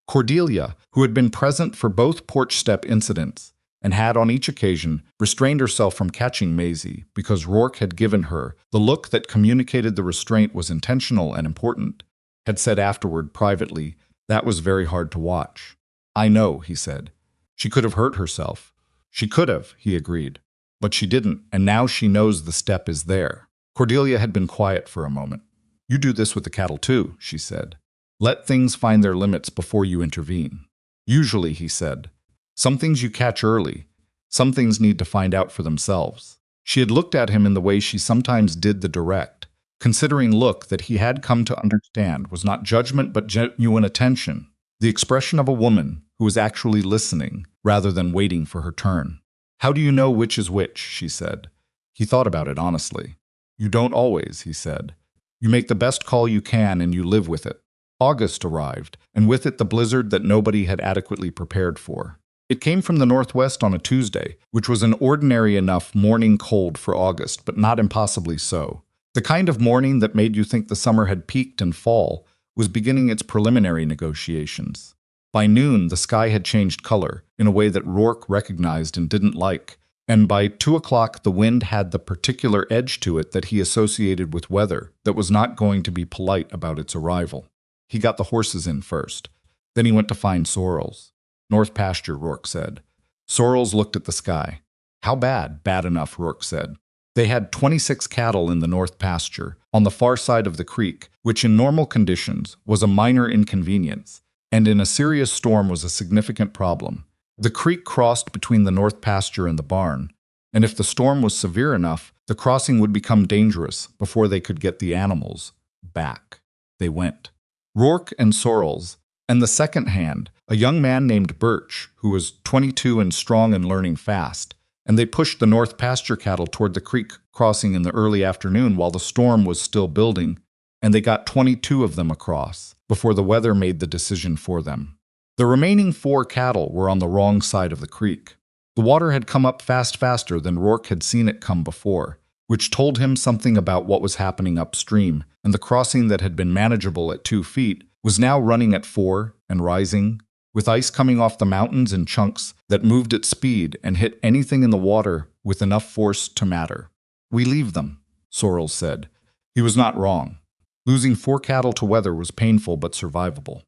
Cordelia, who had been present for both porch step incidents, and had on each occasion restrained herself from catching Maisie because Rourke had given her the look that communicated the restraint was intentional and important, had said afterward privately, "That was very hard to watch." "I know," he said. "She could have hurt herself." "She could have," he agreed. "But she didn't, and now she knows the step is there." Cordelia had been quiet for a moment. "You do this with the cattle too," she said. "Let things find their limits before you intervene." "Usually," he said. "Some things you catch early. Some things need to find out for themselves." She had looked at him in the way she sometimes did the direct, considering look that he had come to understand was not judgment but genuine attention, the expression of a woman who was actually listening rather than waiting for her turn. "How do you know which is which?" she said. He thought about it honestly. "You don't always," he said. "You make the best call you can and you live with it." August arrived, and with it the blizzard that nobody had adequately prepared for. It came from the northwest on a Tuesday, which was an ordinary enough morning cold for August, but not impossibly so. The kind of morning that made you think the summer had peaked and fall was beginning its preliminary negotiations. By noon, the sky had changed color in a way that Rourke recognized and didn't like, and by 2 o'clock the wind had the particular edge to it that he associated with weather that was not going to be polite about its arrival. He got the horses in first. Then he went to find Sorrels. "North pasture," Rourke said. Sorrels looked at the sky. "How bad?" "Bad enough," Rourke said. They had 26 cattle in the north pasture, on the far side of the creek, which in normal conditions was a minor inconvenience, and in a serious storm was a significant problem. The creek crossed between the north pasture and the barn, and if the storm was severe enough, the crossing would become dangerous before they could get the animals back. They went. Rourke and Sorrells, and the second hand, a young man named Birch, who was 22 and strong and learning fast, and they pushed the north pasture cattle toward the creek crossing in the early afternoon while the storm was still building, and they got 22 of them across before the weather made the decision for them. The remaining 4 cattle were on the wrong side of the creek. The water had come up faster than Rourke had seen it come before, which told him something about what was happening upstream, and the crossing that had been manageable at 2 feet was now running at 4 and rising, with ice coming off the mountains in chunks that moved at speed and hit anything in the water with enough force to matter. "We leave them," Sorrells said. He was not wrong. Losing 4 cattle to weather was painful but survivable.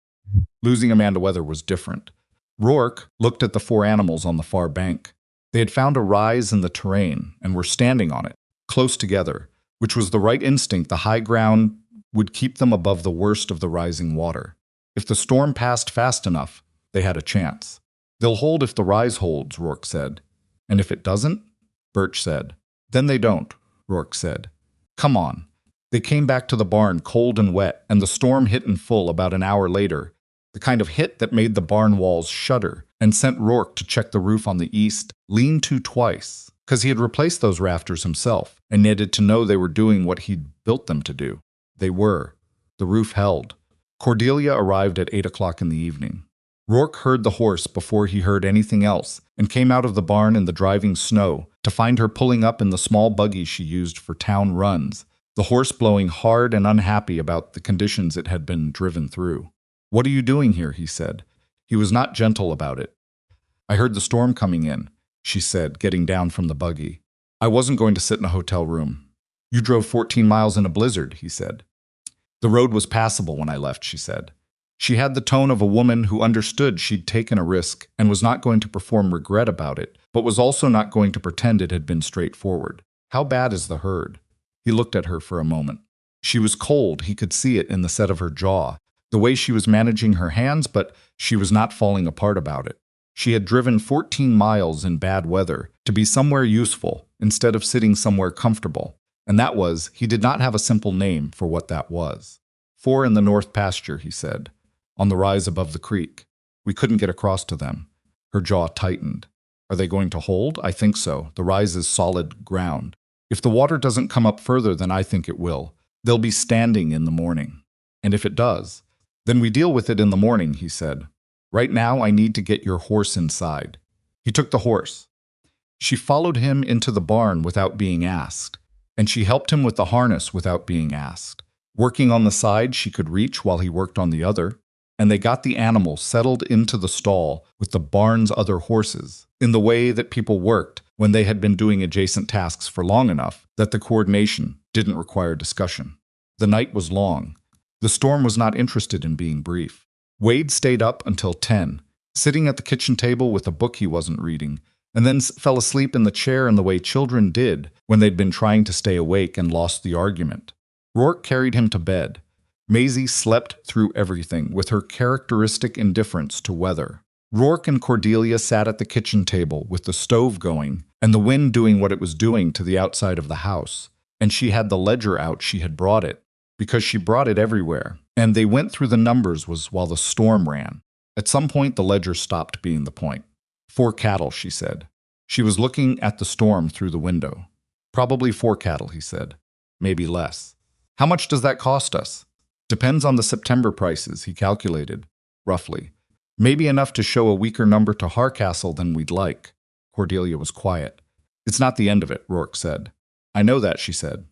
Losing a man to weather was different. Rourke looked at the 4 animals on the far bank. They had found a rise in the terrain and were standing on it, close together, which was the right instinct. The high ground would keep them above the worst of the rising water. If the storm passed fast enough, they had a chance. "They'll hold if the rise holds," Rourke said. "And if it doesn't?" Birch said. "Then they don't," Rourke said. "Come on." They came back to the barn cold and wet, and the storm hit in full about an hour later, the kind of hit that made the barn walls shudder and sent Rourke to check the roof on the east lean-to twice, because he had replaced those rafters himself and needed to know they were doing what he'd built them to do. They were. The roof held. Cordelia arrived at 8 o'clock in the evening. Rourke heard the horse before he heard anything else and came out of the barn in the driving snow to find her pulling up in the small buggy she used for town runs, the horse blowing hard and unhappy about the conditions it had been driven through. "What are you doing here?" he said. He was not gentle about it. "I heard the storm coming in," she said, getting down from the buggy. "I wasn't going to sit in a hotel room." "You drove 14 miles in a blizzard," he said. "The road was passable when I left," she said. She had the tone of a woman who understood she'd taken a risk and was not going to perform regret about it, but was also not going to pretend it had been straightforward. "How bad is the herd?" He looked at her for a moment. She was cold. He could see it in the set of her jaw, the way she was managing her hands, but she was not falling apart about it. She had driven 14 miles in bad weather to be somewhere useful instead of sitting somewhere comfortable, and that was, he did not have a simple name for what that was. 4 in the north pasture, he said, on the rise above the creek. We couldn't get across to them. Her jaw tightened. Are they going to hold? I think so. The rise is solid ground. If the water doesn't come up further than I think it will, they'll be standing in the morning. And if it does, then we deal with it in the morning, he said. Right now I need to get your horse inside. He took the horse. She followed him into the barn without being asked, and she helped him with the harness without being asked, working on the side she could reach while he worked on the other, and they got the animal settled into the stall with the barn's other horses, in the way that people worked when they had been doing adjacent tasks for long enough that the coordination didn't require discussion. The night was long. The storm was not interested in being brief. Wade stayed up until 10, sitting at the kitchen table with a book he wasn't reading, and then fell asleep in the chair in the way children did when they'd been trying to stay awake and lost the argument. Rourke carried him to bed. Maisie slept through everything with her characteristic indifference to weather. Rourke and Cordelia sat at the kitchen table with the stove going and the wind doing what it was doing to the outside of the house, and she had the ledger out. She had brought it, because she brought it everywhere, and they went through the numbers while the storm ran. At some point, the ledger stopped being the point. 4 cattle, she said. She was looking at the storm through the window. Probably 4 cattle, he said. Maybe less. How much does that cost us? Depends on the September prices, he calculated, roughly. Maybe enough to show a weaker number to Hardcastle than we'd like. Cordelia was quiet. It's not the end of it, Rourke said. I know that, she said.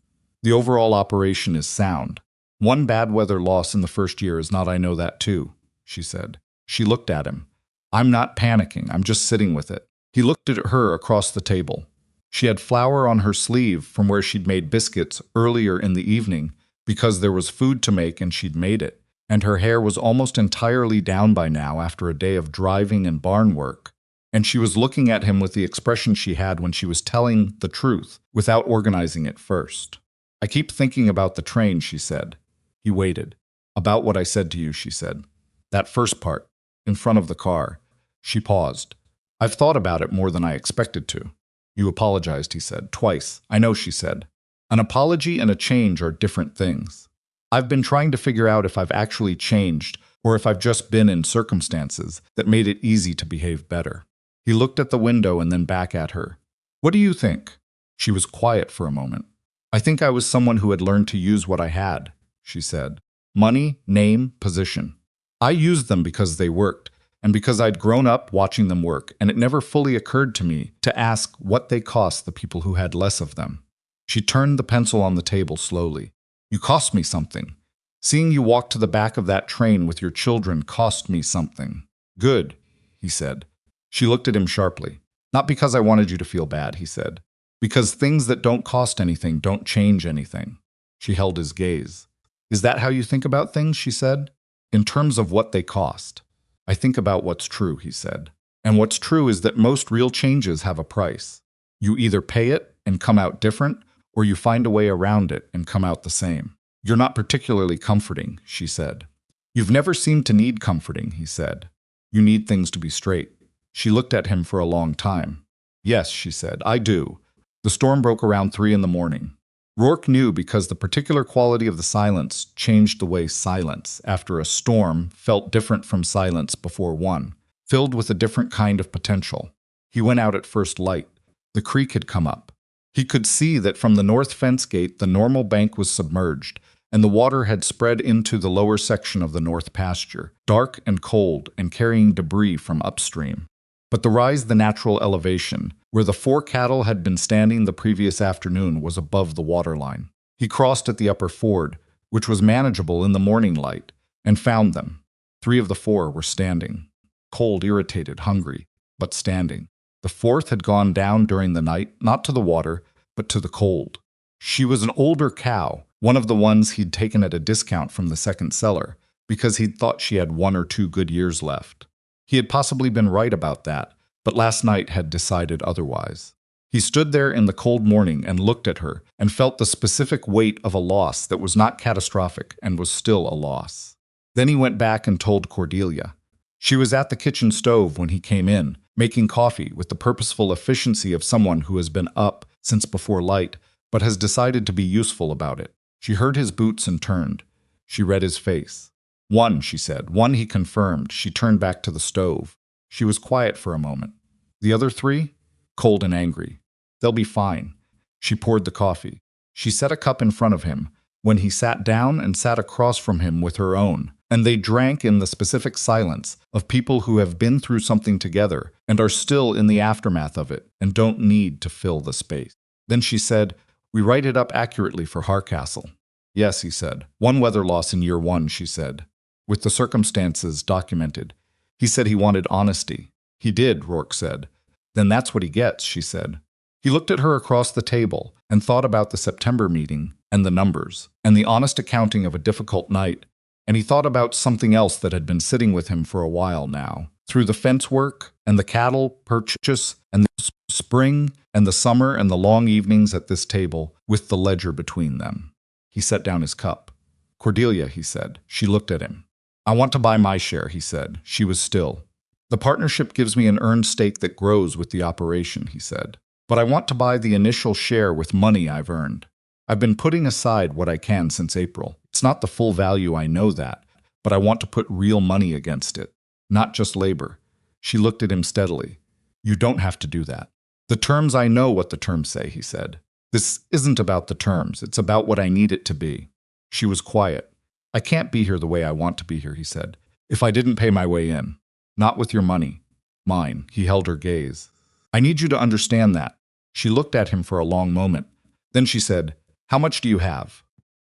The overall operation is sound. One bad weather loss in the first year is not. I know that too, she said. She looked at him. I'm not panicking. I'm just sitting with it. He looked at her across the table. She had flour on her sleeve from where she'd made biscuits earlier in the evening because there was food to make and she'd made it, and her hair was almost entirely down by now after a day of driving and barn work. And she was looking at him with the expression she had when she was telling the truth, without organizing it first. I keep thinking about the train, she said. He waited. About what I said to you, she said. That first part, in front of the car. She paused. I've thought about it more than I expected to. You apologized, he said. Twice. I know, she said. An apology and a change are different things. I've been trying to figure out if I've actually changed or if I've just been in circumstances that made it easy to behave better. He looked at the window and then back at her. What do you think? She was quiet for a moment. I think I was someone who had learned to use what I had, she said. Money, name, position. I used them because they worked, and because I'd grown up watching them work, and it never fully occurred to me to ask what they cost the people who had less of them. She turned the pencil on the table slowly. You cost me something. Seeing you walk to the back of that train with your children cost me something. Good, he said. She looked at him sharply. Not because I wanted you to feel bad, he said. Because things that don't cost anything don't change anything. She held his gaze. Is that how you think about things, she said? In terms of what they cost. I think about what's true, he said. And what's true is that most real changes have a price. You either pay it and come out different, or you find a way around it and come out the same. You're not particularly comforting, she said. You've never seemed to need comforting, he said. You need things to be straight. She looked at him for a long time. Yes, she said, I do. The storm broke around 3 a.m. Rourke knew because the particular quality of the silence changed the way silence, after a storm, felt different from silence before one, filled with a different kind of potential. He went out at first light. The creek had come up. He could see that from the north fence gate the normal bank was submerged, and the water had spread into the lower section of the north pasture, dark and cold and carrying debris from upstream. But the rise, the natural elevation, where the 4 cattle had been standing the previous afternoon, was above the waterline. He crossed at the upper ford, which was manageable in the morning light, and found them. 3 of the 4 were standing. Cold, irritated, hungry, but standing. The 4th had gone down during the night, not to the water, but to the cold. She was an older cow, one of the ones he'd taken at a discount from the second seller, because he'd thought she had 1 or 2 good years left. He had possibly been right about that, but last night had decided otherwise. He stood there in the cold morning and looked at her and felt the specific weight of a loss that was not catastrophic and was still a loss. Then he went back and told Cordelia. She was at the kitchen stove when he came in, making coffee with the purposeful efficiency of someone who has been up since before light, but has decided to be useful about it. She heard his boots and turned. She read his face. 1, she said. 1, he confirmed. She turned back to the stove. She was quiet for a moment. The other 3? Cold and angry. They'll be fine. She poured the coffee. She set a cup in front of him, when he sat down and sat across from him with her own, and they drank in the specific silence of people who have been through something together and are still in the aftermath of it and don't need to fill the space. Then she said, We write it up accurately for Hardcastle. Yes, he said. 1 weather loss in year 1, she said. With the circumstances documented. He said he wanted honesty. He did, Rourke said. Then that's what he gets, she said. He looked at her across the table and thought about the September meeting and the numbers and the honest accounting of a difficult night, and he thought about something else that had been sitting with him for a while now, through the fence work and the cattle purchase and the spring and the summer and the long evenings at this table with the ledger between them. He set down his cup. Cordelia, he said. She looked at him. I want to buy my share, he said. She was still. The partnership gives me an earned stake that grows with the operation, he said. But I want to buy the initial share with money I've earned. I've been putting aside what I can since April. It's not the full value, I know that, but I want to put real money against it, not just labor. She looked at him steadily. You don't have to do that. The terms, I know what the terms say, he said. This isn't about the terms. It's about what I need it to be. She was quiet. I can't be here the way I want to be here, he said, if I didn't pay my way in. Not with your money. Mine. He held her gaze. I need you to understand that. She looked at him for a long moment. Then she said, How much do you have?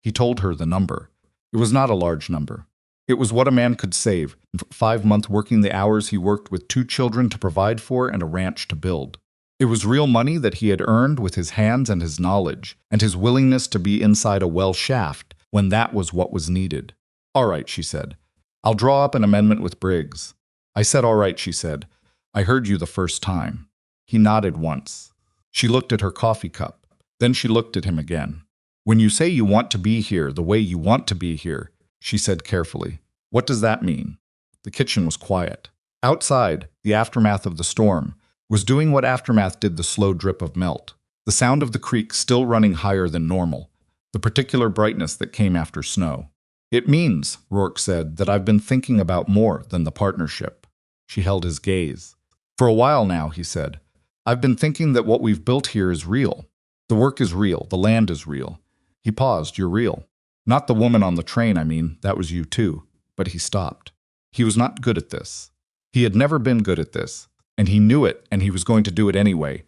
He told her the number. It was not a large number. It was what a man could save in 5 months working the hours he worked with 2 children to provide for and a ranch to build. It was real money that he had earned with his hands and his knowledge, and his willingness to be inside a well shaft when that was what was needed. All right, she said. I'll draw up an amendment with Briggs. I said all right, she said. I heard you the first time. He nodded once. She looked at her coffee cup. Then she looked at him again. When you say you want to be here the way you want to be here, she said carefully, what does that mean? The kitchen was quiet. Outside, the aftermath of the storm was doing what aftermath did, the slow drip of melt, the sound of the creek still running higher than normal, the particular brightness that came after snow. It means, Rourke said, that I've been thinking about more than the partnership. She held his gaze. For a while now, he said, I've been thinking that what we've built here is real. The work is real, the land is real. He paused. You're real. Not the woman on the train, I mean, that was you too. But he stopped. He was not good at this. He had never been good at this, and he knew it, and he was going to do it anyway,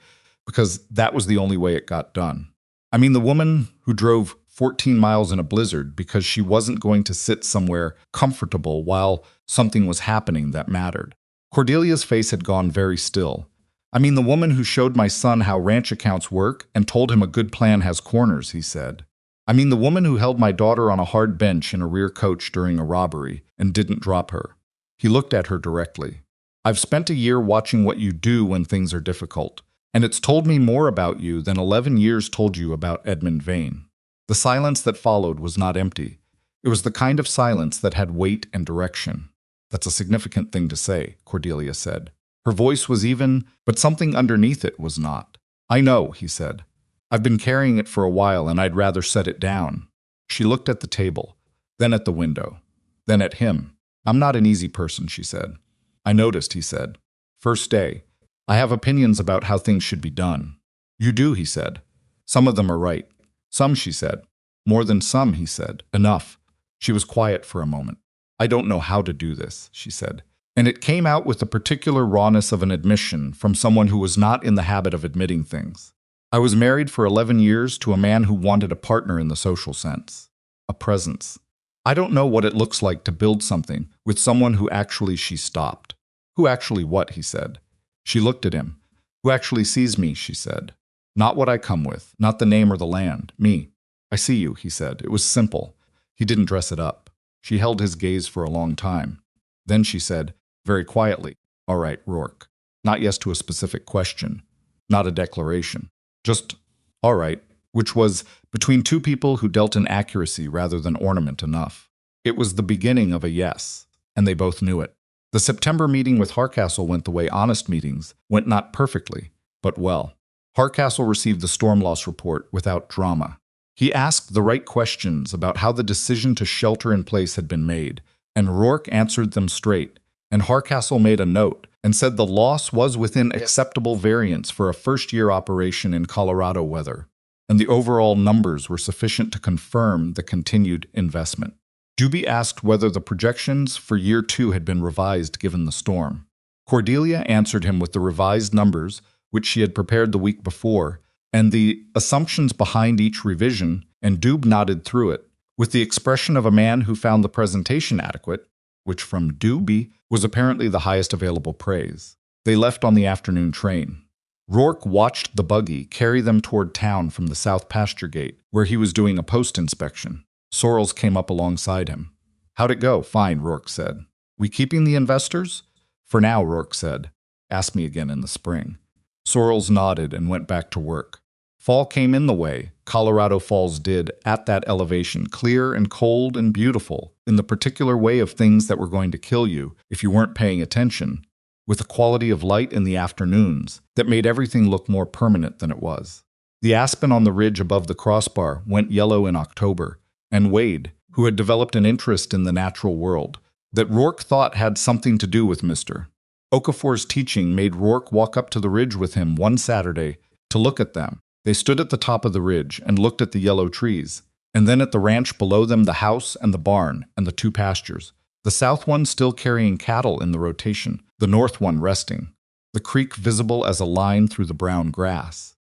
because that was the only way it got done. I mean, the woman who drove 14 miles in a blizzard because she wasn't going to sit somewhere comfortable while something was happening that mattered. Cordelia's face had gone very still. I mean, the woman who showed my son how ranch accounts work and told him a good plan has corners, he said. I mean, the woman who held my daughter on a hard bench in a rear coach during a robbery and didn't drop her. He looked at her directly. I've spent a year watching what you do when things are difficult, and it's told me more about you than 11 years told you about Edmund Vane. The silence that followed was not empty. It was the kind of silence that had weight and direction. That's a significant thing to say, Cordelia said. Her voice was even, but something underneath it was not. I know, he said. I've been carrying it for a while, and I'd rather set it down. She looked at the table, then at the window, then at him. I'm not an easy person, she said. I noticed, he said. First day. I have opinions about how things should be done. You do, he said. Some of them are right. Some, she said. More than some, he said. Enough. She was quiet for a moment. I don't know how to do this, she said. And it came out with the particular rawness of an admission from someone who was not in the habit of admitting things. I was married for 11 years to a man who wanted a partner in the social sense. A presence. I don't know what it looks like to build something with someone who actually she stopped. Who actually what, he said. She looked at him. Who actually sees me, she said. Not what I come with, not the name or the land, me. I see you, he said. It was simple. He didn't dress it up. She held his gaze for a long time. Then she said, very quietly, all right, Rourke. Not yes to a specific question. Not a declaration. Just, all right, which was between two people who dealt in accuracy rather than ornament enough. It was the beginning of a yes, and they both knew it. The September meeting with Hardcastle went the way honest meetings went, not perfectly, but well. Hardcastle received the storm loss report without drama. He asked the right questions about how the decision to shelter in place had been made, and Rourke answered them straight, and Hardcastle made a note and said the loss was within acceptable variance for a first-year operation in Colorado weather, and the overall numbers were sufficient to confirm the continued investment. Doobie asked whether the projections for year 2 had been revised given the storm. Cordelia answered him with the revised numbers, which she had prepared the week before, and the assumptions behind each revision, and Doob nodded through it, with the expression of a man who found the presentation adequate, which from Doobie was apparently the highest available praise. They left on the afternoon train. Rourke watched the buggy carry them toward town from the south pasture gate, where he was doing a post inspection. Sorrells came up alongside him. How'd it go? Fine, Rourke said. We keeping the investors? For now, Rourke said. Ask me again in the spring. Sorrells nodded and went back to work. Fall came in the way Colorado Falls did at that elevation, clear and cold and beautiful, in the particular way of things that were going to kill you if you weren't paying attention, with a quality of light in the afternoons that made everything look more permanent than it was. The aspen on the ridge above the crossbar went yellow in October, and Wade, who had developed an interest in the natural world, that Rourke thought had something to do with Mr. Okafor's teaching, made Rourke walk up to the ridge with him one Saturday to look at them. They stood at the top of the ridge and looked at the yellow trees, and then at the ranch below them, the house and the barn and the 2 pastures, the south one still carrying cattle in the rotation, the north one resting, the creek visible as a line through the brown grass.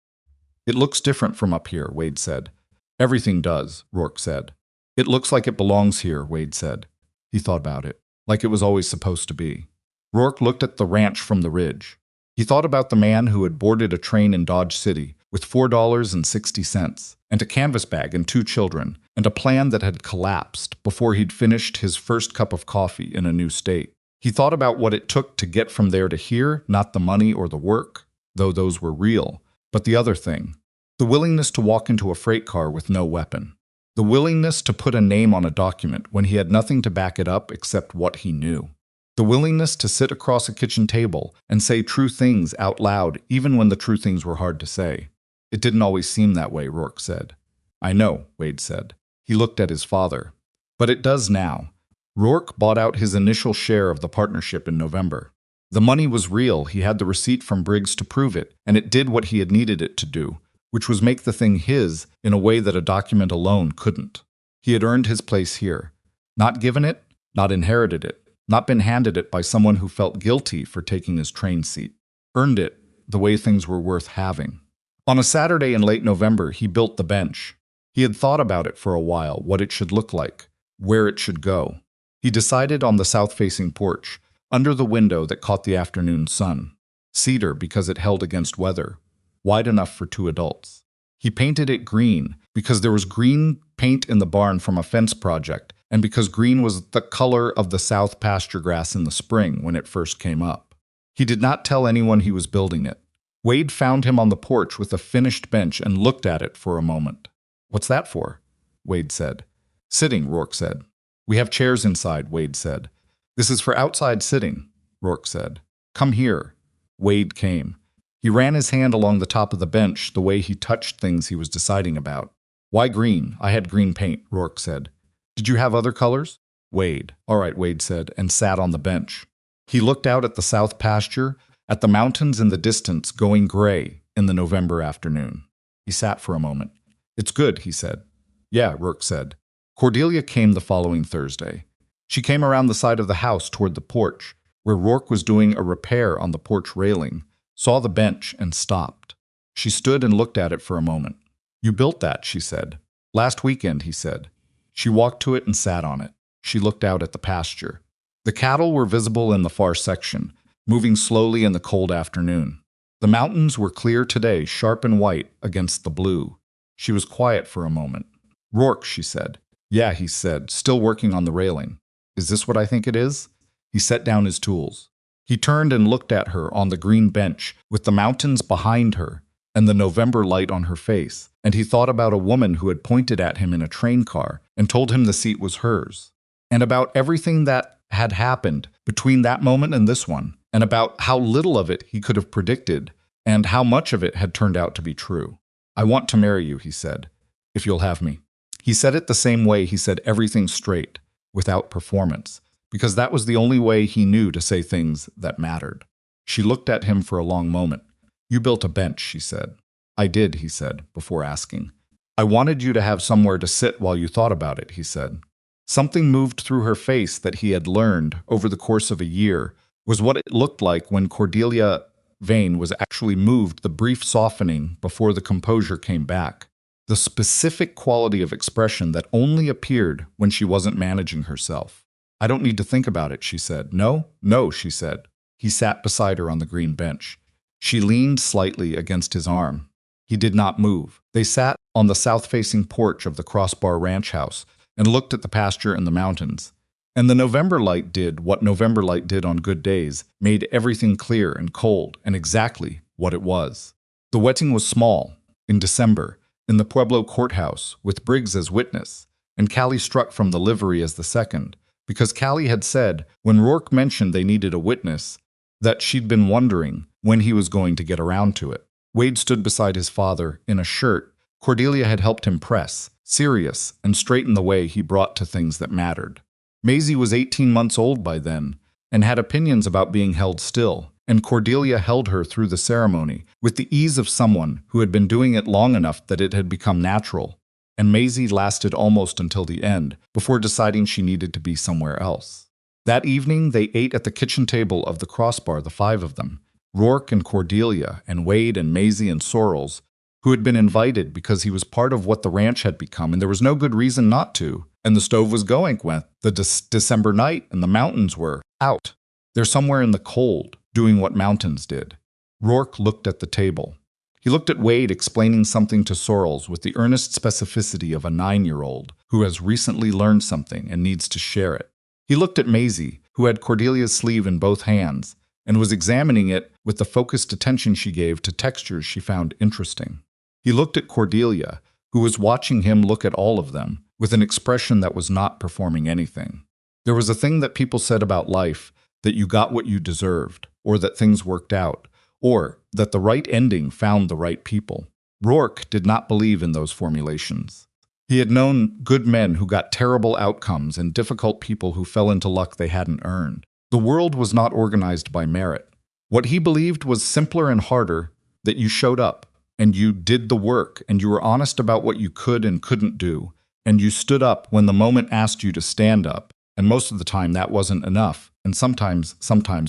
It looks different from up here, Wade said. Everything does, Rourke said. It looks like it belongs here, Wade said. He thought about it, like it was always supposed to be. Rourke looked at the ranch from the ridge. He thought about the man who had boarded a train in Dodge City with $4.60 and a canvas bag and 2 children and a plan that had collapsed before he'd finished his first cup of coffee in a new state. He thought about what it took to get from there to here, not the money or the work, though those were real, but the other thing. The willingness to walk into a freight car with no weapon. The willingness to put a name on a document when he had nothing to back it up except what he knew. The willingness to sit across a kitchen table and say true things out loud even when the true things were hard to say. It didn't always seem that way, Rourke said. I know, Wade said. He looked at his father. But it does now. Rourke bought out his initial share of the partnership in November. The money was real, he had the receipt from Briggs to prove it, and it did what he had needed it to do, which was make the thing his in a way that a document alone couldn't. He had earned his place here. Not given it, not inherited it, not been handed it by someone who felt guilty for taking his train seat. Earned it the way things were worth having. On a Saturday in late November, he built the bench. He had thought about it for a while, what it should look like, where it should go. He decided on the south-facing porch, under the window that caught the afternoon sun. Cedar because it held against weather, wide enough for 2 adults. He painted it green because there was green paint in the barn from a fence project, and because green was the color of the south pasture grass in the spring when it first came up. He did not tell anyone he was building it. Wade found him on the porch with a finished bench and looked at it for a moment. What's that for? Wade said. Sitting, Rourke said. We have chairs inside, Wade said. This is for outside sitting, Rourke said. Come here. Wade came. He ran his hand along the top of the bench the way he touched things he was deciding about. Why green? I had green paint, Rourke said. Did you have other colors? Wade. All right, Wade said, and sat on the bench. He looked out at the south pasture, at the mountains in the distance going gray in the November afternoon. He sat for a moment. It's good, he said. Yeah, Rourke said. Cordelia came the following Thursday. She came around the side of the house toward the porch, where Rourke was doing a repair on the porch railing, saw the bench, and stopped. She stood and looked at it for a moment. You built that, she said. Last weekend, he said. She walked to it and sat on it. She looked out at the pasture. The cattle were visible in the far section, moving slowly in the cold afternoon. The mountains were clear today, sharp and white against the blue. She was quiet for a moment. Rourke, she said. Yeah, he said, still working on the railing. Is this what I think it is? He set down his tools. He turned and looked at her on the green bench, with the mountains behind her and the November light on her face, and he thought about a woman who had pointed at him in a train car and told him the seat was hers, and about everything that had happened between that moment and this one, and about how little of it he could have predicted, and how much of it had turned out to be true. I want to marry you, he said, if you'll have me. He said it the same way he said everything straight, without performance, because that was the only way he knew to say things that mattered. She looked at him for a long moment. You built a bench, she said. I did, he said, before asking. I wanted you to have somewhere to sit while you thought about it, he said. Something moved through her face that he had learned over the course of a year was what it looked like when Cordelia Vane was actually moved, the brief softening before the composure came back. The specific quality of expression that only appeared when she wasn't managing herself. I don't need to think about it, she said. No, she said. He sat beside her on the green bench. She leaned slightly against his arm. He did not move. They sat on the south-facing porch of the Crossbar Ranch house and looked at the pasture and the mountains. And the November light did what November light did on good days, made everything clear and cold and exactly what it was. The wedding was small, in December, in the Pueblo courthouse, with Briggs as witness, and Callie struck from the livery as the second, because Callie had said, when Rourke mentioned they needed a witness, that she'd been wondering when he was going to get around to it. Wade stood beside his father, in a shirt Cordelia had helped him press, serious, and straighten the way he brought to things that mattered. Maisie was 18 months old by then, and had opinions about being held still, and Cordelia held her through the ceremony with the ease of someone who had been doing it long enough that it had become natural, and Maisie lasted almost until the end, before deciding she needed to be somewhere else. That evening, they ate at the kitchen table of the Crossbar, the 5 of them, Rourke and Cordelia and Wade and Maisie and Sorrells, who had been invited because he was part of what the ranch had become, and there was no good reason not to, and the stove was going with the December night, and the mountains were out. They're somewhere in the cold, doing what mountains did. Rourke looked at the table. He looked at Wade explaining something to Sorrells with the earnest specificity of a 9-year-old who has recently learned something and needs to share it. He looked at Maisie, who had Cordelia's sleeve in both hands and was examining it with the focused attention she gave to textures she found interesting. He looked at Cordelia, who was watching him look at all of them, with an expression that was not performing anything. There was a thing that people said about life, that you got what you deserved, or that things worked out, or that the right ending found the right people. Rourke did not believe in those formulations. He had known good men who got terrible outcomes and difficult people who fell into luck they hadn't earned. The world was not organized by merit. What he believed was simpler and harder, that you showed up, and you did the work, and you were honest about what you could and couldn't do, and you stood up when the moment asked you to stand up, and most of the time that wasn't enough, and sometimes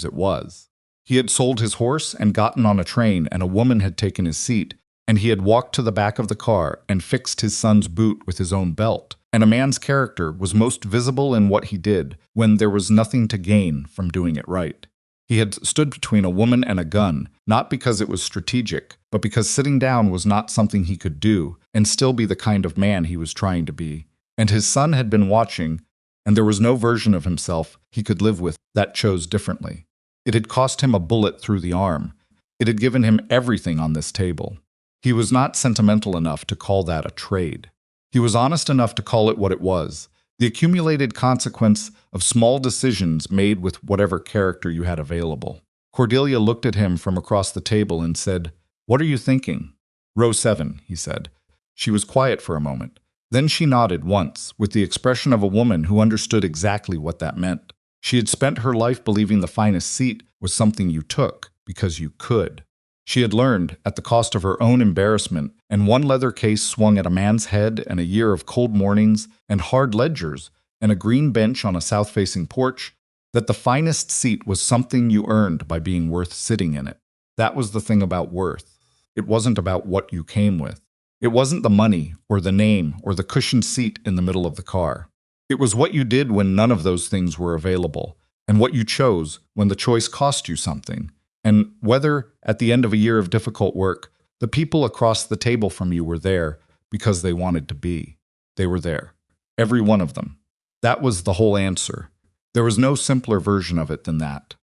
it was. He had sold his horse and gotten on a train, and a woman had taken his seat, and he had walked to the back of the car and fixed his son's boot with his own belt. And a man's character was most visible in what he did when there was nothing to gain from doing it right. He had stood between a woman and a gun, not because it was strategic, but because sitting down was not something he could do and still be the kind of man he was trying to be. And his son had been watching, and there was no version of himself he could live with that chose differently. It had cost him a bullet through the arm. It had given him everything on this table. He was not sentimental enough to call that a trade. He was honest enough to call it what it was, the accumulated consequence of small decisions made with whatever character you had available. Cordelia looked at him from across the table and said, "What are you thinking?" "Row 7, he said. She was quiet for a moment. Then she nodded once, with the expression of a woman who understood exactly what that meant. She had spent her life believing the finest seat was something you took because you could. She had learned, at the cost of her own embarrassment, and one leather case swung at a man's head, and a year of cold mornings, and hard ledgers, and a green bench on a south-facing porch, that the finest seat was something you earned by being worth sitting in it. That was the thing about worth. It wasn't about what you came with. It wasn't the money, or the name, or the cushioned seat in the middle of the car. It was what you did when none of those things were available, and what you chose when the choice cost you something. And whether, at the end of a year of difficult work, the people across the table from you were there because they wanted to be. They were there. Every one of them. That was the whole answer. There was no simpler version of it than that.